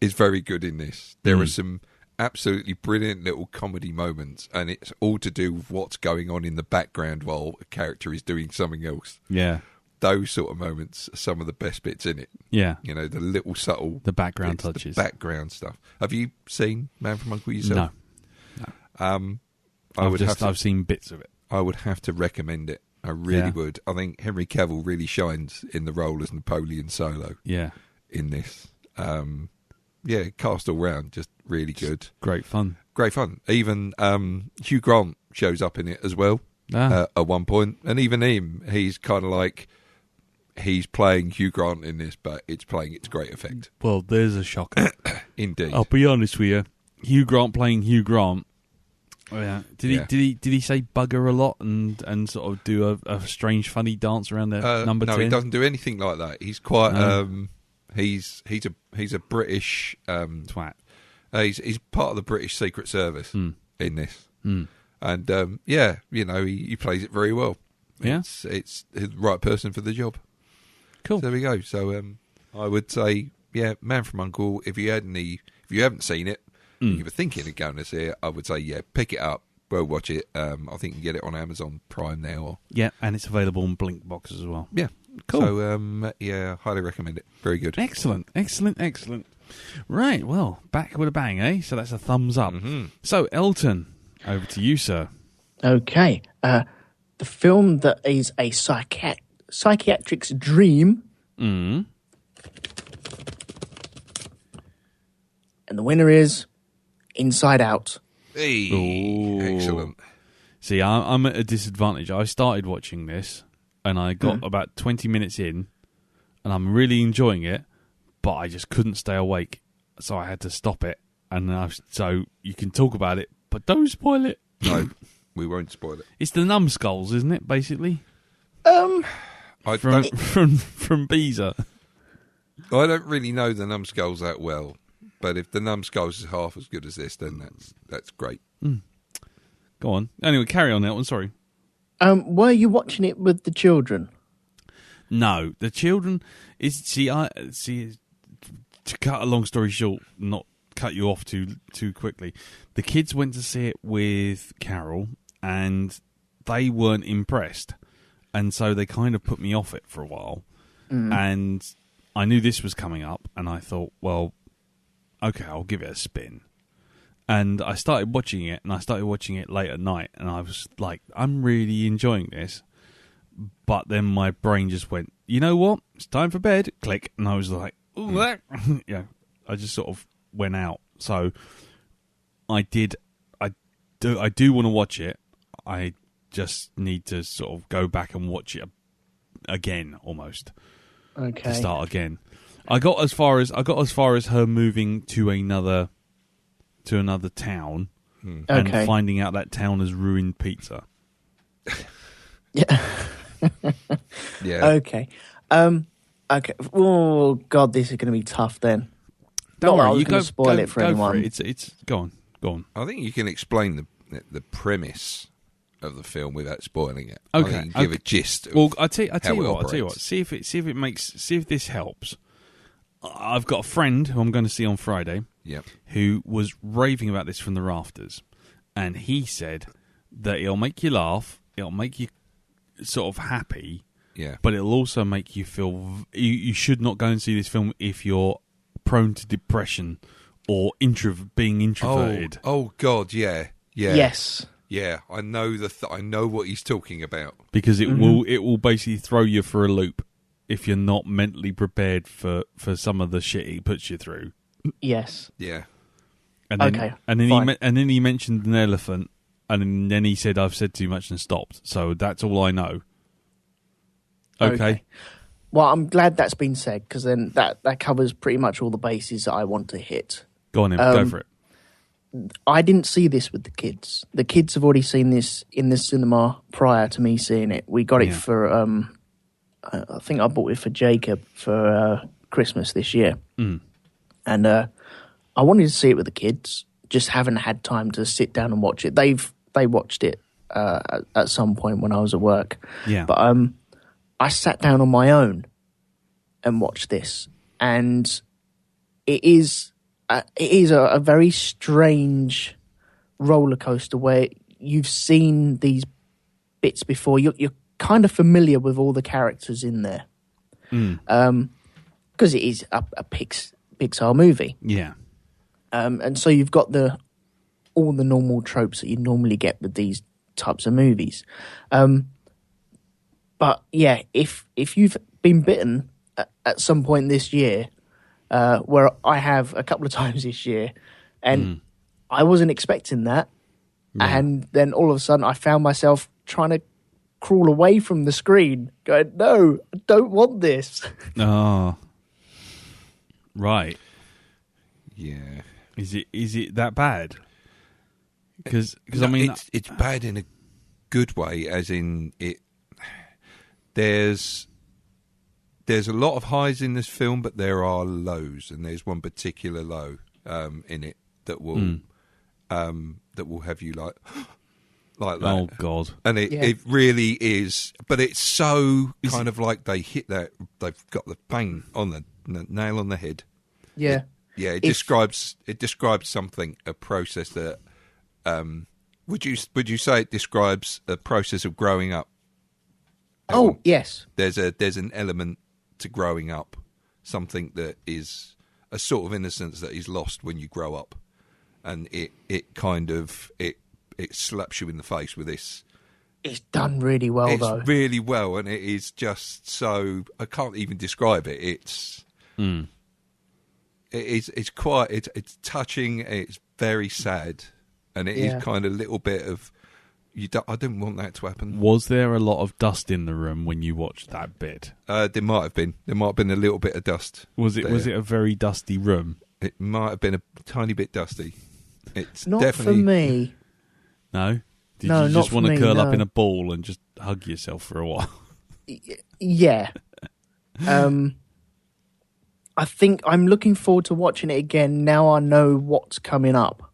is very good in this. There are some absolutely brilliant little comedy moments, and it's all to do with what's going on in the background while a character is doing something else. Yeah. Those sort of moments are some of the best bits in it. Yeah. The little subtle... The background bits, touches. The background stuff. Have you seen Man from U.N.C.L.E. yourself? No. I've seen bits of it. I would have to recommend it. I really would. I think Henry Cavill really shines in the role as Napoleon Solo. Yeah. In this. Cast all round, just really good. Great fun. Even Hugh Grant shows up in it as well at one point. And even him, he's kind of like, he's playing Hugh Grant in this, but it's playing it to great effect. Well, there's a shocker. Indeed. I'll be honest with you. Hugh Grant playing Hugh Grant. Oh, yeah. Did he say bugger a lot and sort of do a strange funny dance around there? Number 10? No, he doesn't do anything like that. He's quite he's a British twat. He's part of the British Secret Service in this. And he plays it very well. Yeah. It's the right person for the job. Cool. So there we go. So I would say, Man from U.N.C.L.E., if you haven't seen it, you were thinking of going to see it, I would say, pick it up, well watch it. I think you can get it on Amazon Prime now. Or, Yeah, and it's available on Blink boxes as well. yeah, Cool. So yeah, highly recommend it. Very good. Excellent. Right, well, back with a bang, eh? So that's a thumbs up. Mm-hmm. So, Elton, over to you, sir. Okay. The film that is a psychiatric's dream. Mm. And the winner is Inside Out. Hey, Ooh. excellent. See, I'm at a disadvantage. I started watching this, and I got about 20 minutes in, and I'm really enjoying it, but I just couldn't stay awake, so I had to stop it. And so you can talk about it, but don't spoil it. No, we won't spoil it. It's the numbskulls, isn't it? Basically, I from Beezer. I don't really know the numbskulls that well, but if the numbskulls is half as good as this, then that's great. Go on. Anyway, carry on, Elton. Sorry. Were you watching it with the children? No, the children is to cut a long story short, not cut you off too quickly. The kids went to see it with Carol, and they weren't impressed, and so they kind of put me off it for a while. And I knew this was coming up, and I thought, well, okay, I'll give it a spin. And I started watching it, and I started watching it late at night, and I was like, I'm really enjoying this. But then my brain just went, you know what? It's time for bed. Click. And I was like, ooh, yeah. I just sort of went out. So I do want to watch it. I just need to sort of go back and watch it again, almost. Okay. To start again. I got as far as her moving to another town and finding out that town has ruined pizza. Yeah. Yeah. Okay. Okay. Oh God, this is going to be tough then. Don't Not that I worry, was you gonna go spoil it for go anyone. For it. It's go on. I think you can explain the premise of the film without spoiling it. Okay, I think you can give a gist. Well, I tell you how it what. operates. See if this helps. I've got a friend who I'm going to see on Friday. Yep. Who was raving about this from the rafters, and he said that it'll make you laugh, it'll make you sort of happy, Yeah. but it'll also make you feel you should not go and see this film if you're prone to depression or being introverted. Oh God, yeah. Yes. Yeah, I know I know what he's talking about. Because it will basically throw you for a loop if you're not mentally prepared for some of the shit he puts you through. Yes. Yeah. And then, Okay, and then fine. and then he mentioned an elephant, and then he said, "I've said too much and stopped." So that's all I know. Okay. Well, I'm glad that's been said, because then that covers pretty much all the bases that I want to hit. Go on, then. Go for it. I didn't see this with the kids. The kids have already seen this in the cinema prior to me seeing it. We got it for, I think I bought it for Jacob for Christmas this year. And I wanted to see it with the kids, just haven't had time to sit down and watch it. They watched it at some point when I was at work. Yeah. But I sat down on my own and watched this, and it is a very strange roller coaster where you've seen these bits before. You're kind of familiar with all the characters in there, because it is a Pixar movie. Yeah. And so you've got all the normal tropes that you normally get with these types of movies. But yeah, if you've been bitten at some point this year, where I have a couple of times this year, and I wasn't expecting that, and then all of a sudden I found myself trying to crawl away from the screen, going, "No, I don't want this." Oh. Right. Yeah. Is it that bad? Because I mean, it's bad in a good way, as in it. There's a lot of highs in this film, but there are lows, and there's one particular low in it that will have you like that. Oh God! And it really is, but it's so kind of like they've got the bang on the nail on the head. Yeah. It describes something, a process that Would you say it describes a process of growing up? Oh, yes. There's an element to growing up, something that is a sort of innocence that is lost when you grow up, and it kind of it slaps you in the face with this. It's done really well, though. It's really well, and it is just so I can't even describe it. It's it's touching. It's very sad, and it is kind of a little bit of I didn't want that to happen. Was there a lot of dust in the room when you watched that bit? There might have been. There might have been a little bit of dust. Was it a very dusty room? It might have been a tiny bit dusty. It's Not definitely for me. No? Did No, you not just for want to me, curl no. up in a ball and just hug yourself for a while? Yeah. I think I'm looking forward to watching it again now I know what's coming up.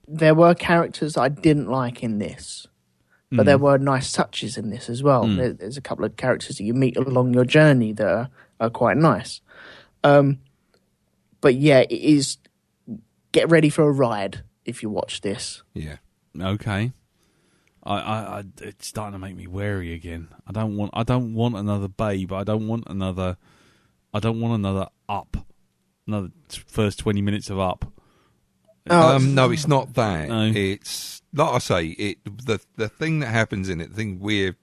There were characters I didn't like in this, but there were nice touches in this as well. There's a couple of characters that you meet along your journey that are quite nice. But yeah, it is. Get ready for a ride if you watch this. Yeah. Okay. I it's starting to make me wary again. I don't want another Babe. I don't want another Up. Another first 20 minutes of Up. No, it's not that. No. It's like I say. The thing that happens in it, the thing we're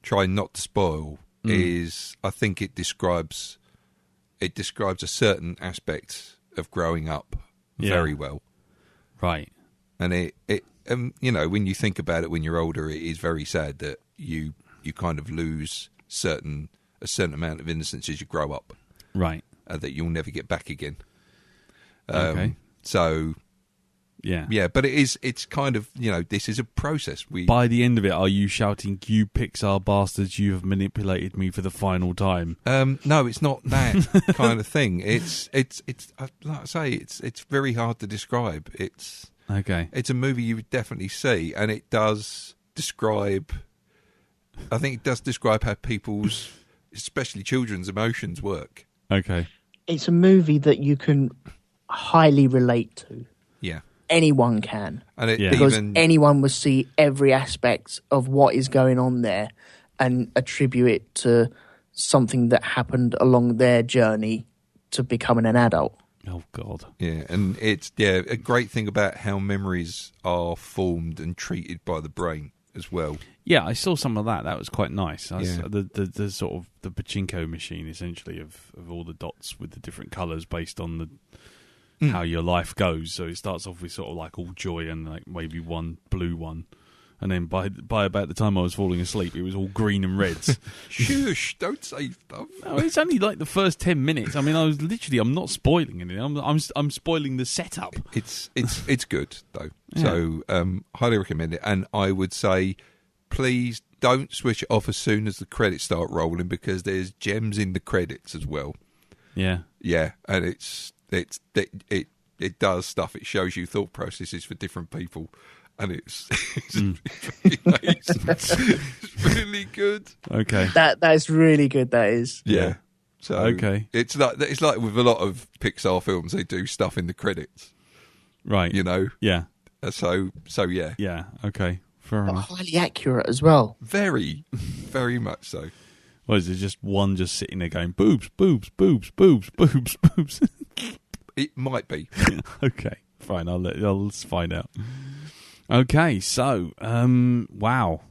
trying not to spoil, is I think it describes a certain aspect of growing up very well. Right. And it you know, when you think about it when you're older, it is very sad that you kind of lose a certain amount of innocence as you grow up. Right. That you'll never get back again. Okay. So, yeah, but it's kind of, you know, this is a process. By the end of it, are you shouting, "You Pixar bastards, you have manipulated me for the final time"? No, it's not that kind of thing. It's like I say, it's very hard to describe. It's a movie you would definitely see, and it does describe. I think it does describe how people's, especially children's, emotions work. Okay. It's a movie that you can highly relate to. Yeah. Anyone can. And because anyone will see every aspect of what is going on there and attribute it to something that happened along their journey to becoming an adult. Oh, God. Yeah, and it's a great thing about how memories are formed and treated by the brain as well. Yeah, I saw some of that. That was quite nice. Yeah. The sort of the pachinko machine, essentially, of all the dots with the different colours based on the how your life goes. So it starts off with sort of like all joy and like maybe one blue one. And then by about the time I was falling asleep, it was all green and reds. Shush! Don't say stuff. No, it's only like the first 10 minutes. I mean, I'm not spoiling anything. I'm spoiling the setup. It's good though. Yeah. So highly recommend it. And I would say, please don't switch it off as soon as the credits start rolling, because there's gems in the credits as well. Yeah. Yeah, and it does stuff. It shows you thought processes for different people. And it's really nice. It's really good. Okay. That is really good. That is. Yeah. So okay. It's like with a lot of Pixar films, they do stuff in the credits. Right. You know. Yeah. So yeah. Yeah. Okay. Fair But enough. highly accurate as well. Very, very much so. Well, is it just one just sitting there going boobs, boobs, boobs, boobs, boobs, boobs? It might be. Okay. Fine. Let's find out. Okay, so, wow.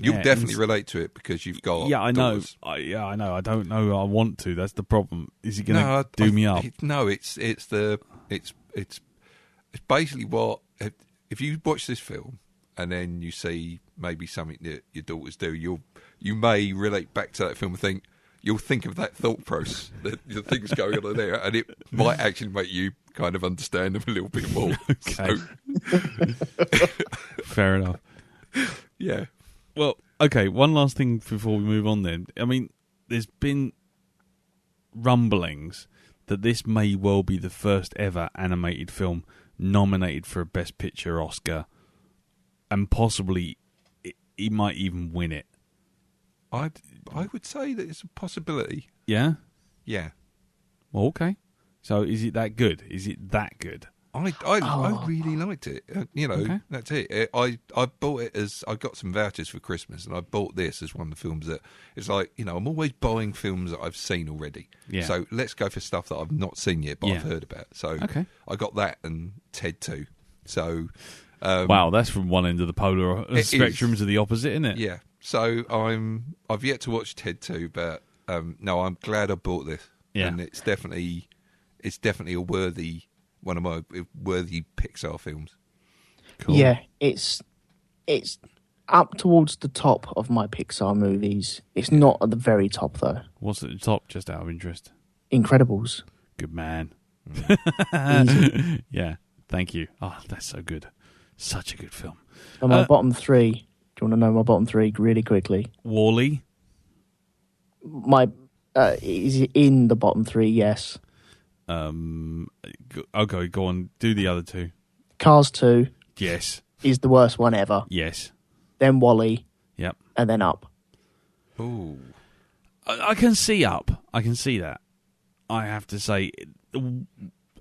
You'll definitely relate to it because you've got. Yeah, I know. daughters. I know. I don't know. I want to. That's the problem. Is he going to do me up? No, it's basically what if you watch this film and then you see maybe something that your daughters do, you may relate back to that film and think. You'll think of that thought process, the things going on there, and it might actually make you kind of understand them a little bit more. Okay. Fair enough. Yeah. Well, okay, one last thing before we move on then. I mean, there's been rumblings that this may well be the first ever animated film nominated for a Best Picture Oscar, and possibly he might even win it. I would say that it's a possibility. Yeah? Yeah. Well, okay. So is it that good? Is it that good? I really liked it. Okay. That's it. I bought it as I got some vouchers for Christmas, and I bought this as one of the films that it's like I'm always buying films that I've seen already. Yeah. So let's go for stuff that I've not seen yet, but I've heard about. So Okay. I got that and Ted 2. So wow, that's from one end of the polar spectrum to the opposite, isn't it? yeah. So I've yet to watch Ted 2, but no, I'm glad I bought this. Yeah. And it's definitely a one of my worthy Pixar films. Cool. Yeah, it's up towards the top of my Pixar movies. It's not at the very top though. What's at the top, just out of interest? Incredibles. Good man. Easy. Yeah, thank you. Oh, that's so good. Such a good film. So my bottom three. Do you want to know my bottom three really quickly? Wall-E. My is in the bottom three. Yes. Okay, go on. Do the other two. Cars 2 Yes. is the worst one ever. Yes. Then Wall-E, Yep. and then Up. Ooh. I can see Up. I can see that. I have to say,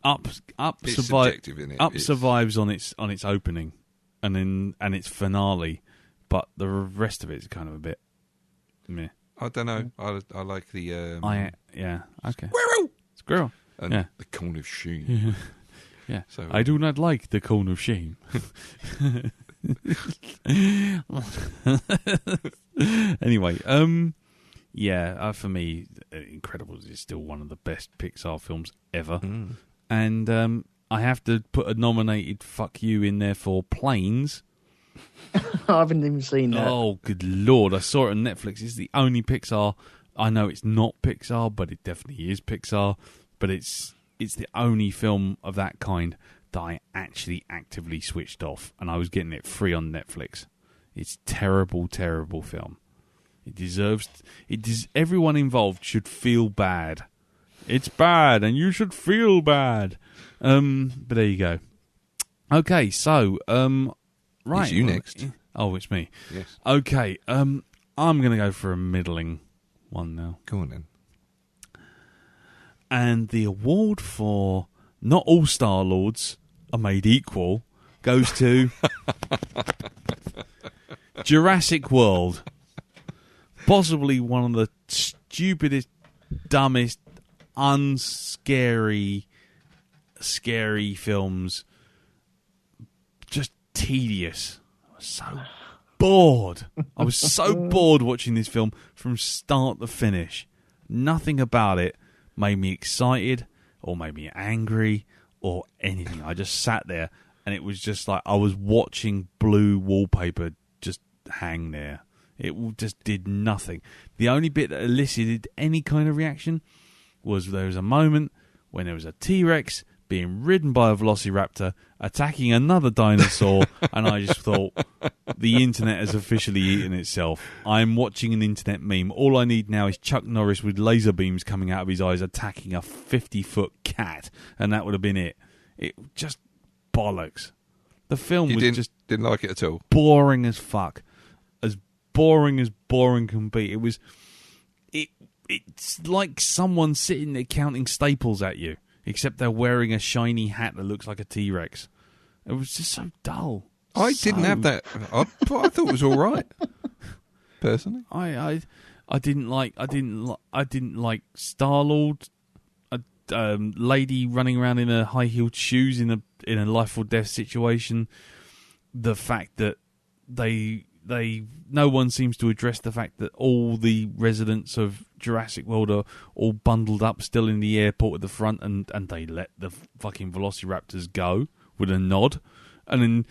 Up It's survives. subjective, isn't it? Up It's- survives on its opening, and its finale, but the rest of it's kind of a bit meh. I don't know. I like the Yeah. Okay. squirrel Squirrel. and Yeah. the cone of shame. Yeah. So I do not like the cone of shame. Anyway, yeah, for me, Incredibles is still one of the best Pixar films ever. And I have to put a nominated fuck you in there for Planes. I haven't even seen that. Oh, good Lord. I saw it on Netflix. It's the only Pixar. I know it's not Pixar, but it definitely is Pixar. But it's the only film of that kind that I actually actively switched off. And I was getting it free on Netflix. It's terrible, terrible film. Everyone involved should feel bad. It's bad, and you should feel bad. But there you go. Okay, so, right. It's you next. Oh, it's me. Yes. Okay, I'm going to go for a middling one now. Go on then. And the award for Not All Star-Lords Are Made Equal goes to Jurassic World. Possibly one of the stupidest, dumbest, scary films. Just tedious. I was so bored. I was so bored watching this film from start to finish. Nothing about it made me excited or made me angry or anything. I just sat there and it was just like I was watching blue wallpaper just hang there. It just did nothing. The only bit that elicited any kind of reaction was there was a moment when there was a T-Rex being ridden by a velociraptor attacking another dinosaur, and I just thought, the internet has officially eaten itself. I'm watching an internet meme. All I need now is Chuck Norris with laser beams coming out of his eyes attacking a 50-foot cat, and that would have been it. It just bollocks. The film You was just didn't like it at all. boring as fuck. As boring can be. It's like someone sitting there counting staples at you, except they're wearing a shiny hat that looks like a T-Rex. It was just so dull. I didn't have that. I thought it was all right. Personally, I didn't like Star-Lord, a lady running around in her high-heeled shoes in a life or death situation. The fact that no one seems to address the fact that all the residents of Jurassic World are all bundled up still in the airport at the front, and they let the fucking velociraptors go with a nod, and then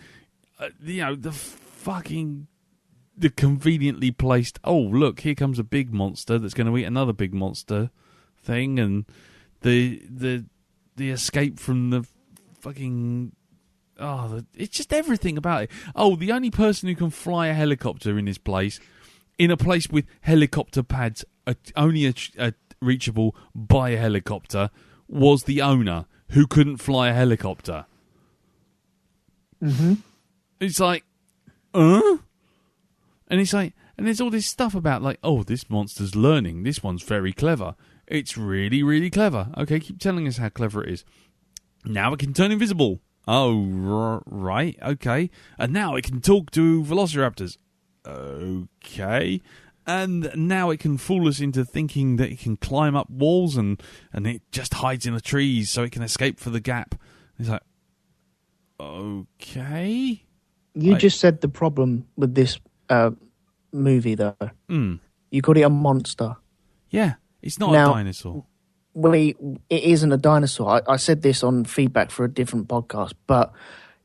the conveniently placed, oh look, here comes a big monster that's going to eat another big monster thing, and the escape from the fucking. Oh, it's just everything about it. Oh, the only person who can fly a helicopter in this place, in a place with helicopter pads only reachable by a helicopter, was the owner who couldn't fly a helicopter. Mm-hmm. It's like, And it's like, and there's all this stuff about like, oh, this monster's learning. This one's very clever. It's really, really clever. Okay, keep telling us how clever it is. Now it can turn invisible. Oh, right, okay. And now it can talk to velociraptors. Okay. And now it can fool us into thinking that it can climb up walls and it just hides in the trees so it can escape for the gap. It's like, okay. You just said the problem with this movie, though. Mm. You called it a monster. Yeah, it's not Now, a dinosaur. Well, it isn't a dinosaur. I said this on feedback for a different podcast, but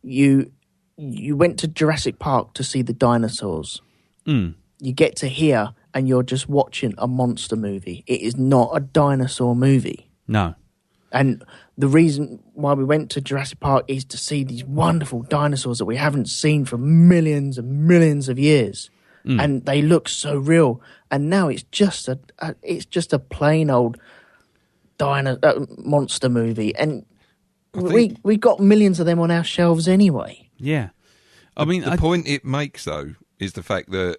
you went to Jurassic Park to see the dinosaurs. Mm. You get to here and you're just watching a monster movie. It is not a dinosaur movie. No. And the reason why we went to Jurassic Park is to see these wonderful dinosaurs that we haven't seen for millions and millions of years. Mm. And they look so real. And now it's just a plain old monster movie, and we got millions of them on our shelves anyway. Yeah, I mean, the point it makes though is the fact that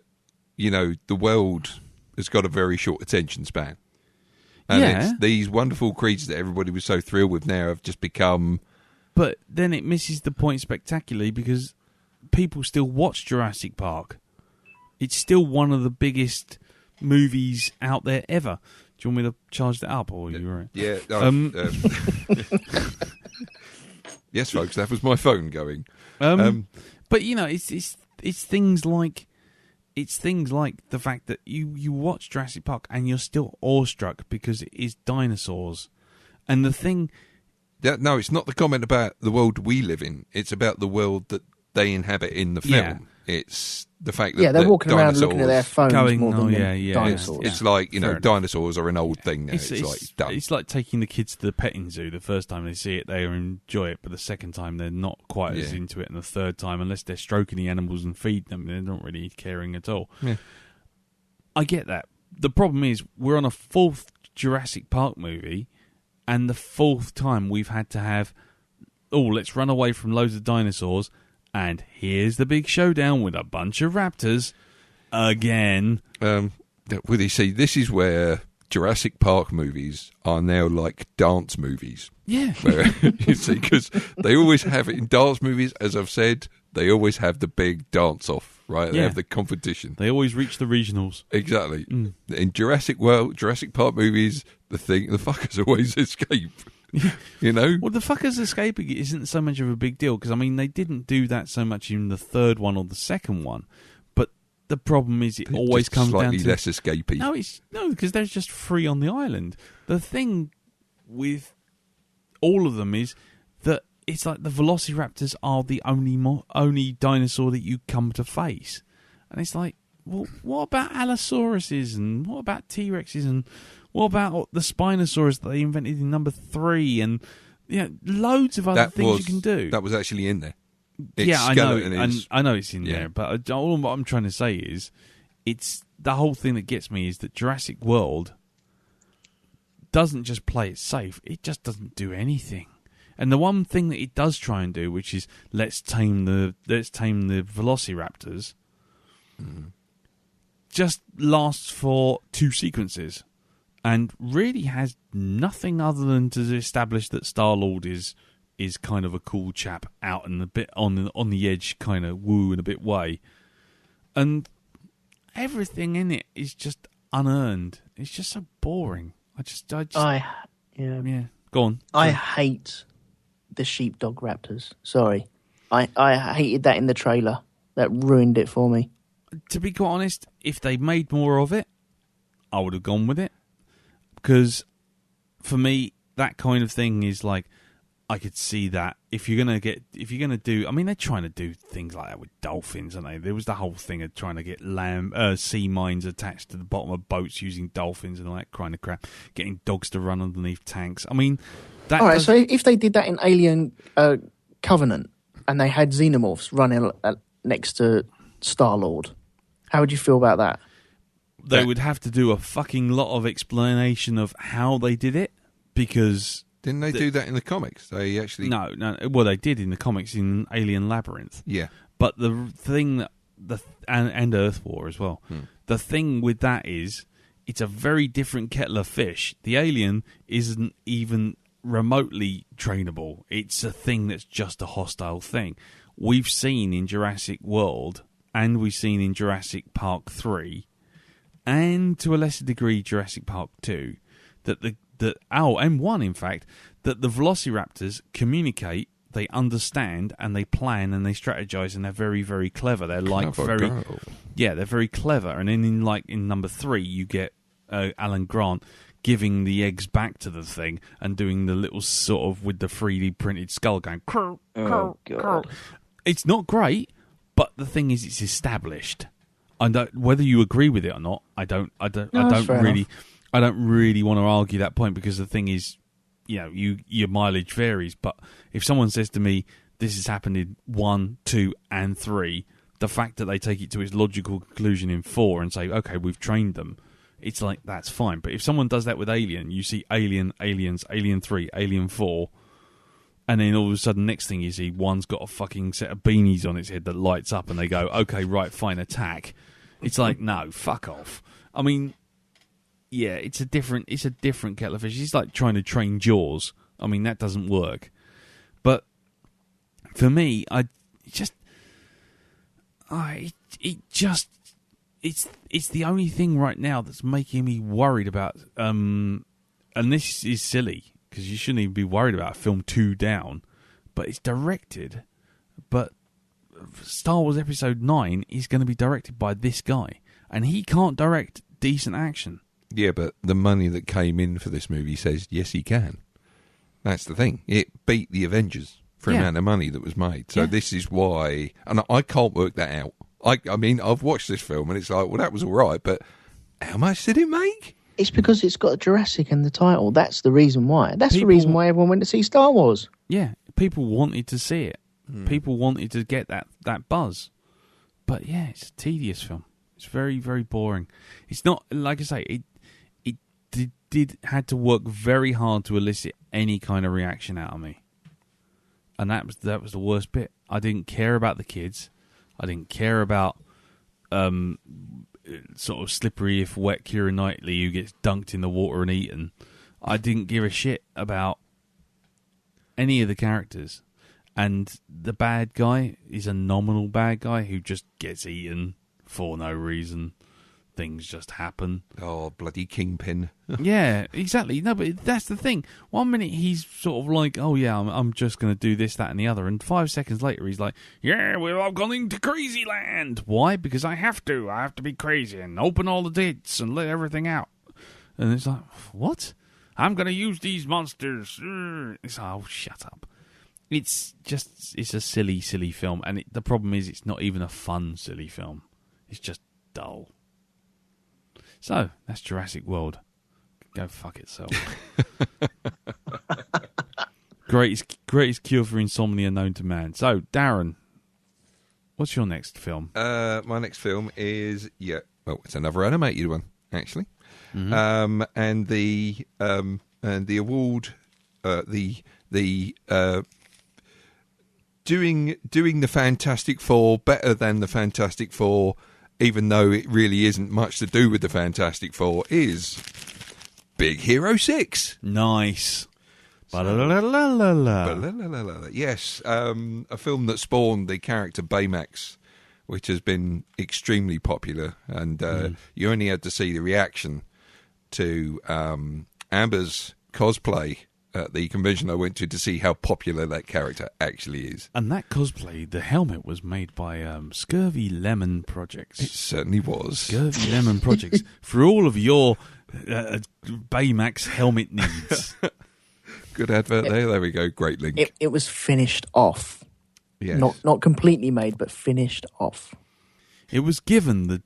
the world has got a very short attention span, and it's these wonderful creatures that everybody was so thrilled with now have just become. But then it misses the point spectacularly because people still watch Jurassic Park. It's still one of the biggest movies out there ever. Do you want me to charge that up, or are you right? Yeah. Yes, folks, that was my phone going. But it's things like the fact that you watch Jurassic Park and you're still awestruck because it is dinosaurs, and the thing. No, it's not the comment about the world we live in. It's about the world that they inhabit in the film. Yeah. It's the fact that they're walking around looking at their phones more than dinosaurs. It's like dinosaurs are an old thing now. It's like done. It's like taking the kids to the petting zoo. The first time they see it, they enjoy it, but the second time they're not quite as into it, and the third time, unless they're stroking the animals and feeding them, they're not really caring at all. Yeah. I get that. The problem is we're on a fourth Jurassic Park movie, and the fourth time we've had to have, let's run away from loads of dinosaurs. And here's the big showdown with a bunch of raptors again. Well, you see, this is where Jurassic Park movies are now like dance movies. Yeah. Where, you see, because they always have it in dance movies, as I've said, they always have the big dance-off, right? They have the competition. They always reach the regionals. Exactly. Mm. In Jurassic Park movies, the fuckers always escape. Well, the fuckers escaping isn't so much of a big deal because they didn't do that so much in the third one or the second one. But the problem is it always comes down to slightly less escapey. No, because there's just 3 on the island. The thing with all of them is that it's like the velociraptors are the only dinosaur that you come to face, and it's like, well, what about Allosauruses and what about T-Rexes and what about the Spinosaurus that they invented in number 3 and loads of other things you can do. That was actually in there. I know. I know it's in there, but all what I'm trying to say is it's the whole thing that gets me is that Jurassic World doesn't just play it safe, it just doesn't do anything. And the one thing that it does try and do, which is let's tame the velociraptors, just lasts for 2 sequences. And really has nothing other than to establish that Star-Lord is kind of a cool chap out and a bit on the edge, kind of woo in a bit way. And everything in it is just unearned. It's just so boring. Yeah. Go on. I hate the sheepdog raptors. Sorry. I hated that in the trailer. That ruined it for me. To be quite honest, if they made more of it, I would have gone with it. Because for me, that kind of thing is like, I could see that if you're gonna do, they're trying to do things like that with dolphins, aren't they? There was the whole thing of trying to get sea mines attached to the bottom of boats using dolphins and all that kind of crap, getting dogs to run underneath tanks. So if they did that in Alien Covenant and they had xenomorphs running next to Star-Lord, how would you feel about that? They would have to do a fucking lot of explanation of how they did it, because... Didn't they do that in the comics? They actually... No. Well, they did in the comics in Alien Labyrinth. Yeah. But the thing... and Earth War as well. The thing with that is, it's a very different kettle of fish. The alien isn't even remotely trainable. It's a thing that's just a hostile thing. We've seen in Jurassic World, and we've seen in Jurassic Park 3, and to a lesser degree Jurassic Park 2, and 1 in fact, that the Velociraptors communicate, they understand, and they plan, and they strategize, and they're very, very clever. They're like they're very clever. And then in number 3, you get Alan Grant giving the eggs back to the thing and doing the little sort of with the 3D printed skull going. God. It's not great, but the thing is, it's established. Whether you agree with it or not, I don't really want to argue that point, because the thing is, your mileage varies. But if someone says to me, this has happened in 1, 2, and 3, the fact that they take it to its logical conclusion in 4 and say, okay, we've trained them, it's like, that's fine. But if someone does that with Alien, you see Alien, Aliens, Alien 3, Alien 4, and then all of a sudden, next thing you see, one's got a fucking set of beanies on its head that lights up, and they go, okay, right, fine, attack. It's like, no, fuck off. I mean, yeah, it's a different kettle of fish. It's like trying to train Jaws. I mean, that doesn't work. But for me, it's the only thing right now that's making me worried about. And this is silly, because you shouldn't even be worried about a film 2 down. But it's directed. But Star Wars Episode 9 is going to be directed by this guy, and he can't direct decent action. Yeah, but the money that came in for this movie says yes, he can. That's the thing. It beat the Avengers for the amount of money that was made. So this is why, and I can't work that out. I mean, I've watched this film and it's like, well, that was all right, but how much did it make? It's because it's got Jurassic in the title. That's the reason why. That's the reason why everyone went to see Star Wars. Yeah, people wanted to see it. People wanted to get that buzz. But yeah, it's a tedious film. It's very, very boring. It's not, like I say, it had to work very hard to elicit any kind of reaction out of me. And that was the worst bit. I didn't care about the kids. I didn't care about sort of slippery if wet Keira Knightley who gets dunked in the water and eaten. I didn't give a shit about any of the characters. And the bad guy is a nominal bad guy who just gets eaten for no reason. Things just happen. Oh, bloody Kingpin. Yeah, exactly. No, but that's the thing. 1 minute he's sort of like, oh yeah, I'm just going to do this, that, and the other. And 5 seconds later he's like, yeah, well, I've gone into crazy land. Why? Because I have to. I have to be crazy and open all the gates and let everything out. And it's like, what? I'm going to use these monsters. It's oh, shut up. It's a silly, silly film. And the problem is it's not even a fun, silly film. It's just dull. So, that's Jurassic World. Go fuck itself. Greatest cure for insomnia known to man. So, Darren, what's your next film? My next film is, it's another animated one, actually. Mm-hmm. And the award, doing the Fantastic Four better than the Fantastic Four, even though it really isn't much to do with the Fantastic Four, is Big Hero 6. Nice. Yes, a film that spawned the character Baymax, which has been extremely popular, and you only had to see the reaction to Amber's cosplay at the convention I went to see how popular that character actually is. And that cosplay, the helmet was made by Scurvy Lemon Projects. It certainly was. Scurvy Lemon Projects. For all of your Baymax helmet needs. Good advert there. There we go. Great link. It was finished off. Yes. Not completely made, but finished off. It was given the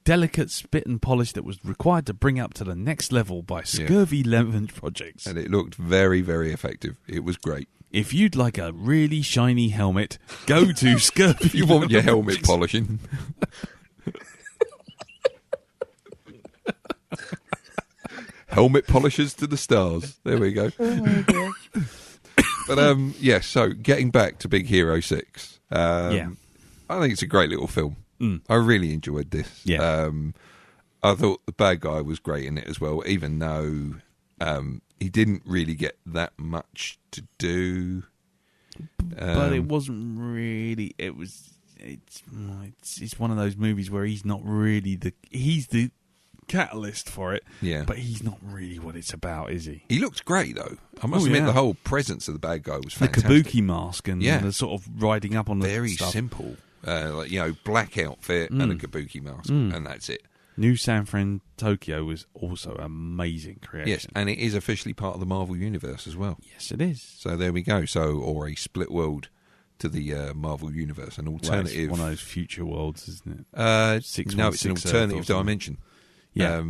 delicate spit and polish that was required to bring it up to the next level by Scurvy Lemon Projects. And it looked very, very effective. It was great. If you'd like a really shiny helmet, go to Scurvy. If you want your helmet polishing. Helmet polishers to the stars. There we go. Oh my God. But so getting back to Big Hero 6. I think it's a great little film. I really enjoyed this. Yeah. I thought the bad guy was great in it as well, even though he didn't really get that much to do. But it wasn't really. It's one of those movies where he's not really he's the catalyst for it. Yeah. But he's not really what it's about, is he? He looked great, though. I must admit, the whole presence of the bad guy was fantastic. The kabuki mask and the sort of riding up on the very stuff. simple. Black outfit and a kabuki mask, and that's it. New San Fran Tokyo was also amazing creation. Yes, and it is officially part of the Marvel Universe as well. Yes, it is. So there we go. Or a split world to the Marvel Universe, an alternative. Well, it's one of those future worlds, isn't it? No, it's an alternative dimension. Yeah.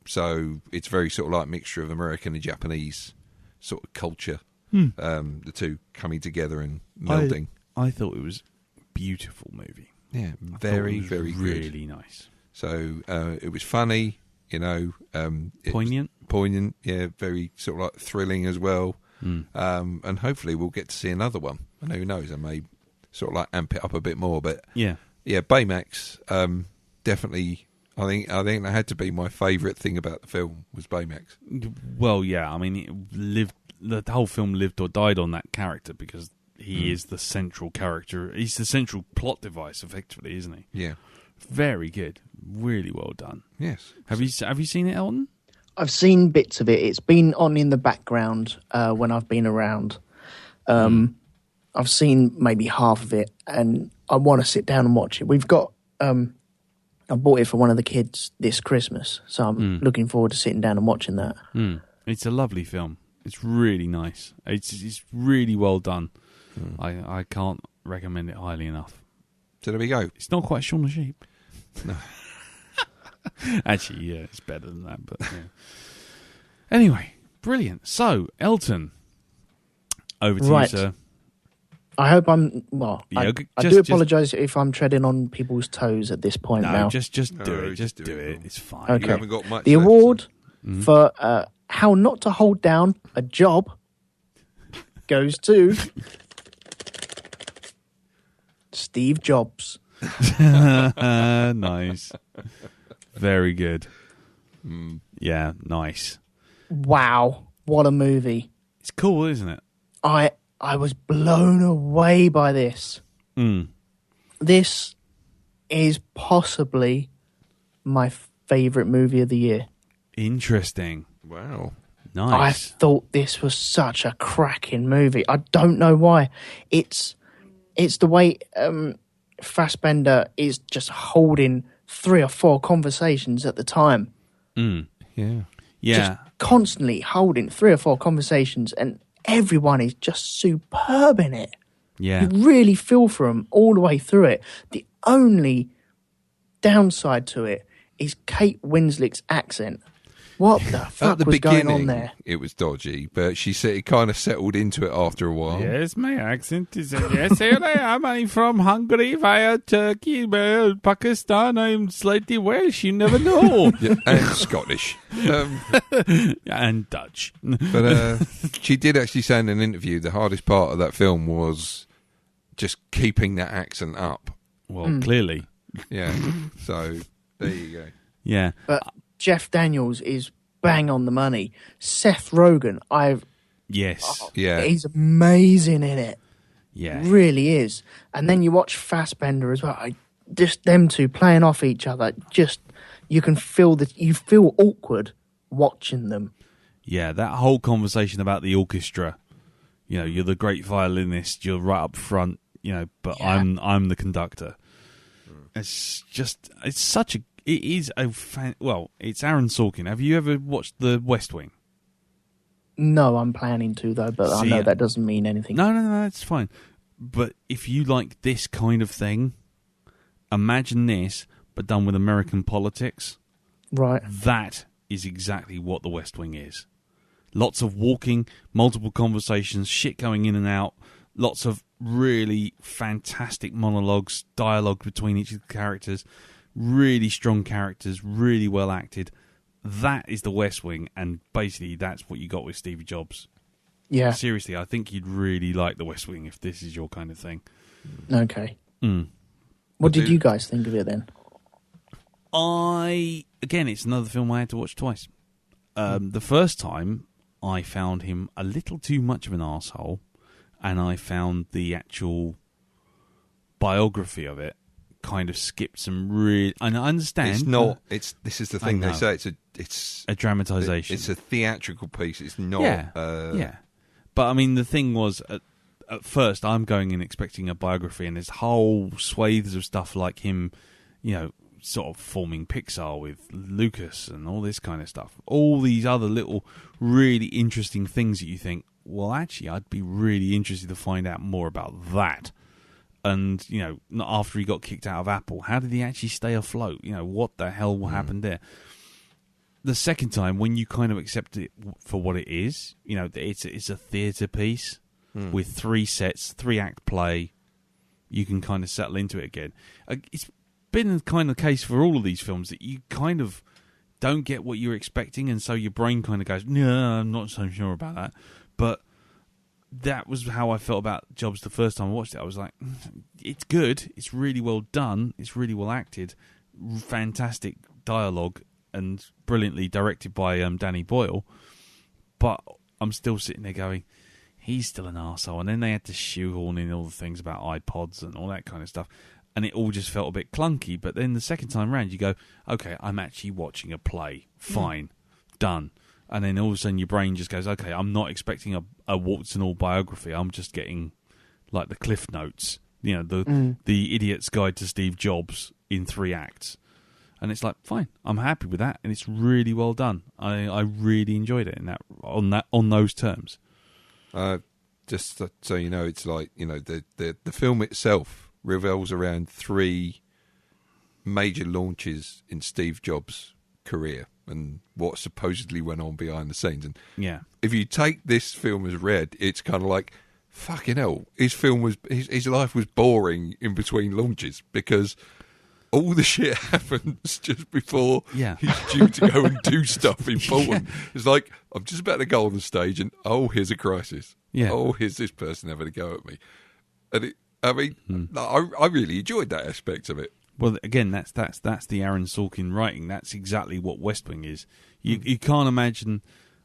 So it's very sort of like a mixture of American and Japanese sort of culture. The two coming together and melding. I thought it was a beautiful movie. Yeah, very good. Really nice. So it was funny, Poignant. Poignant, yeah, very sort of like thrilling as well. And hopefully we'll get to see another one. And who knows, I may sort of like amp it up a bit more. But yeah, Baymax, definitely. I think that had to be my favourite thing about the film was Baymax. Well, yeah, I mean, the whole film lived or died on that character because he is the central character. He's the central plot device, effectively, isn't he? Yeah. Very good. Really well done. Yes. Have you seen it, Elton? I've seen bits of it. It's been on in the background when I've been around. I've seen maybe half of it, and I want to sit down and watch it. We've got... I bought it for one of the kids this Christmas, so I'm looking forward to sitting down and watching that. It's a lovely film. It's really nice. It's really well done. I can't recommend it highly enough. So there we go. It's not quite Shaun the Sheep. No. Actually, yeah, it's better than that. But yeah. Anyway, brilliant. So, Elton, over to you, sir. I hope I'm... Well, yeah, I do apologise if I'm treading on people's toes at this point now. Just do it. Just do it. It's fine. Okay. You haven't got much the left, award for how not to hold down a job goes to Steve Jobs. Nice. Very good. Yeah, nice. Wow, what a movie. It's cool, isn't it? I was blown away by this. This is possibly my favourite movie of the year. Interesting. Wow. Nice. I thought this was such a cracking movie. I don't know why. It's the way Fassbender is just holding 3 or 4 conversations at the time. Yeah. Yeah. Just constantly holding 3 or 4 conversations, and everyone is just superb in it. Yeah. You really feel for them all the way through it. The only downside to it is Kate Winslet's accent. What the fuck was going on there? It was dodgy, but she said it kind of settled into it after a while. Yes, my accent is... Yes, here I am. I'm from Hungary via Turkey, Pakistan. I'm slightly Welsh. You never know. Yeah, and Scottish. And Dutch. But she did actually say in an interview the hardest part of that film was just keeping that accent up. Well, clearly. Yeah. So, there you go. Yeah. But Jeff Daniels is bang on the money. Seth Rogen, Yes. Yeah. he's amazing in it. Yeah. Really is. And then you watch Fassbender as well. Just them two playing off each other. Just you can feel that you feel awkward watching them. Yeah, that whole conversation about the orchestra. You know, you're the great violinist. You're right up front. You know, but Yeah. I'm the conductor. It's such a. It is a it's Aaron Sorkin. Have you ever watched The West Wing? No, I'm planning to though, but I know that doesn't mean anything. No, that's fine. But if you like this kind of thing, imagine this, but done with American politics. Right. That is exactly what The West Wing is. Lots of walking, multiple conversations, shit going in and out, lots of really fantastic monologues, dialogue between each of the characters, really strong characters, really well acted. That is The West Wing, and basically that's what you got with Stevie Jobs. Yeah. Seriously, I think you'd really like The West Wing if this is your kind of thing. Okay. What did you guys think of it then? Again, it's another film I had to watch twice. The first time, I found him a little too much of an arsehole, and I found the actual biography of it kind of skipped some really. And I understand It's not. This is the thing they say. It's a dramatisation. It's a theatrical piece. It's not. Yeah. But I mean, the thing was, at first, I'm going in expecting a biography, and there's whole swathes of stuff like him, sort of forming Pixar with Lucas and all this kind of stuff. All these other little really interesting things that you think, well, actually, I'd be really interested to find out more about that. And, after he got kicked out of Apple, how did he actually stay afloat? What the hell happened there? The second time, when you kind of accept it for what it is, it's a theatre piece with 3 sets, 3-act play, you can kind of settle into it again. It's been the kind of case for all of these films that you kind of don't get what you're expecting, and so your brain kind of goes, no, I'm not so sure about that. But that was how I felt about Jobs the first time I watched it. I was like, it's good, it's really well done, it's really well acted, fantastic dialogue, and brilliantly directed by Danny Boyle. But I'm still sitting there going, he's still an arsehole. And then they had to shoehorn in all the things about iPods and all that kind of stuff. And it all just felt a bit clunky. But then the second time round, you go, okay, I'm actually watching a play. Fine. Done. And then all of a sudden your brain just goes, okay, I'm not expecting a warts and all biography. I'm just getting like the Cliff Notes, the Idiot's Guide to Steve Jobs in 3 acts. And it's like, fine, I'm happy with that, and it's really well done. I really enjoyed it on those terms. Just so you know, it's like the film itself revolves around 3 major launches in Steve Jobs' career and what supposedly went on behind the scenes. And if you take this film as read, it's kind of like, fucking hell, his life was boring in between launches because all the shit happens just before he's due to go and do stuff important. It's like, I'm just about to go on the stage and, here's a crisis. Oh, here's this person having a go at me. And I really enjoyed that aspect of it. Well, again, that's the Aaron Sorkin writing. That's exactly what West Wing is. You can't imagine.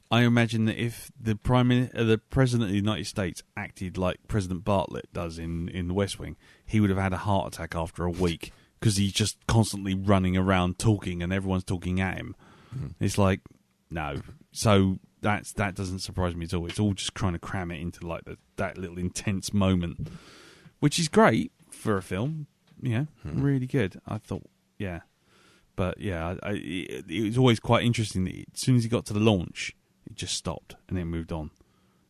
I imagine that if the President of the United States acted like President Bartlett does in the West Wing, he would have had a heart attack after a week. Because he's just constantly running around talking and everyone's talking at him. It's like, no. So that doesn't surprise me at all. It's all just trying to cram it into like that little intense moment, which is great for a film. Really good. I thought, But it was always quite interesting that as soon as he got to the launch, it just stopped and then moved on.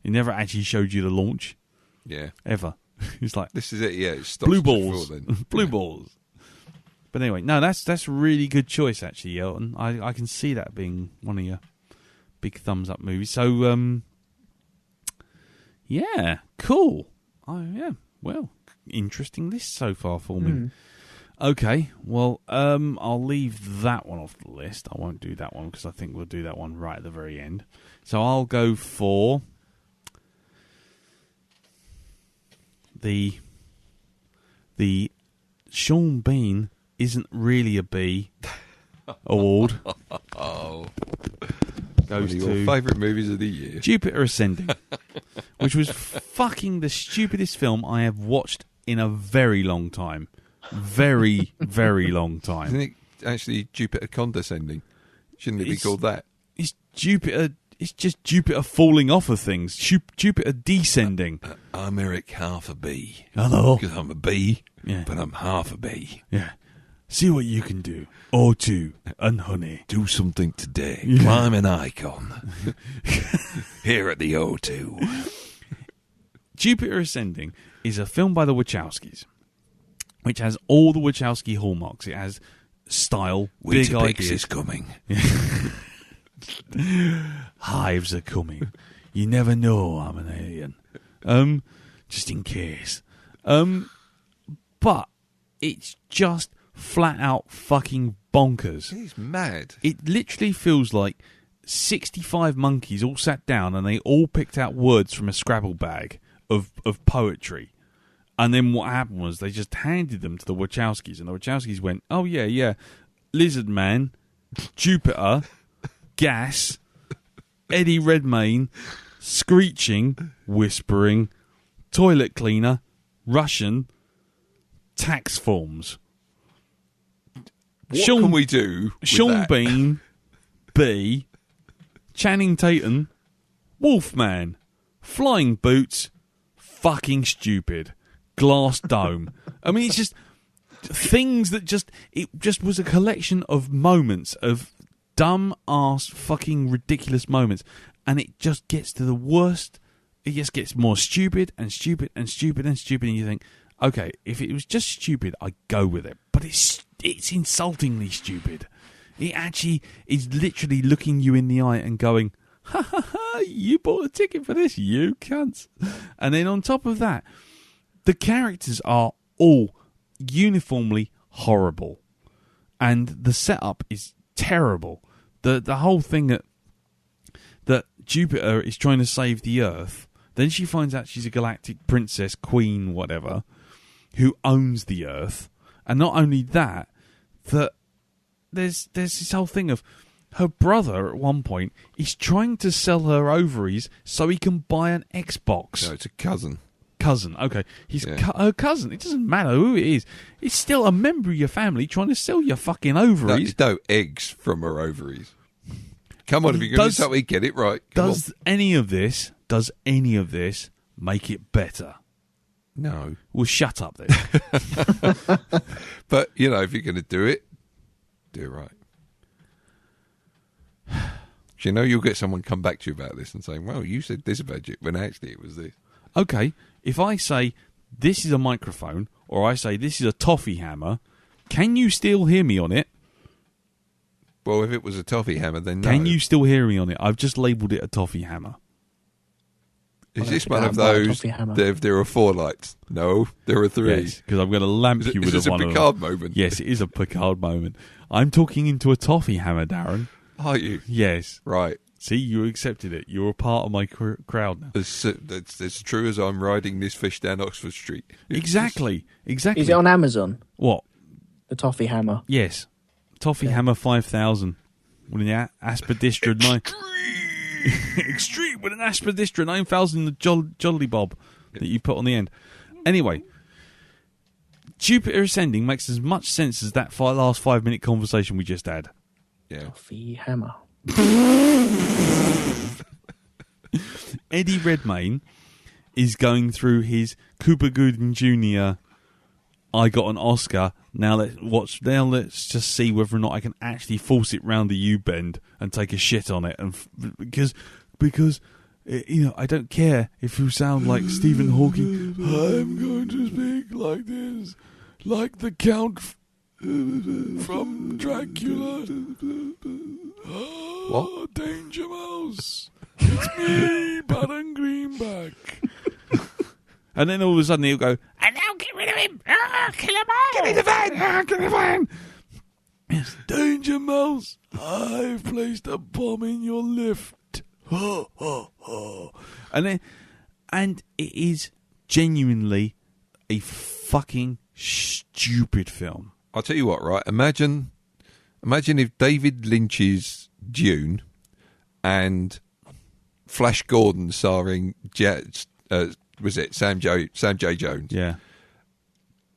It never actually showed you the launch. Yeah. Ever. It's like, this is it, it stops blue balls. then. Blue balls. But anyway, no, that's a really good choice, actually, Elton. I can see that being one of your big thumbs up movies. So, cool. Well, interesting list so far for me. Okay, well, I'll leave that one off the list. I won't do that one because I think we'll do that one right at the very end. So I'll go for the Sean Bean Isn't Really a Bee award. Goes one of to your favourite movies of the year, Jupiter Ascending, which was fucking the stupidest film I have watched in a very long time. Very, very long time. Isn't it actually Jupiter condescending? Shouldn't it be called that? It's Jupiter. It's just Jupiter falling off of things. Jupiter descending. I'm Eric, half a bee. Hello. Because I'm a bee, but I'm half a bee. Yeah. See what you can do. O2 and honey. Do something today. Climb an icon. Here at the O2. Jupiter Ascending is a film by the Wachowskis, which has all the Wachowski hallmarks. It has style, big ideas. Is coming. Hives are coming. You never know I'm an alien. Just in case. But it's just flat out fucking bonkers. He's mad. It literally feels like 65 monkeys all sat down and they all picked out words from a Scrabble bag of poetry. And then what happened was they just handed them to the Wachowskis, and the Wachowskis went, oh yeah, Lizard Man, Jupiter, gas, Eddie Redmayne, screeching, whispering, toilet cleaner, Russian, tax forms. What can we do with Sean that? Bean, B, Channing Tatum, Wolfman, flying boots, fucking stupid, glass dome. I mean, it's just things that it just was a collection of moments of dumb ass fucking ridiculous moments, and it just gets to the worst. It just gets more stupid and stupid and stupid and stupid, and you think, okay, if it was just stupid, I'd go with it, but it's insultingly stupid. It actually is literally looking you in the eye and going, ha ha ha, you bought a ticket for this, you cunts. And then on top of that, the characters are all uniformly horrible. And the setup is terrible. The whole thing that Jupiter is trying to save the Earth, then she finds out she's a galactic princess, queen, whatever, who owns the Earth. And not only that, that there's this whole thing of her brother at one point is trying to sell her ovaries so he can buy an Xbox. No, it's a cousin. Cousin, okay. He's her cousin. It doesn't matter who it is. It's still a member of your family trying to sell your fucking ovaries. No eggs from her ovaries. Come on, if you're going to do something, get it right. Does any of this make it better? No. Well, shut up then. But, if you're going to do it right. You'll get someone come back to you about this and say, well, you said this about you, when actually it was this. Okay, if I say this is a microphone, or I say this is a toffee hammer, can you still hear me on it? Well, if it was a toffee hammer, then no. Can you still hear me on it? I've just labelled it a toffee hammer. Is this one of those, there are 4 lights? No, there are 3. Yes, because I'm going to lamp you with one of them. Is this a Picard moment? Yes, it is a Picard moment. I'm talking into a toffee hammer, Darren. Are you? Yes. Right. See, you accepted it. You're a part of my crowd now. That's as true as I'm riding this fish down Oxford Street. Exactly. Is it on Amazon? What? The Toffee Hammer? Yes. Toffee Hammer 5000. With an Aspidistra 9... Extreme with an Aspidistra 9000, the Jolly Bob that you put on the end. Anyway, Jupiter Ascending makes as much sense as that last 5-minute conversation we just had. Yeah. Toffee Hammer. Eddie Redmayne is going through his Cuba Gooding Jr. I got an Oscar. Now let's just see whether or not I can actually force it round the U-bend and take a shit on it, and because I don't care if you sound like Stephen Hawking. I'm going to speak like this, like the Count from Dracula. What? Danger Mouse. It's me, Baron Greenback. And then all of a sudden he'll go, and now get rid of him! Kill him all! Get in the van! Get in the van! Yes, Danger Mouse, I've placed a bomb in your lift. And it is genuinely a fucking stupid film. I'll tell you what, right? Imagine if David Lynch's Dune and Flash Gordon starring Sam J. Jones? Yeah.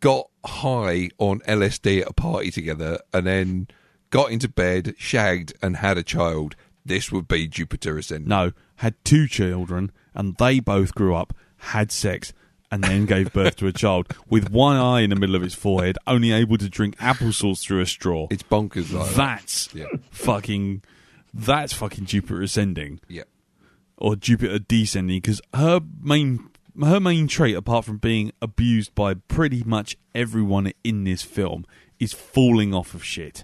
Got high on LSD at a party together and then got into bed, shagged and had a child. This would be Jupiter Ascending. No, had 2 children and they both grew up, had sex, and then gave birth to a child with one eye in the middle of its forehead, only able to drink applesauce through a straw. It's bonkers like That's fucking Jupiter Ascending. Yeah. Or Jupiter Descending, because her main trait, apart from being abused by pretty much everyone in this film, is falling off of shit.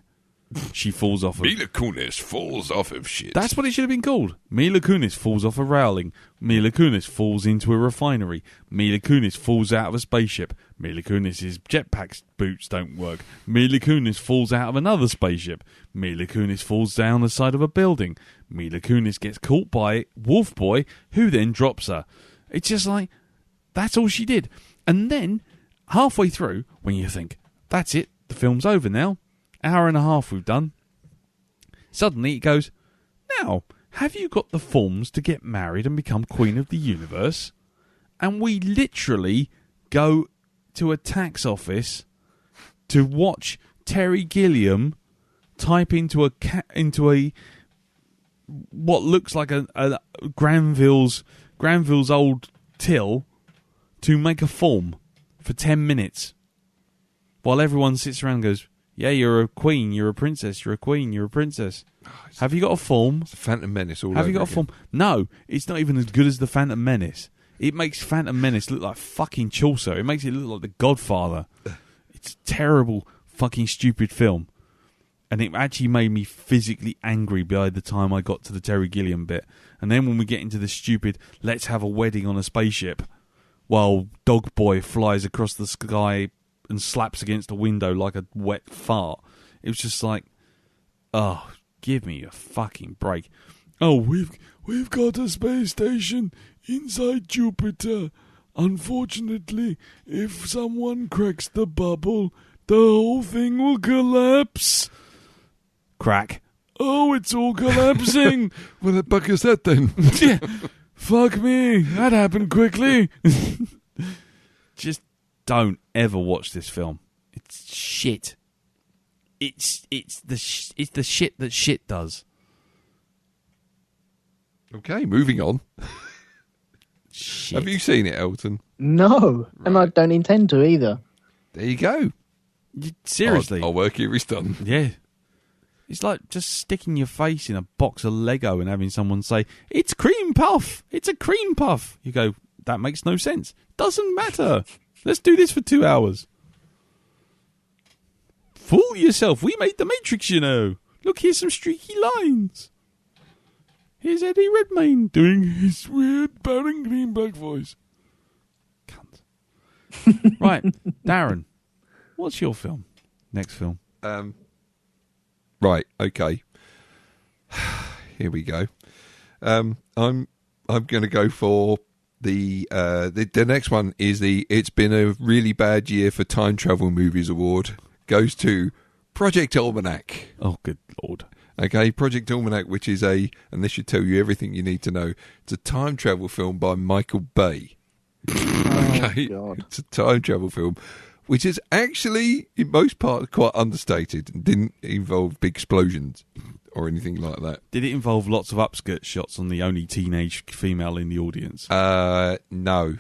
She falls off of... Mila Kunis falls off of shit. That's what it should have been called. Mila Kunis falls off a railing. Mila Kunis falls into a refinery. Mila Kunis falls out of a spaceship. Mila Kunis' jetpack boots don't work. Mila Kunis falls out of another spaceship. Mila Kunis falls down the side of a building. Mila Kunis gets caught by Wolf Boy, who then drops her. It's just like, that's all she did. And then, halfway through, when you think, that's it, the film's over now, hour and a half we've done, suddenly it goes, now, have you got the forms to get married and become Queen of the Universe? And we literally go to a tax office to watch Terry Gilliam type into a what looks like a Granville's old till to make a form for 10 minutes while everyone sits around and goes, yeah, you're a queen, you're a princess, you're a queen, you're a princess. Have you got a form? It's a Phantom Menace all Have over you got again. a form? No, it's not even as good as the Phantom Menace. It makes Phantom Menace look like fucking Chaucer. It makes it look like The Godfather. It's a terrible, fucking stupid film. And it actually made me physically angry by the time I got to the Terry Gilliam bit. And then when we get into the stupid, let's have a wedding on a spaceship while Dog Boy flies across the sky and slaps against a window like a wet fart. It was just like, oh, give me a fucking break. Oh, we've got a space station inside Jupiter. Unfortunately, if someone cracks the bubble, the whole thing will collapse. Crack. Oh, it's all collapsing. Well, the fuck is that then? Yeah. Fuck me. That happened quickly. Just don't ever watch this film. It's shit. It's the shit that shit does. Okay, moving on. Shit. Have you seen it, Elton? No, and I don't intend to either. There you go. Seriously. Our work here is done. Yeah. It's like just sticking your face in a box of Lego and having someone say, it's cream puff. It's a cream puff. You go, that makes no sense. Doesn't matter. Let's do this for 2 hours. Fool yourself. We made the Matrix, you know. Look, here's some streaky lines. Here's Eddie Redmayne doing his weird Baron Greenback voice. Cunt. Right, Darren, what's your film? Next film. Right, okay. Here we go. I'm going to go for the next one is It's Been a Really Bad Year for Time Travel Movies award. Goes to Project Almanac. Oh, good Lord. Okay, Project Almanac, which is and this should tell you everything you need to know. It's a time travel film by Michael Bay. Okay, God. It's a time travel film, which is actually, in most parts, quite understated and didn't involve big explosions or anything like that. Did it involve lots of upskirt shots on the only teenage female in the audience? No.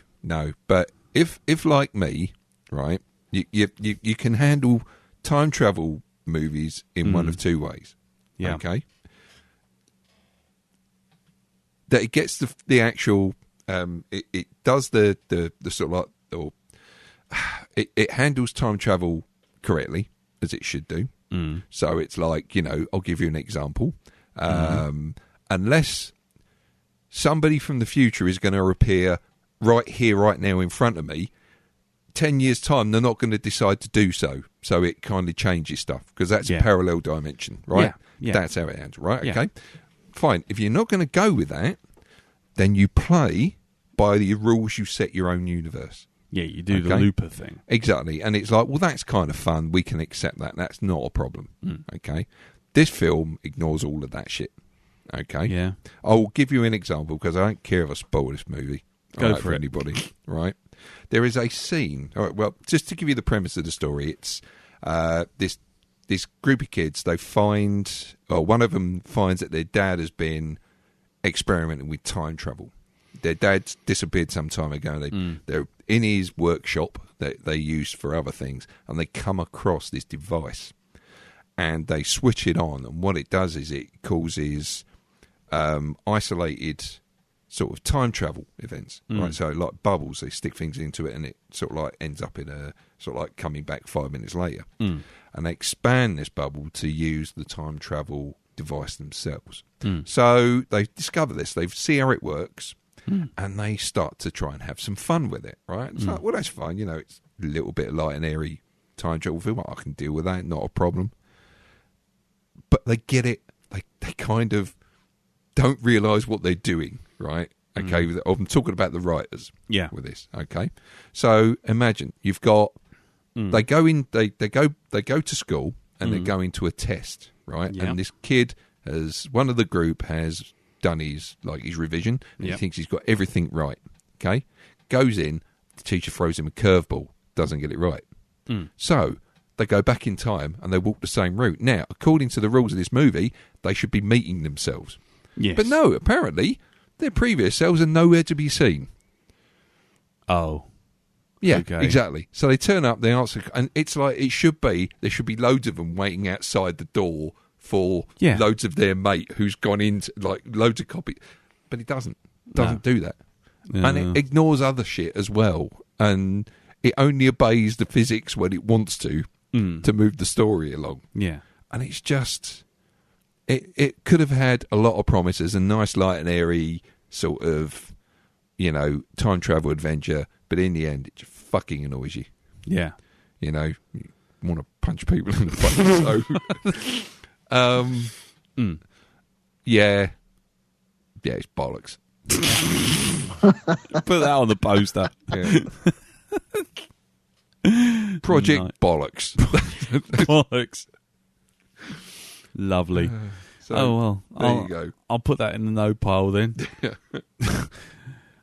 But if like me, right, you can handle time travel movies in one of two ways. Yeah. Okay. That it gets the actual. It does the sort of like, it handles time travel correctly, as it should do. So it's like, I'll give you an example. Unless somebody from the future is going to appear right here, right now in front of me, 10 years' time, they're not going to decide to do so. So it kind of changes stuff, because that's a parallel dimension, right? Yeah. That's how it ends, right? Yeah. Okay. Fine. If you're not going to go with that, then you play by the rules you set your own universe. Yeah, you do the Looper thing. Exactly. And it's like, well, that's kind of fun. We can accept that. That's not a problem. Okay. This film ignores all of that shit. Okay. Yeah. I'll give you an example, because I don't care if I spoil this movie. Go for it. Anybody. Right. There is a scene. All right, well, just to give you the premise of the story, it's this group of kids, they find, one of them finds that their dad has been experimenting with time travel. Their dad disappeared some time ago. They're in his workshop that they used for other things, and they come across this device, and they switch it on. And what it does is it causes isolated sort of time travel events, right? So like bubbles, they stick things into it, and it sort of like ends up in a sort of like coming back 5 minutes later. And they expand this bubble to use the time travel device themselves. So they discover this, they see how it works, and they start to try and have some fun with it, right? It's like, well, that's fine, it's a little bit light and airy time travel film. I can deal with that, not a problem. But they get it, they kind of don't realise what they're doing, right? Okay, I'm talking about the writers with this, okay? So imagine you've got, they go to school, and they're going to a test, right? Yeah. And this kid one of the group has done his revision, and Yep. he thinks he's got everything right. Okay, goes in, the teacher throws him a curveball, doesn't get it right. So they go back in time and they walk the same route. Now, according to the rules of this movie, they should be meeting themselves. Yes. But no, apparently their previous selves are nowhere to be seen. Oh. Yeah, Okay. exactly. So they turn up, they answer, and it's like there should be loads of them waiting outside the door for Yeah. loads of their mate who's gone into loads of copies. But it doesn't do that. And it ignores other shit as well. And it only obeys the physics when it wants to move the story along. Yeah. And it's just, it could have had a lot of promises, a nice light and airy sort of, time travel adventure, but in the end, it just fucking annoys you. Yeah. You want to punch people in the face. So, yeah, it's bollocks. Put that on the poster. Yeah. Project Nice. Bollocks. Bollocks. Lovely. So, Oh, well. there you go. I'll put that in the no pile then.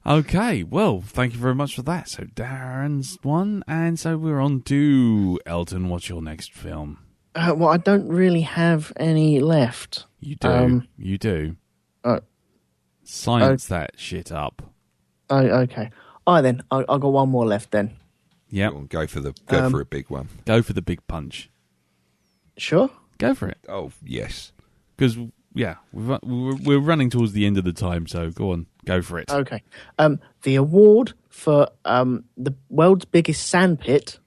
Okay, well, thank you very much for that. So Darren's one, and so we're on to Elton. What's your next film? Well, I don't really have any left. You do. You do. Oh. Science that shit up. Oh, okay. All right, then. I'll got one more left then. Yep. Go for a big one. Go for the big punch. Sure? Go for it. Oh, yes. Because, yeah, we're running towards the end of the time, so go on. Go for it. Okay. The award for the world's biggest sandpit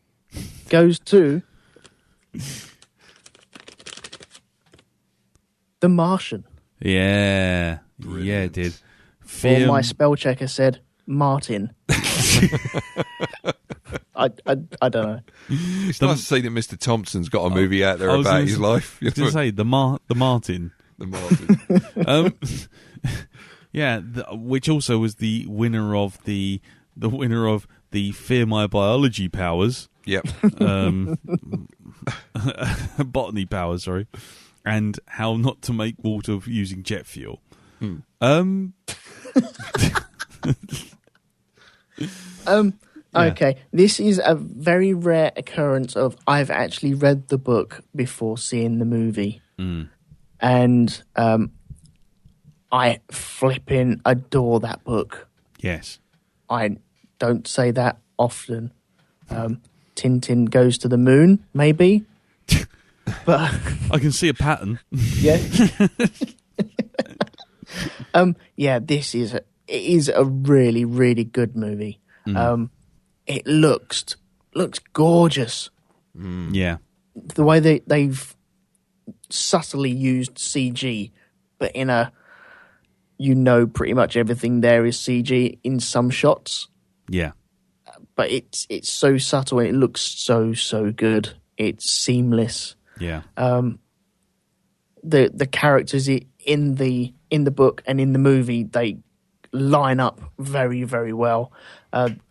goes to The Martian. Yeah. Brilliant. Yeah, it did. Or my spell checker said Martin. I don't know. It's nice to see that Mr. Thompson's got a movie out there I was about gonna his s- life. I was going to say, the Martin. The Martin. Yeah, which also was the winner of the Fear My Biology powers, Yep. botany powers, sorry, and how not to make water using jet fuel. Okay, this is a very rare occurrence of I've actually read the book before seeing the movie, and I flipping adore that book. Yes. I don't say that often. Tintin goes to the moon, maybe, but I can see a pattern. yeah, yeah. It is a really, really good movie. It looks gorgeous. Yeah. The way they've subtly used CG, but in a pretty much everything there is CG in some shots. Yeah. But it's so subtle and it looks so good. It's seamless. Yeah. The characters in the book and in the movie, they line up very, very well.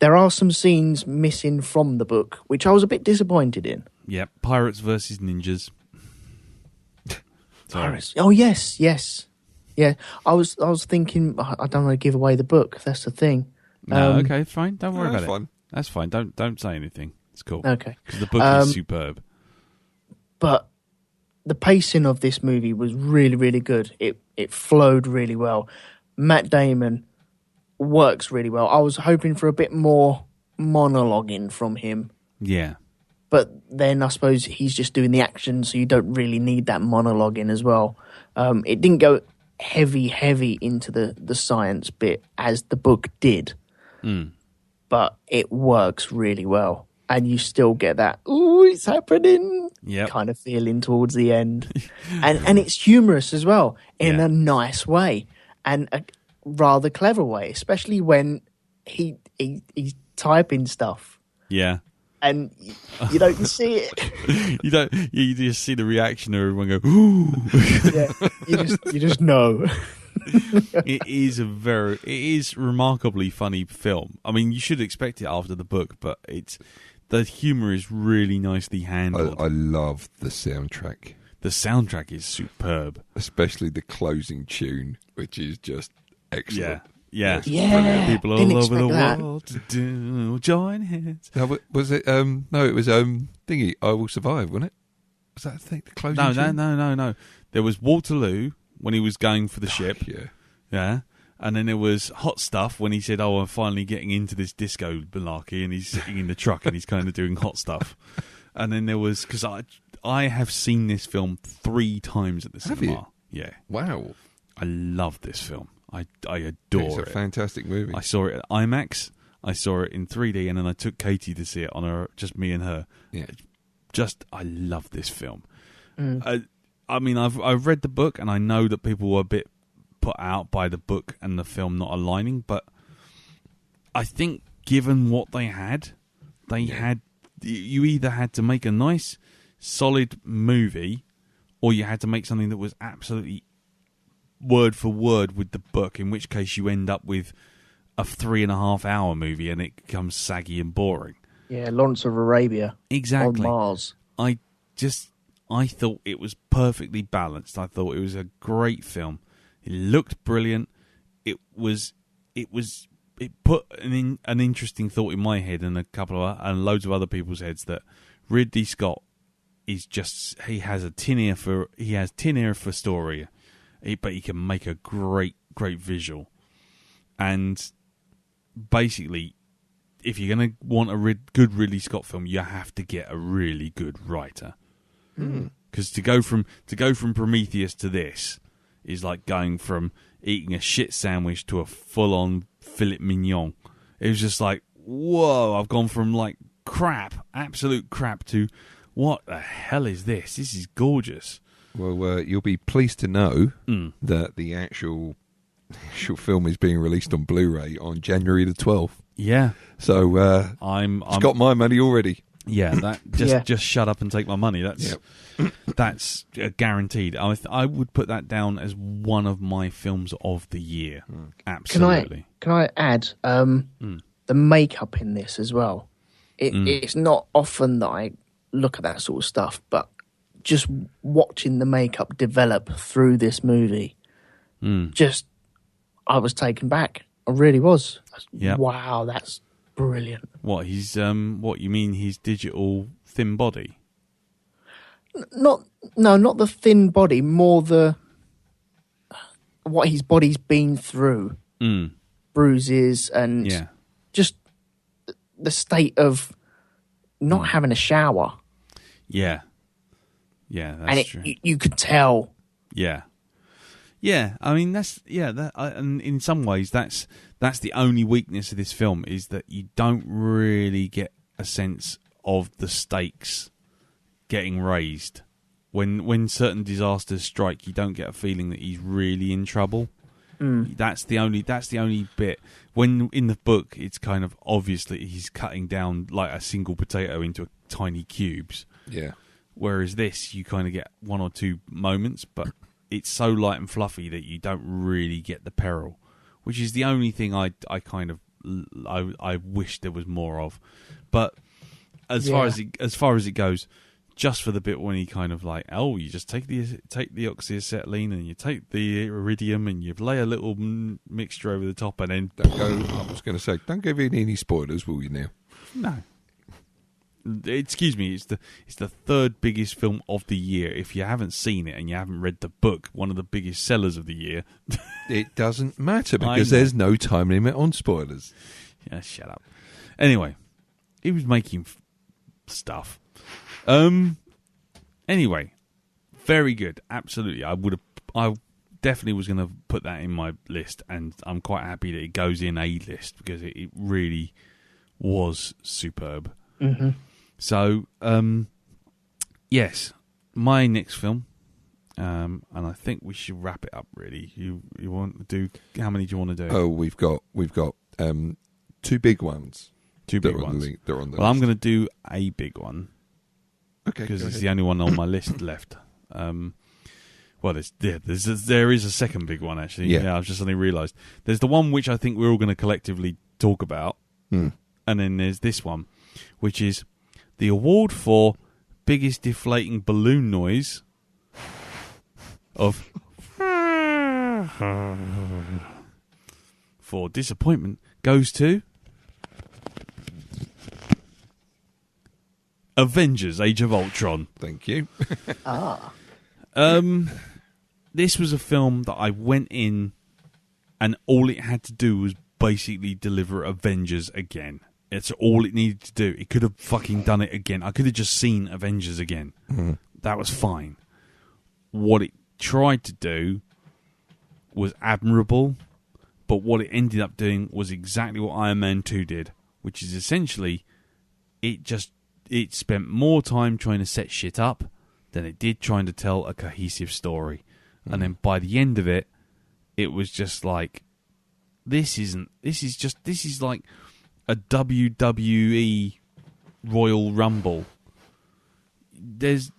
There are some scenes missing from the book, which I was a bit disappointed in. Yeah. Pirates versus ninjas. Sorry. Pirates. Oh yes. Yeah, I was thinking I don't want to give away the book. That's the thing. No, okay, fine. Don't worry that's about fine. it. That's fine. Don't say anything. It's cool. Okay. Because the book is superb. But the pacing of this movie was really, really good. It flowed really well. Matt Damon works really well. I was hoping for a bit more monologuing from him, Yeah. but then I suppose he's just doing the action, so you don't really need that monologuing as well. It didn't go heavy into the science bit as the book did, but it works really well. And you still get that, ooh, it's happening kind of feeling towards the end. and it's humorous as well in a nice way and a rather clever way, especially when he's typing stuff. Yeah. And you don't see it. You don't. You just see the reaction of everyone go, ooh. Yeah, you just know. It is remarkably funny film. I mean, you should expect it after the book, but the humor is really nicely handled. I love the soundtrack. The soundtrack is superb. Especially the closing tune, which is just excellent. Yeah. Yeah. People all Didn't over the expect that. world to do join hands. No, was it? No, it was thingy. I Will Survive, wasn't it? Was that the closing tune? No. There was Waterloo when he was going for the ship. Yeah. And then there was Hot Stuff when he said, "Oh, I'm finally getting into this disco malarkey," and he's sitting in the truck and he's kind of doing Hot Stuff. And then there was, because I have seen this film 3 times at the cinema. Have you? Yeah. Wow. I love this film. I adore it. It's a fantastic movie. I saw it at IMAX. I saw it in 3D, and then I took Katie to see it on just me and her. Yeah. I love this film. I mean, I've read the book, and I know that people were a bit put out by the book and the film not aligning, but I think given what they had, you either had to make a nice, solid movie, or you had to make something that was absolutely word for word with the book, in which case you end up with a 3.5 hour movie and it becomes saggy and boring. Yeah, Lawrence of Arabia. Exactly. On Mars. I thought it was perfectly balanced. I thought it was a great film. It looked brilliant. It put an interesting thought in my head and and loads of other people's heads that Ridley Scott is just, he has tin ear for story, but he can make a great visual. And basically, if you're going to want a good Ridley Scott film, you have to get a really good writer. Because to go from Prometheus to this is like going from eating a shit sandwich to a full-on filet mignon. It was just like, whoa, I've gone from like absolute crap, to what the hell is this? This is gorgeous. Well, you'll be pleased to know that the actual film is being released on Blu-ray on January the 12th. Yeah. So it's got my money already. Yeah, that just shut up and take my money. That's guaranteed. I would put that down as one of my films of the year. Absolutely. Can I add the makeup in this as well? It's not often that I look at that sort of stuff, but just watching the makeup develop through this movie, I was taken back. I really was. Yeah. Wow, that's brilliant. What you mean his digital thin body? Not the thin body, more what his body's been through. Bruises and just the state of not having a shower. Yeah, that's true. You could tell. Yeah. I mean, and in some ways, that's the only weakness of this film, is that you don't really get a sense of the stakes getting raised. When certain disasters strike, you don't get a feeling that he's really in trouble. That's the only bit. When in the book, it's kind of obviously he's cutting down like a single potato into tiny cubes. Yeah. Whereas this, you kind of get 1 or 2 moments, but it's so light and fluffy that you don't really get the peril, which is the only thing I wish there was more of. But as far as it goes, just for the bit when he kind of like, oh, you just take the oxyacetylene and you take the iridium and you lay a little mixture over the top, and then I was going to say, don't give any spoilers, will you now? No. Excuse me, it's the 3rd biggest film of the year. If you haven't seen it and you haven't read the book, one of the biggest sellers of the year. It doesn't matter because there's no time limit on spoilers. Yeah, shut up. Anyway, he was making stuff. Anyway, very good. Absolutely. I definitely was going to put that in my list, and I'm quite happy that it goes in a list because it really was superb. Mm-hmm. So, yes, my next film, and I think we should wrap it up. Really, you want to do? How many do you want to do? Oh, we've got 2 big ones. 2 big ones. They're on the well, list. I'm going to do a big one. Okay, because it's the only one on my list left. Well, there is a second big one actually. Yeah, I've just suddenly realised there's the one which I think we're all going to collectively talk about, and then there's this one, which is the award for biggest deflating balloon noise of for disappointment goes to Avengers: Age of Ultron. Thank you. This was a film that I went in, and all it had to do was basically deliver Avengers again. It's all it needed to do. It could have fucking done it again. I could have just seen Avengers again. Mm. That was fine. What it tried to do was admirable, but what it ended up doing was exactly what Iron Man 2 did, which is essentially it spent more time trying to set shit up than it did trying to tell a cohesive story. And then by the end of it, it was just like, this is like a WWE Royal Rumble.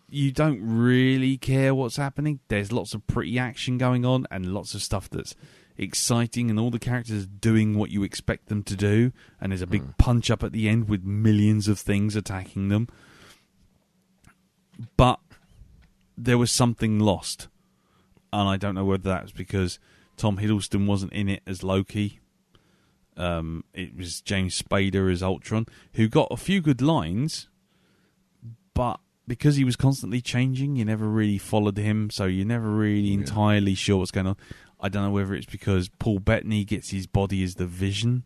You don't really care what's happening. There's lots of pretty action going on and lots of stuff that's exciting, and all the characters doing what you expect them to do, and there's a big punch up at the end with millions of things attacking them. But there was something lost, and I don't know whether that was because Tom Hiddleston wasn't in it as Loki. It was James Spader as Ultron, who got a few good lines, but because he was constantly changing, you never really followed him, so you're never really entirely sure what's going on. I don't know whether it's because Paul Bettany gets his body as the Vision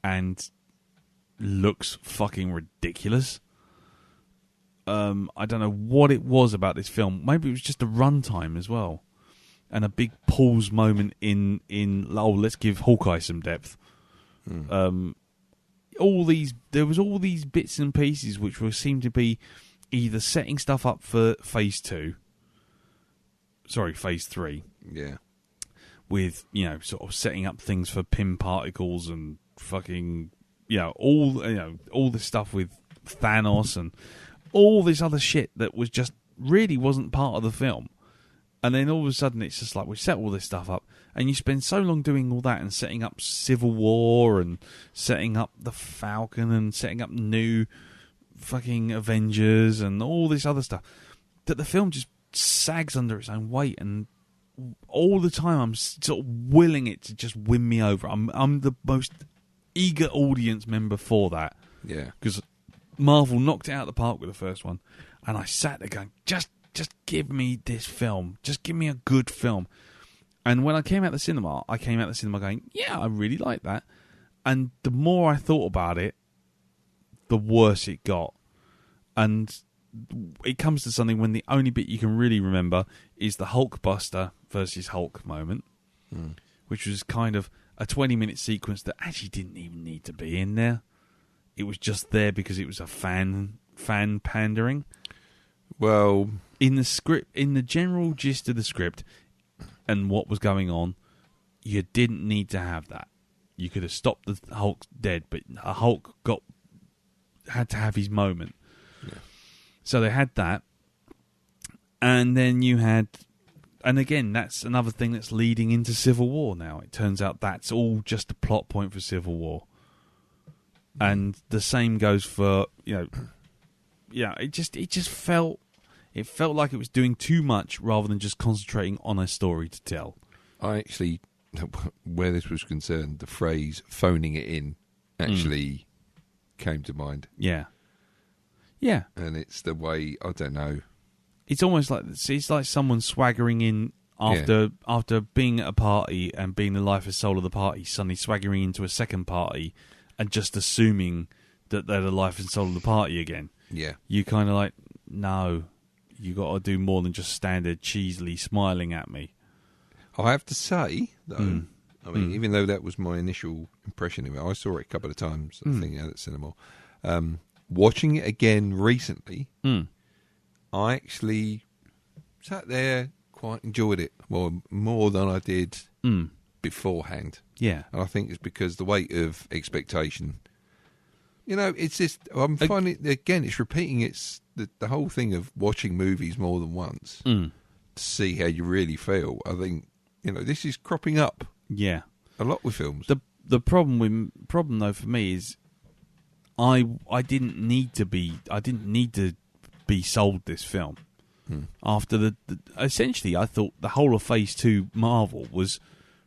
and looks fucking ridiculous. I don't know what it was about this film. Maybe it was just a runtime as well, and a big pause moment in let's give Hawkeye some depth. There was all these bits and pieces which seemed to be either setting stuff up for phase 3. Yeah. With, sort of setting up things for Pym particles and fucking, all this stuff with Thanos and all this other shit that was just really wasn't part of the film. And then all of a sudden it's just like, we set all this stuff up, and you spend so long doing all that and setting up Civil War and setting up the Falcon and setting up new fucking Avengers and all this other stuff, that the film just sags under its own weight, and all the time I'm sort of willing it to just win me over. I'm the most eager audience member for that. Yeah. Because Marvel knocked it out of the park with the first one, and I sat there going, just give me this film. Just give me a good film. And when I came out the cinema, going, yeah, I really like that. And the more I thought about it, the worse it got. And it comes to something when the only bit you can really remember is the Hulkbuster versus Hulk moment, which was kind of a 20-minute sequence that actually didn't even need to be in there. It was just there because it was a fan pandering. Well, in the script, in the general gist of the script and what was going on, you didn't need to have that. You could have stopped the Hulk dead, but a Hulk had to have his moment. Yeah. So they had that, and then you had, and again, that's another thing that's leading into Civil War now. It turns out that's all just a plot point for Civil War. And the same goes for, it just felt like it was doing too much rather than just concentrating on a story to tell. I actually, where this was concerned, the phrase phoning it in actually came to mind. Yeah. Yeah. And it's the way, I don't know. It's almost like, it's like someone swaggering in after being at a party and being the life and soul of the party, suddenly swaggering into a second party and just assuming that they're the life and soul of the party again. Yeah. You kind of like, no, you got to do more than just stand there cheesily smiling at me. I have to say, though, I mean, even though that was my initial impression of it, I saw it a couple of times, I think, out at cinema. Watching it again recently, I actually sat there, quite enjoyed it more than I did beforehand. Yeah. And I think it's because the weight of expectation. It's just, I'm finding, again, it's repeating the whole thing of watching movies more than once to see how you really feel. I think, this is cropping up. Yeah. A lot with films. The problem though for me is I didn't need to be sold this film. After the essentially, I thought the whole of Phase 2 Marvel was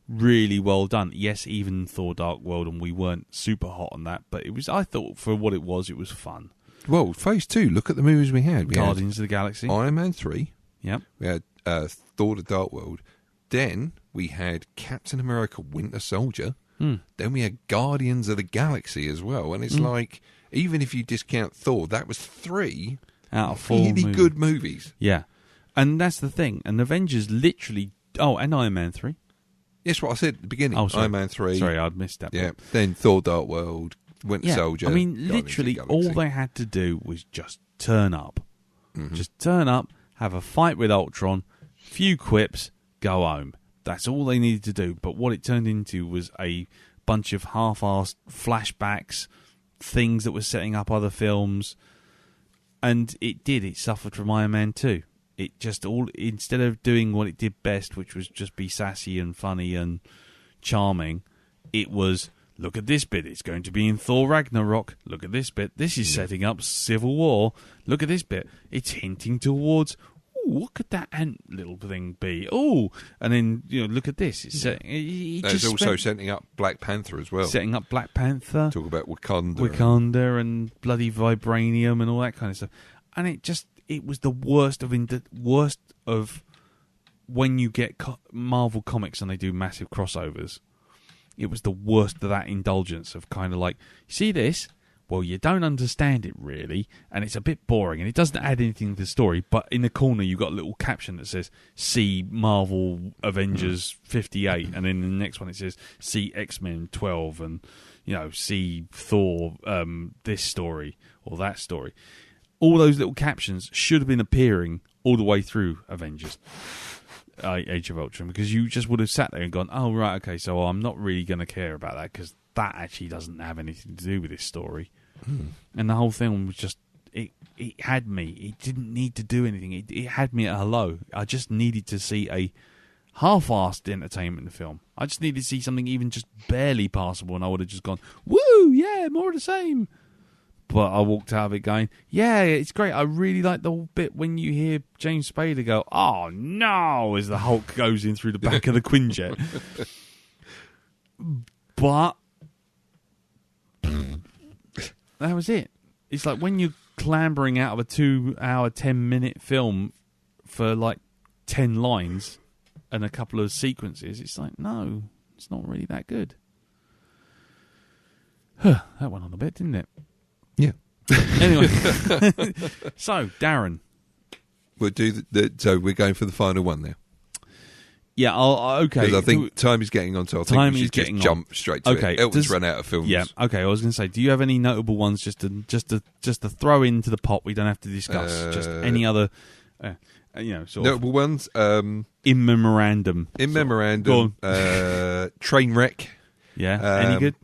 really well done. Yes, even Thor: Dark World, and we weren't super hot on that, but it was. I thought for what it was fun. Well, Phase 2. Look at the movies we had. We Guardians of the Galaxy, had Iron Man 3. Yep. We had Thor: The Dark World. Then we had Captain America: Winter Soldier. Then we had Guardians of the Galaxy as well. And it's like, even if you discount Thor, that was 3 out of 4 really good movies. Yeah, and that's the thing. And Avengers literally. Oh, and Iron Man 3. Yes, what I said at the beginning. Oh, sorry. Iron Man 3. Sorry, I'd missed that. Yeah. Then Thor: Dark World, Winter Soldier. I mean, Guardians of the literally, Galaxy. all they had to do was just turn up. Just turn up, have a fight with Ultron, few quips, go home. That's all they needed to do. But what it turned into was a bunch of half-assed flashbacks, things that were setting up other films. And it suffered from Iron Man 2. It just instead of doing what it did best, which was just be sassy and funny and charming, it was, look at this bit, it's going to be in Thor Ragnarok. Look at this bit, this is setting up Civil War. Look at this bit, it's hinting towards, what could that ant little thing be? Oh, and then look at this. It's There's also setting up Black Panther as well. Setting up Black Panther. Talk about Wakanda and bloody vibranium and all that kind of stuff. And it was the worst of when you get Marvel comics and they do massive crossovers. It was the worst of that indulgence of kind of like, see this? Well, you don't understand it really, and it's a bit boring, and it doesn't add anything to the story, but in the corner you've got a little caption that says, see Marvel Avengers 58, and then in the next one it says, see X-Men 12, and, see Thor, this story, or that story. All those little captions should have been appearing all the way through Avengers Age of Ultron, because you just would have sat there and gone, oh, right, okay, so I'm not really going to care about that, because that actually doesn't have anything to do with this story. And the whole thing was just, it had me. It didn't need to do anything. It had me at hello. I just needed to see a half-assed entertainment film. I just needed to see something even just barely passable, and I would have just gone, woo, yeah, more of the same. But I walked out of it going, yeah, it's great. I really like the bit when you hear James Spader go, oh, no, as the Hulk goes in through the back of the Quinjet. But that was it. It's like when you're clambering out of a 2-hour, 10-minute film for like 10 lines and a couple of sequences, it's like, no, it's not really that good. That went on a bit, didn't it? Yeah. Anyway, so Darren, we'll do so we're going for the final one now. Yeah, okay. Because I think time is getting on, so I think we should just jump straight to it. Elton's run out of films. Yeah, okay. I was going to say, do you have any notable ones just to throw into the pot? We don't have to discuss. Just any other, sort notable ones. In memorandum. In memorandum. Trainwreck. Yeah. Any good?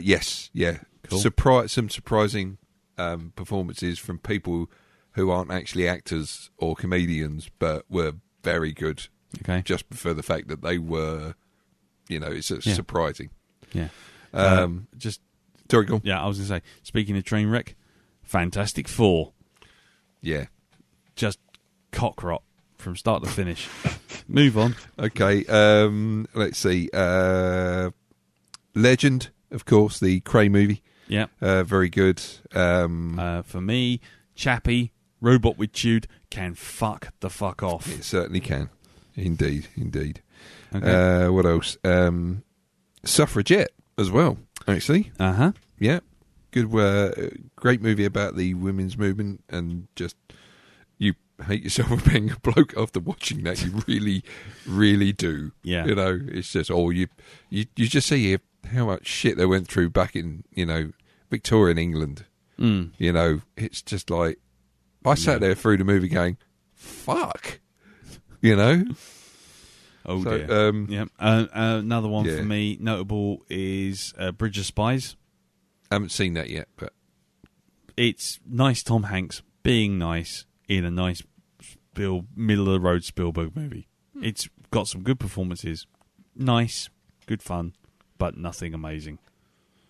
Yes. Yeah. Cool. Some surprising performances from people who aren't actually actors or comedians, but were very good. Okay. Just for the fact that they were, it's surprising. Yeah. Sorry, go on. Yeah, I was going to say, speaking of Trainwreck, Fantastic Four. Yeah. Just cock rot from start to finish. Move on. Okay. Let's see. Legend, of course, the Cray movie. Yeah. Very good. For me, Chappie, Robot with Tude, can fuck the fuck off. It certainly can. Indeed. Okay. What else? Suffragette as well, actually. Uh-huh. Yeah. Good, great movie about the women's movement, and just you hate yourself for being a bloke after watching that. You really, really do. Yeah. It's just, you just see how much shit they went through back in, Victorian England. It's just like, I sat there through the movie going, fuck. Oh, dear. Yeah. Another one for me, notable, is Bridge of Spies. I haven't seen that yet, but it's nice Tom Hanks being nice in a nice middle-of-the-road Spielberg movie. It's got some good performances. Nice, good fun, but nothing amazing.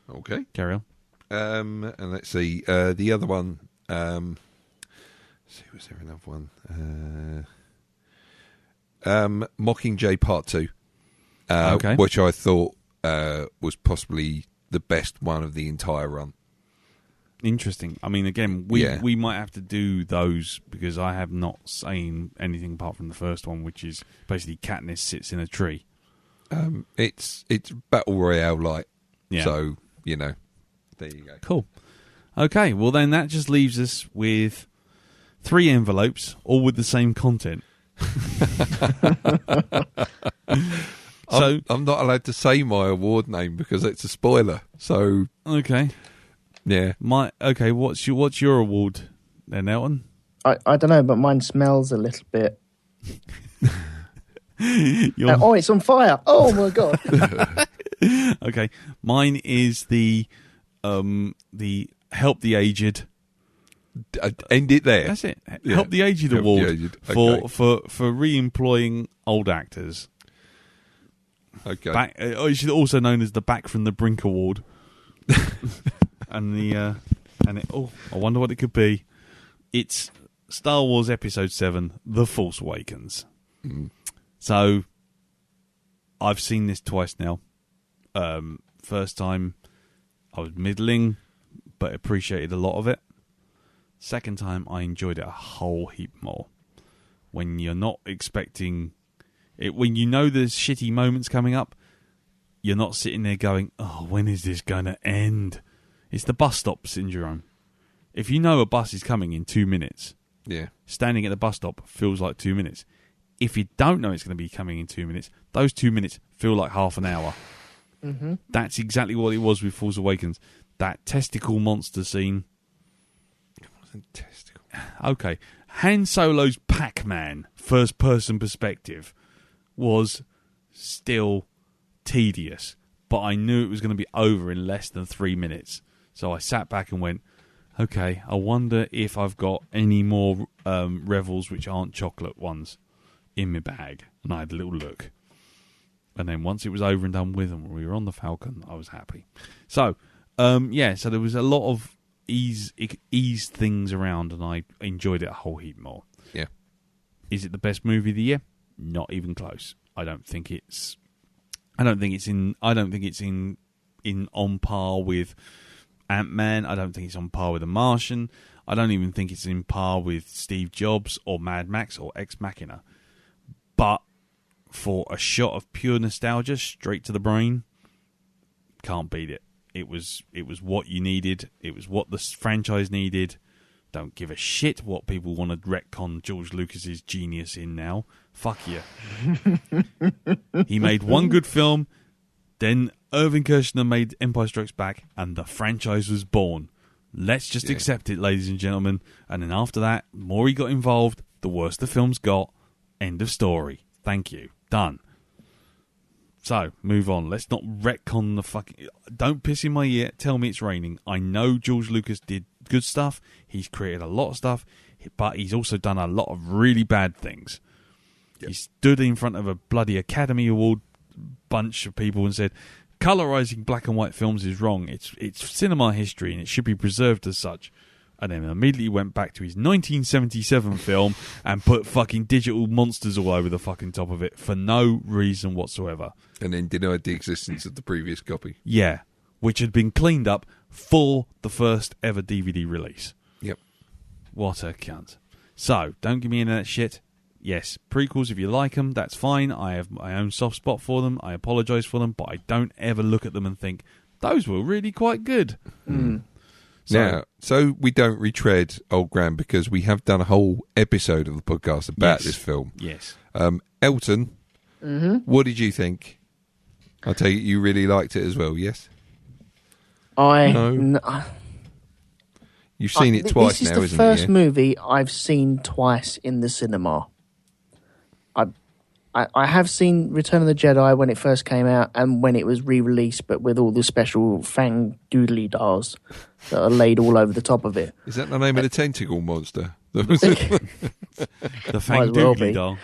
Okay. Carry on. And let's see. The other one, see, was there another one? Mockingjay Part 2, Okay. which I thought was possibly the best one of the entire run. Interesting. I mean, again, we might have to do those because I have not seen anything apart from the first one, which is basically Katniss sits in a tree. It's Battle Royale light. Yeah. So, you know, there you go. Cool. Okay, well then that just leaves us with 3 envelopes, all with the same content. So I'm not allowed to say my award name because it's a spoiler. So okay, yeah. What's your award then, Elton? I don't know, but mine smells a little bit. Oh, it's on fire! Oh my god! Okay, mine is the Help the Aged. End it there. That's it. Yeah. Help the Aged Help award the Aged. Okay. for re-employing old actors. Okay. It's also known as the Back from the Brink Award. I wonder what it could be. It's Star Wars Episode 7, The Force Awakens. So, I've seen this twice now. First time, I was middling, but appreciated a lot of it. Second time, I enjoyed it a whole heap more. When you're not expecting it, when you know there's shitty moments coming up, you're not sitting there going, "Oh, when is this going to end?" It's the bus stop syndrome. If you know a bus is coming in 2 minutes, standing at the bus stop feels like 2 minutes. If you don't know it's going to be coming in 2 minutes, those 2 minutes feel like half an hour. Mm-hmm. That's exactly what it was with Force Awakens. That testicle monster scene. It wasn't testicle. Okay. Han Solo's Pac-Man first-person perspective was still tedious, but I knew it was going to be over in less than 3 minutes. So I sat back and went, okay, I wonder if I've got any more Revels which aren't chocolate ones in my bag. And I had a little look. And then once it was over and done with and we were on the Falcon, I was happy. So, so there was a lot of ease things around and I enjoyed it a whole heap more. Yeah. Is it the best movie of the year? Not even close. I don't think it's in on par with Ant-Man. I don't think it's on par with The Martian. I don't even think it's in par with Steve Jobs or Mad Max or Ex Machina. But for a shot of pure nostalgia straight to the brain, can't beat it. It was what you needed. It was what the franchise needed. Don't give a shit what people want to retcon George Lucas's genius in now. Fuck you. He made one good film, then Irving Kershner made Empire Strikes Back, and the franchise was born. Let's just accept it, ladies and gentlemen. And then after that, the more he got involved, the worse the films got. End of story. Thank you. Done. So, move on. Let's not retcon the fucking... Don't piss in my ear. Tell me it's raining. I know George Lucas did good stuff. He's created a lot of stuff. But he's also done a lot of really bad things. Yep. He stood in front of a bloody Academy Award bunch of people and said, colorizing black and white films is wrong. It's cinema history and it should be preserved as such. And then immediately went back to his 1977 film and put fucking digital monsters all over the fucking top of it for no reason whatsoever. And then denied the existence of the previous copy. Yeah, which had been cleaned up for the first ever DVD release. Yep. What a cunt. So, don't give me any of that shit. Yes, prequels, if you like them, that's fine. I have my own soft spot for them. I apologise for them, but I don't ever look at them and think, those were really quite good. Mm. So we don't retread old ground because we have done a whole episode of the podcast about this film. Yes. Elton, what did you think? I take it you really liked it as well, yes? You've seen it twice now, isn't it? This is the first movie I've seen twice in the cinema. I have seen Return of the Jedi when it first came out and when it was re-released, but with all the special fang doodly dolls that are laid all over the top of it. Is that the name of the tentacle monster? The fang doodly doll.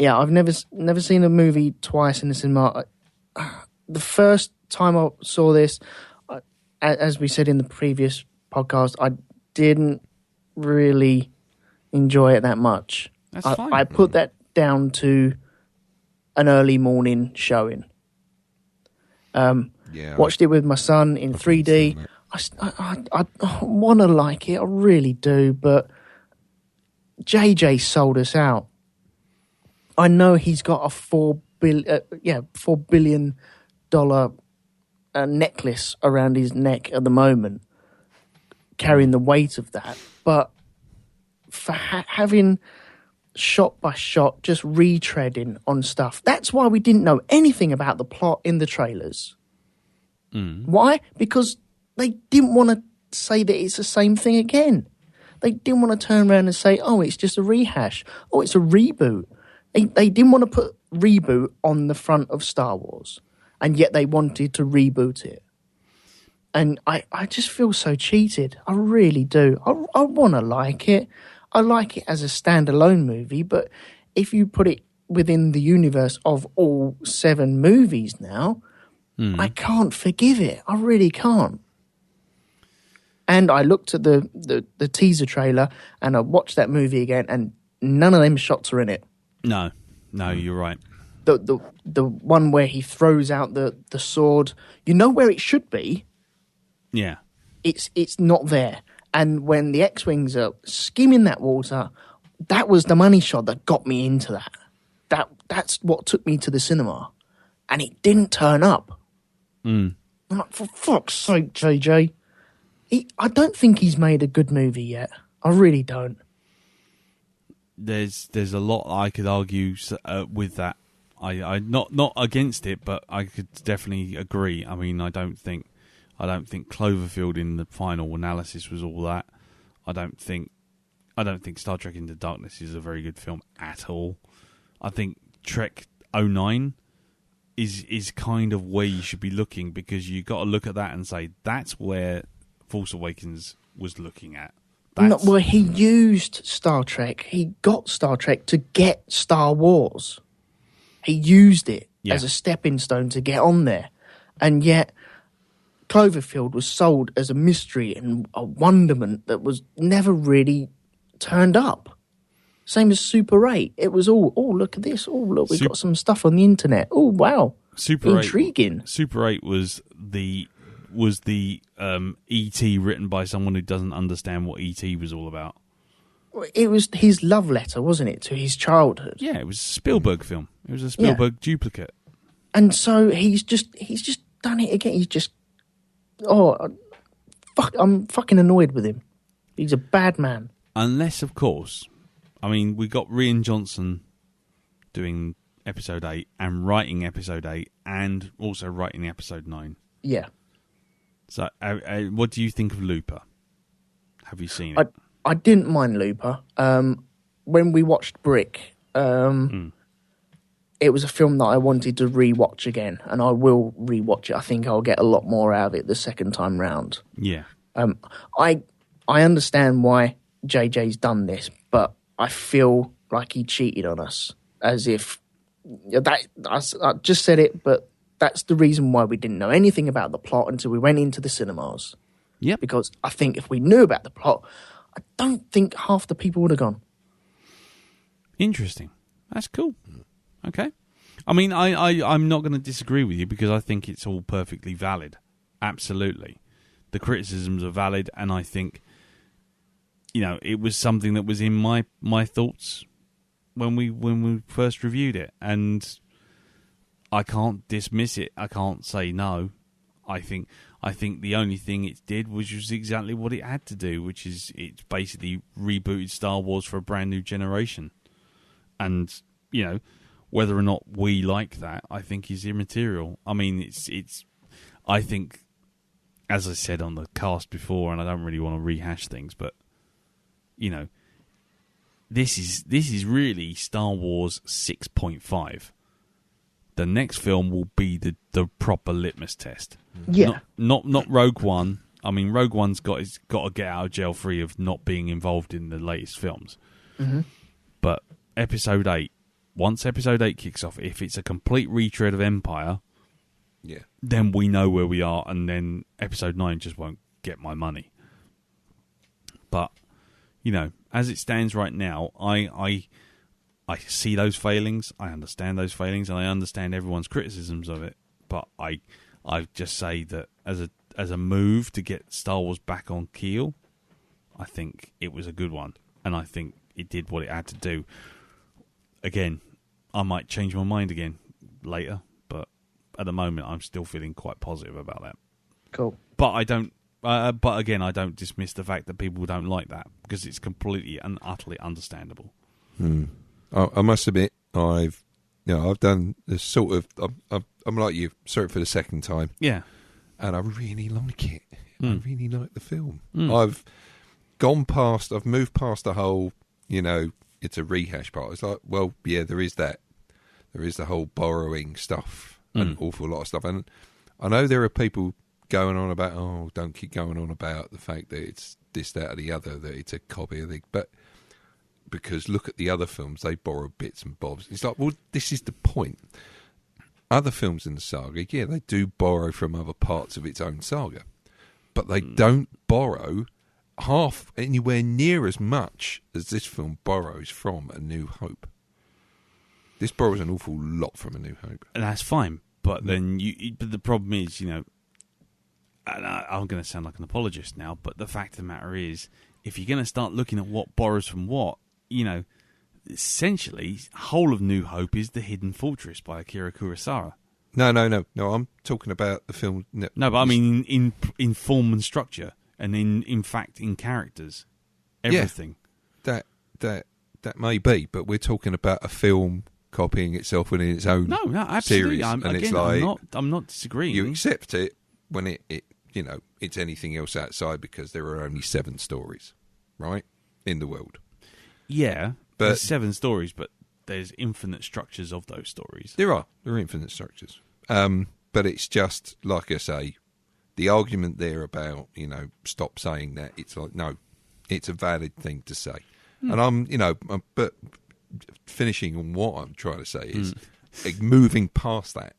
I've never seen a movie twice in the cinema. The first time I saw this, as we said in the previous podcast, I didn't really enjoy it that much. That's I, fine. I put that down to an early morning showing. Watched it with my son in 3D. I want to like it, I really do, but JJ sold us out. I know he's got a $4 billion necklace around his neck at the moment, carrying the weight of that. But for having shot by shot, just retreading on stuff, that's why we didn't know anything about the plot in the trailers. Why? Because they didn't want to say that it's the same thing again. They didn't want to turn around and say, oh, it's just a rehash. Oh, it's a reboot. They didn't want to put reboot on the front of Star Wars, and yet they wanted to reboot it. And I just feel so cheated. I really do. I want to like it. I like it as a standalone movie, but if you put it within the universe of all 7 movies now, I can't forgive it. I really can't. And I looked at the teaser trailer and I watched that movie again, and none of them shots are in it. No, you're right. The one where he throws out the sword, you know where it should be. Yeah. It's not there. And when the X-Wings are skimming that water, that was the money shot that got me into that. That's what took me to the cinema. And it didn't turn up. I'm like, for fuck's sake, JJ. I don't think he's made a good movie yet. I really don't. There's a lot I could argue with that. I not against it, but I could definitely agree. I mean, I don't think Cloverfield in the final analysis was all that. I don't think Star Trek Into Darkness is a very good film at all. I think Trek 09 is kind of where you should be looking, because you got to look at that and say that's where Force Awakens was looking at. Well, he used Star Trek. He got Star Trek to get Star Wars. He used it as a stepping stone to get on there. And yet, Cloverfield was sold as a mystery and a wonderment that was never really turned up. Same as Super 8. It was all, oh, look at this. Oh, look, we've got some stuff on the internet. Oh, wow. Intriguing. Super 8 was the E.T. written by someone who doesn't understand what E.T. was all about. It was his love letter, wasn't it, to his childhood? Yeah, it was a Spielberg film. It was a Spielberg duplicate. And so he's just done it again. He's just, I'm fucking annoyed with him. He's a bad man. Unless, of course, I mean, we got Rian Johnson doing episode 8 and writing episode 8 and also writing episode 9. Yeah. So, what do you think of Looper? Have you seen it? I didn't mind Looper. When we watched Brick, it was a film that I wanted to rewatch again, and I will rewatch it. I think I'll get a lot more out of it the second time round. Yeah. I understand why JJ's done this, but I feel like he cheated on us. As if I just said it, but that's the reason why we didn't know anything about the plot until we went into the cinemas. Yeah. Because I think if we knew about the plot, I don't think half the people would have gone. Interesting. That's cool. Okay. I mean, I'm not going to disagree with you, because I think it's all perfectly valid. Absolutely. The criticisms are valid, and I think, it was something that was in my thoughts when we first reviewed it, and I can't dismiss it. I can't say no. I think the only thing it did was just exactly what it had to do, which is it basically rebooted Star Wars for a brand new generation. And, whether or not we like that, I think is immaterial. I mean, it's I think, as I said on the cast before, and I don't really want to rehash things, but, this is really Star Wars 6.5. The next film will be the proper litmus test. Yeah. Not Rogue One. I mean, Rogue One's got to get out of jail free of not being involved in the latest films. Mm-hmm. But Episode 8, once Episode 8 kicks off, if it's a complete retread of Empire, then we know where we are, and then Episode 9 just won't get my money. But, as it stands right now, I see those failings, I understand those failings, and I understand everyone's criticisms of it. But I just say that as a move to get Star Wars back on keel, I think it was a good one, and I think it did what it had to do. Again, I might change my mind again later, but at the moment, I'm still feeling quite positive about that. Cool. But I don't. But again, I don't dismiss the fact that people don't like that, because it's completely and utterly understandable. I must admit, I've done this sort of. I'm like you. Saw it for the second time. Yeah, and I really like it. I really like the film. I've moved past the whole, it's a rehash part. It's like, well, yeah, there is that. There is the whole borrowing stuff, an awful lot of stuff. And I know there are people going on about, don't keep going on about the fact that it's this, that, or the other, that it's a copy of the. But because look at the other films, they borrow bits and bobs. It's like, well, this is the point. Other films in the saga, yeah, they do borrow from other parts of its own saga, but they don't borrow half anywhere near as much as this film borrows from A New Hope. This borrows an awful lot from A New Hope, and that's fine. But then but the problem is, and I'm going to sound like an apologist now, but the fact of the matter is, if you're going to start looking at what borrows from what, essentially, whole of New Hope is The Hidden Fortress by Akira Kurosawa. No. I'm talking about the film. No, but I mean in form and structure, and in fact in characters, everything. Yeah, that may be, but we're talking about a film copying itself within its own absolutely. series. I'm not disagreeing. You accept it when it it's anything else outside, because there are only 7 stories, right, in the world. Yeah, there's 7 stories, but there's infinite structures of those stories. There are infinite structures. But it's just, like I say, the argument there about, stop saying that, it's like, no, it's a valid thing to say. And but finishing on what I'm trying to say is moving past that,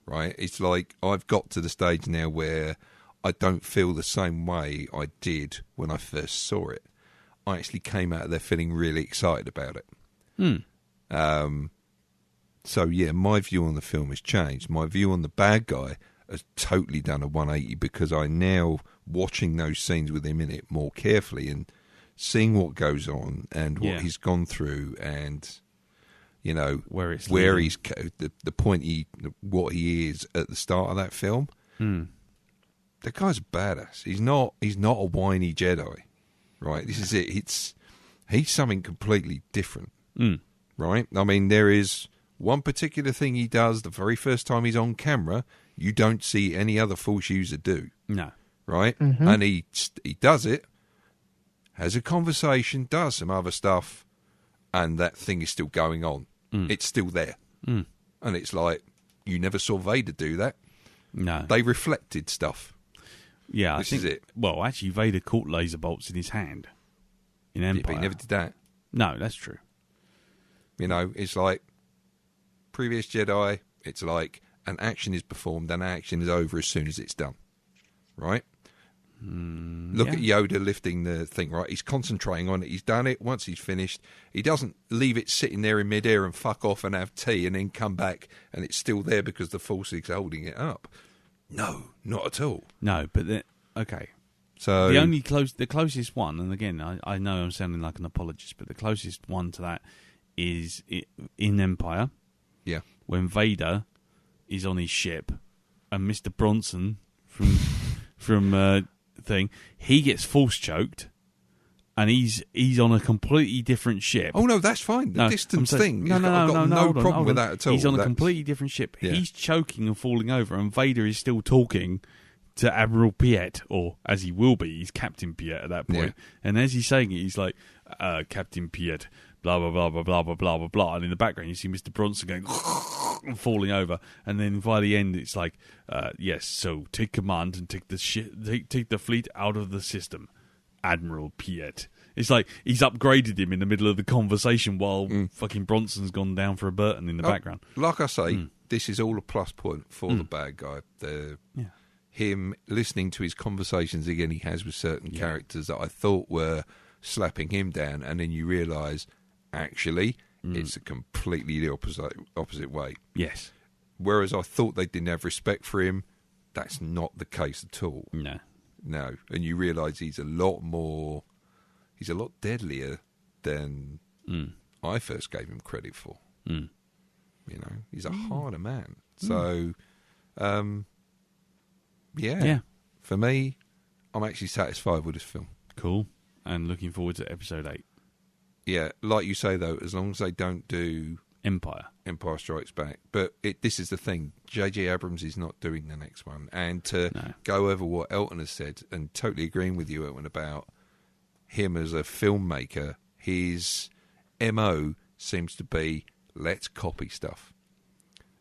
right? It's like I've got to the stage now where I don't feel the same way I did when I first saw it. I actually came out of there feeling really excited about it. So, yeah, my view on the film has changed. My view on the bad guy has totally done a 180, because I now, watching those scenes with him in it more carefully and seeing what goes on and what he's gone through, and, where he's the point what he is at the start of that film. The guy's a badass. He's not a whiny Jedi. Right, this is it. He's something completely different, right? I mean, there is one particular thing he does the very first time he's on camera you don't see any other Force user do. No. Right? And he does it, has a conversation, does some other stuff, and that thing is still going on. It's still there. And it's like, you never saw Vader do that. No. They reflected stuff. Yeah, this is it. Well, actually, Vader caught laser bolts in his hand in Empire. Yeah, but he never did that. No, that's true. It's like previous Jedi. It's like an action is performed, and action is over as soon as it's done. Right? Look at Yoda lifting the thing. Right? He's concentrating on it. He's done it. Once he's finished, he doesn't leave it sitting there in midair and fuck off and have tea and then come back and it's still there because the Force is holding it up. No, not at all. No, but okay. So the closest one, and again, I know I'm sounding like an apologist, but the closest one to that is in Empire. Yeah. When Vader is on his ship, and Mr. Bronson from thing, he gets force choked, and he's on a completely different ship. Oh no, that's fine. The distance thing. I've got no problem with that at all. He's on a completely different ship. Yeah. He's choking and falling over, and Vader is still talking to Admiral Piet, or as he will be, he's Captain Piet at that point. Yeah. And as he's saying it, he's like, Captain Piet, blah blah blah blah blah blah blah blah blah. And in the background, you see Mr. Bronson going and falling over. And then by the end, it's like, yes, so take command and take the fleet out of the system. Admiral Piet. It's like he's upgraded him in the middle of the conversation while fucking Bronson's gone down for a Burton in the background. Like I say, this is all a plus point for the bad guy. Him listening to his conversations again he has with certain characters that I thought were slapping him down, and then you realise, actually, it's a completely the opposite way. Yes. Whereas I thought they didn't have respect for him, that's not the case at all. No. And you realise he's a lot deadlier than I first gave him credit for. You know, he's a harder man. So, yeah. For me, I'm actually satisfied with this film. Cool. And looking forward to episode 8. Yeah, like you say, though, as long as they don't do Empire Strikes Back. But this is the thing. J.J. Abrams is not doing the next one. And to go over what Elton has said, and totally agreeing with you, Elton, about him as a filmmaker, his MO seems to be, let's copy stuff.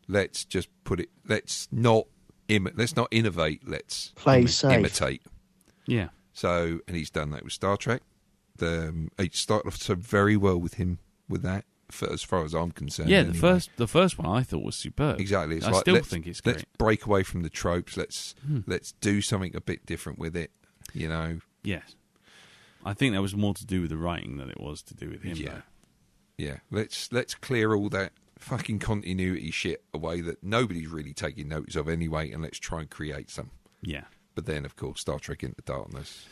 Let's just put it... Let's not innovate. Let's play safe. Imitate. Yeah. So, and he's done that with Star Trek. He started off so very well with him with that, as far as I'm concerned. Yeah, anyway. the first one I thought was superb. Exactly. It's I like, still think it's great. Let's break away from the tropes. Let's do something a bit different with it. You know. Yes. I think that was more to do with the writing than it was to do with him. Yeah. Though. Yeah. Let's clear all that fucking continuity shit away that nobody's really taking notice of anyway, and let's try and create some. Yeah. But then, of course, Star Trek Into Darkness.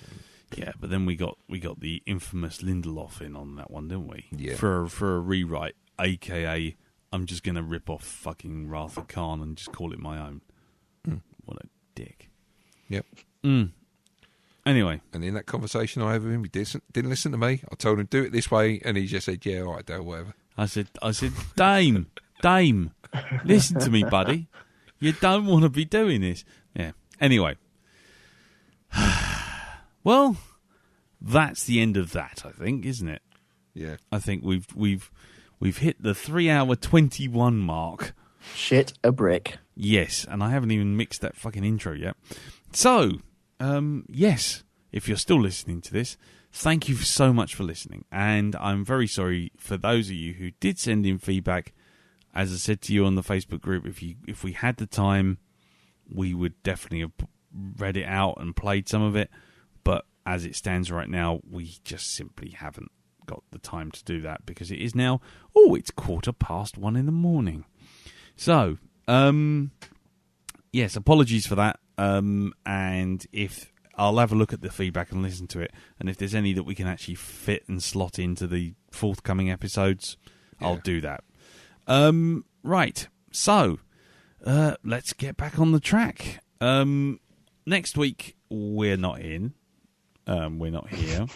Yeah, but then we got the infamous Lindelof in on that one, didn't we? Yeah. For a rewrite, aka I'm just gonna rip off fucking Wrath of Khan and just call it my own. What a dick. Yep. Anyway. And in that conversation I had with him, he didn't listen to me. I told him, do it this way, and he just said, yeah, all right, Dale, whatever. I said, Dame, listen to me, buddy. You don't want to be doing this. Yeah. Anyway. Well, that's the end of that, I think, isn't it? Yeah. I think we've hit the 3-hour 21 mark. Shit a brick. Yes, and I haven't even mixed that fucking intro yet. So, yes, if you're still listening to this, thank you so much for listening. And I'm very sorry for those of you who did send in feedback. As I said to you on the Facebook group, if we had the time, we would definitely have read it out and played some of it. But as it stands right now, we just simply haven't got the time to do that because it is now, it's 1:15 in the morning. So, yes, apologies for that. And if I'll have a look at the feedback and listen to it, and if there's any that we can actually fit and slot into the forthcoming episodes, I'll do that. Right. So, let's get back on the track. Next week, we're not in. We're not here.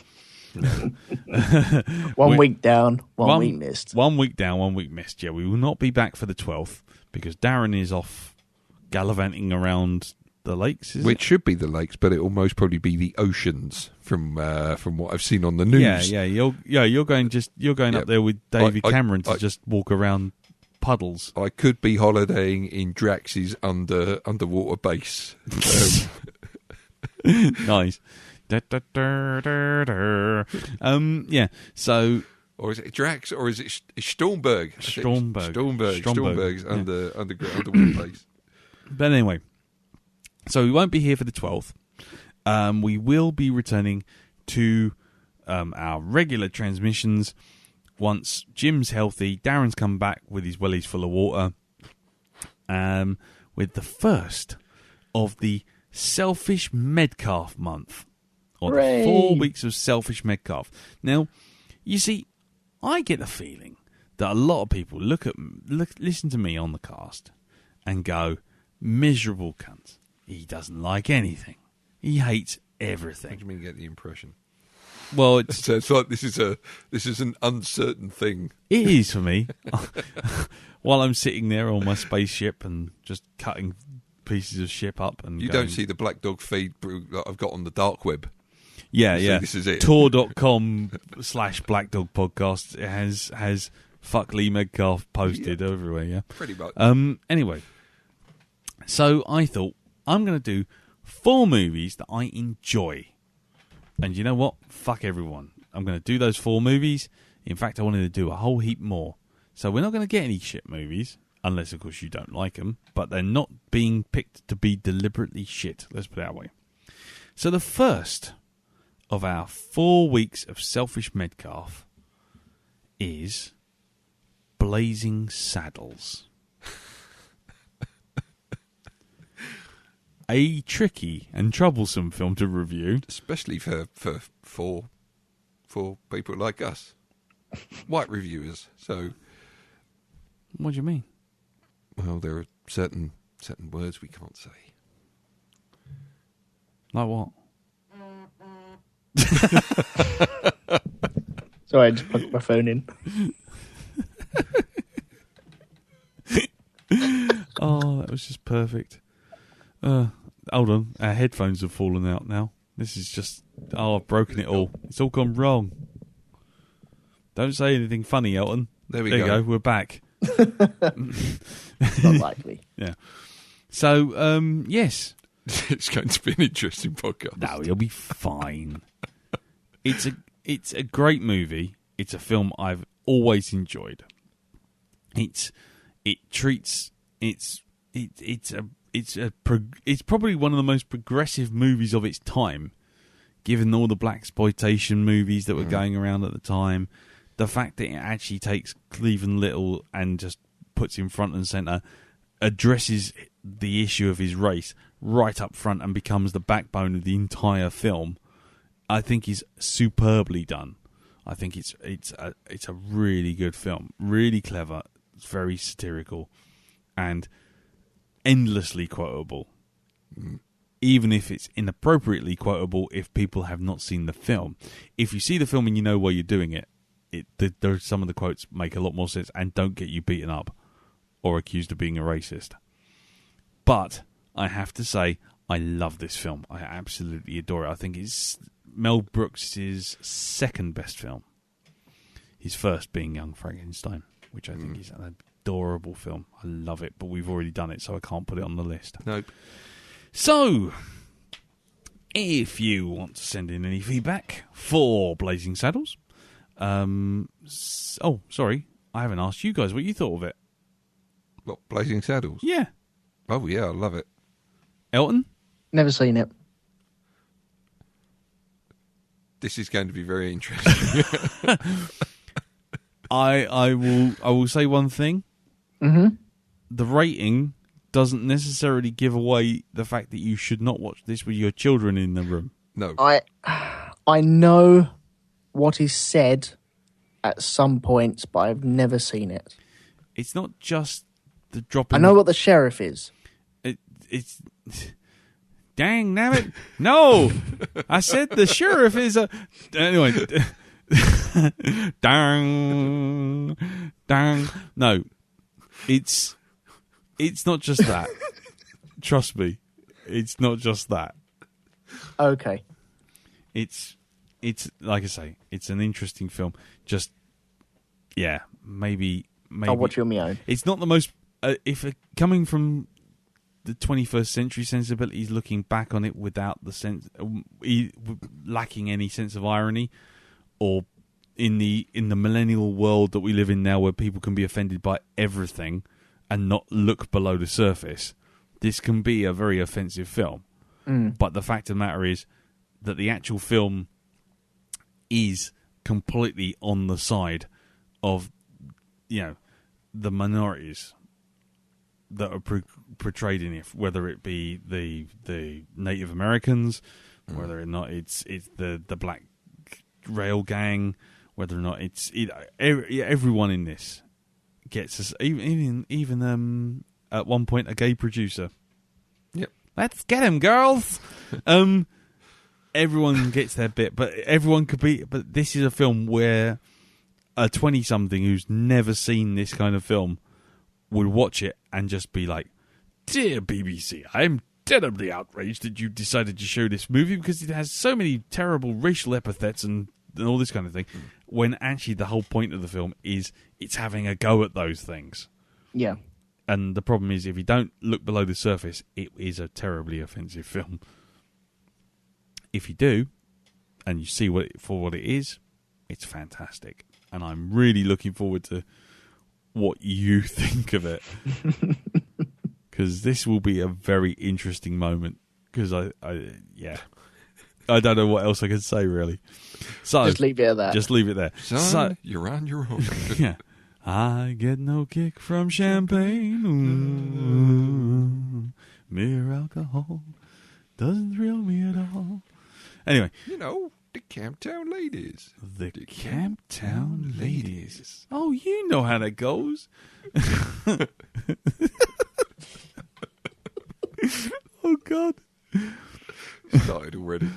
One week down, one week missed. 1 week down, 1 week missed. Yeah, we will not be back for the 12th because Darren is off gallivanting around the lakes. Which should be the lakes, but it will most probably be the oceans from what I've seen on the news. Yeah. You're going up there with David Cameron to just walk around puddles. I could be holidaying in Drax's underwater base. Nice. Yeah. So, or is it Drax, or is it Stormberg? Stormberg's underwater base. But anyway, so we won't be here for the 12th. We will be returning to our regular transmissions once Jim's healthy. Darren's come back with his wellies full of water. With the first of the Selfish Medcalf month. Or the 4 weeks of Selfish Medcalf. Now, you see, I get the feeling that a lot of people listen to me on the cast and go, miserable cunt. He doesn't like anything. He hates everything. How do you mean get the impression? Well, it's like this is an uncertain thing. It is for me. While I'm sitting there on my spaceship and just cutting pieces of ship up, and you don't see the Black Dog feed that I've got on the dark web. Yeah. This is it. Tor.com/Black Dog Podcast has fuck Lee Medcalf posted everywhere. Yeah, pretty much. Anyway, so I thought I'm going to do 4 movies that I enjoy. And you know what? Fuck everyone. I'm going to do those 4 movies. In fact, I wanted to do a whole heap more. So we're not going to get any shit movies, unless, of course, you don't like them. But they're not being picked to be deliberately shit. Let's put it that way. So the first of our 4 weeks of Selfish Medcalf is Blazing Saddles. A tricky and troublesome film to review. Especially for people like us. White reviewers. So, What do you mean? well, there are certain words we can't say. Like what? Sorry, I just plugged my phone in. Oh, that was just perfect. Hold on. Our headphones have fallen out now. This is just... Oh, I've broken it all. It's all gone wrong. Don't say anything funny, Elton. There you go. We're back. Not likely. Yeah. So, yes. It's going to be an interesting podcast. No, you'll be fine. It's a great movie. It's a film I've always enjoyed. It's probably one of the most progressive movies of its time, given all the blaxploitation movies that were going around at the time. The fact that it actually takes Cleveland Little and just puts him front and center, addresses the issue of his race right up front and becomes the backbone of the entire film, I think is superbly done. I think it's a really good film, really clever, it's very satirical, and endlessly quotable. Even if it's inappropriately quotable, if people have not seen the film. If you see the film and you know why you're doing it, some of the quotes make a lot more sense and don't get you beaten up or accused of being a racist. But I have to say, I love this film. I absolutely adore it. I think it's Mel Brooks' second best film. His first being Young Frankenstein, which I think is an adorable film. I love it, but we've already done it, so I can't put it on the list. Nope. So, if you want to send in any feedback for Blazing Saddles, sorry, I haven't asked you guys what you thought of it. What, Blazing Saddles? Yeah. Oh, yeah, I love it. Elton? Never seen it. This is going to be very interesting. I will say one thing. Mm-hmm. The rating doesn't necessarily give away the fact that you should not watch this with your children in the room. No. I know what is said at some points, but I've never seen it. It's not just the dropping. I know what the sheriff is. It's dang nabbit. No, I said the sheriff is a anyway. Dang. No, it's not just that. Trust me, it's not just that. Okay. It's like I say, it's an interesting film. Just maybe I'll watch it on my own. It's not the most coming from the 21st century sensibilities, looking back on it without the sense, lacking any sense of irony, or in the millennial world that we live in now, where people can be offended by everything and not look below the surface. This can be a very offensive film. But the fact of the matter is that the actual film is completely on the side of, the minorities that are portrayed in it, whether it be the Native Americans, whether or not it's the black rail gang, whether or not it's everyone in this gets us. Even at one point a gay producer. Yep. Let's get him, girls. Everyone gets their bit, but everyone could be. But this is a film where a 20-something who's never seen this kind of film would watch it and just be like, "Dear BBC, I'm terribly outraged that you decided to show this movie because it has so many terrible racial epithets and all this kind of thing." When actually the whole point of the film is it's having a go at those things. Yeah. And the problem is, if you don't look below the surface, it is a terribly offensive film. If you do, and you see for what it is, it's fantastic. And I'm really looking forward to what you think of it. Because this will be a very interesting moment. Because I don't know what else I can say, really. So Just leave it at that. Just leave it there. Son, So, you're on your own. yeah. I get no kick from champagne. Ooh, mere alcohol doesn't thrill me at all. Anyway. You know, the Camptown ladies. The Camptown ladies. Oh, you know how that goes. Oh, God. Started already.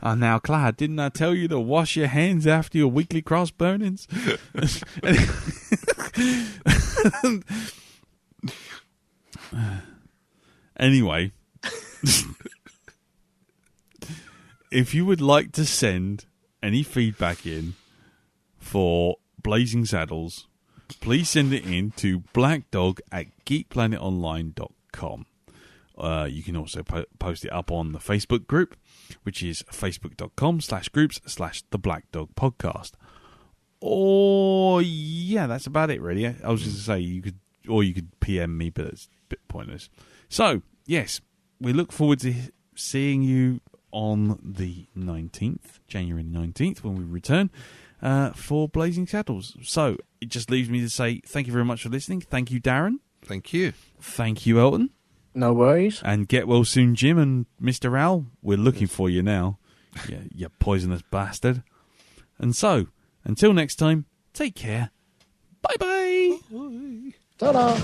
Now, Clyde, didn't I tell you to wash your hands after your weekly cross burnings? Anyway, if you would like to send any feedback in for Blazing Saddles, please send it in to blackdog@geekplanetonline.com. You can also post it up on the Facebook group, which is facebook.com/groups/the Black Dog Podcast. Or, yeah, that's about it, really. I was just going to say, you could PM me, but it's a bit pointless. So, yes, we look forward to seeing you on the 19th, January 19th, when we return for Blazing Saddles. So, it just leaves me to say thank you very much for listening. Thank you, Darren. Thank you. Thank you, Elton. No worries. And get well soon, Jim and Mr. Al. We're looking for you now, you poisonous bastard. And so, until next time, take care. Bye-bye. Bye. Ta-da!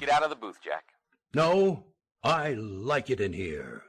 Get out of the booth, Jack. No, I like it in here.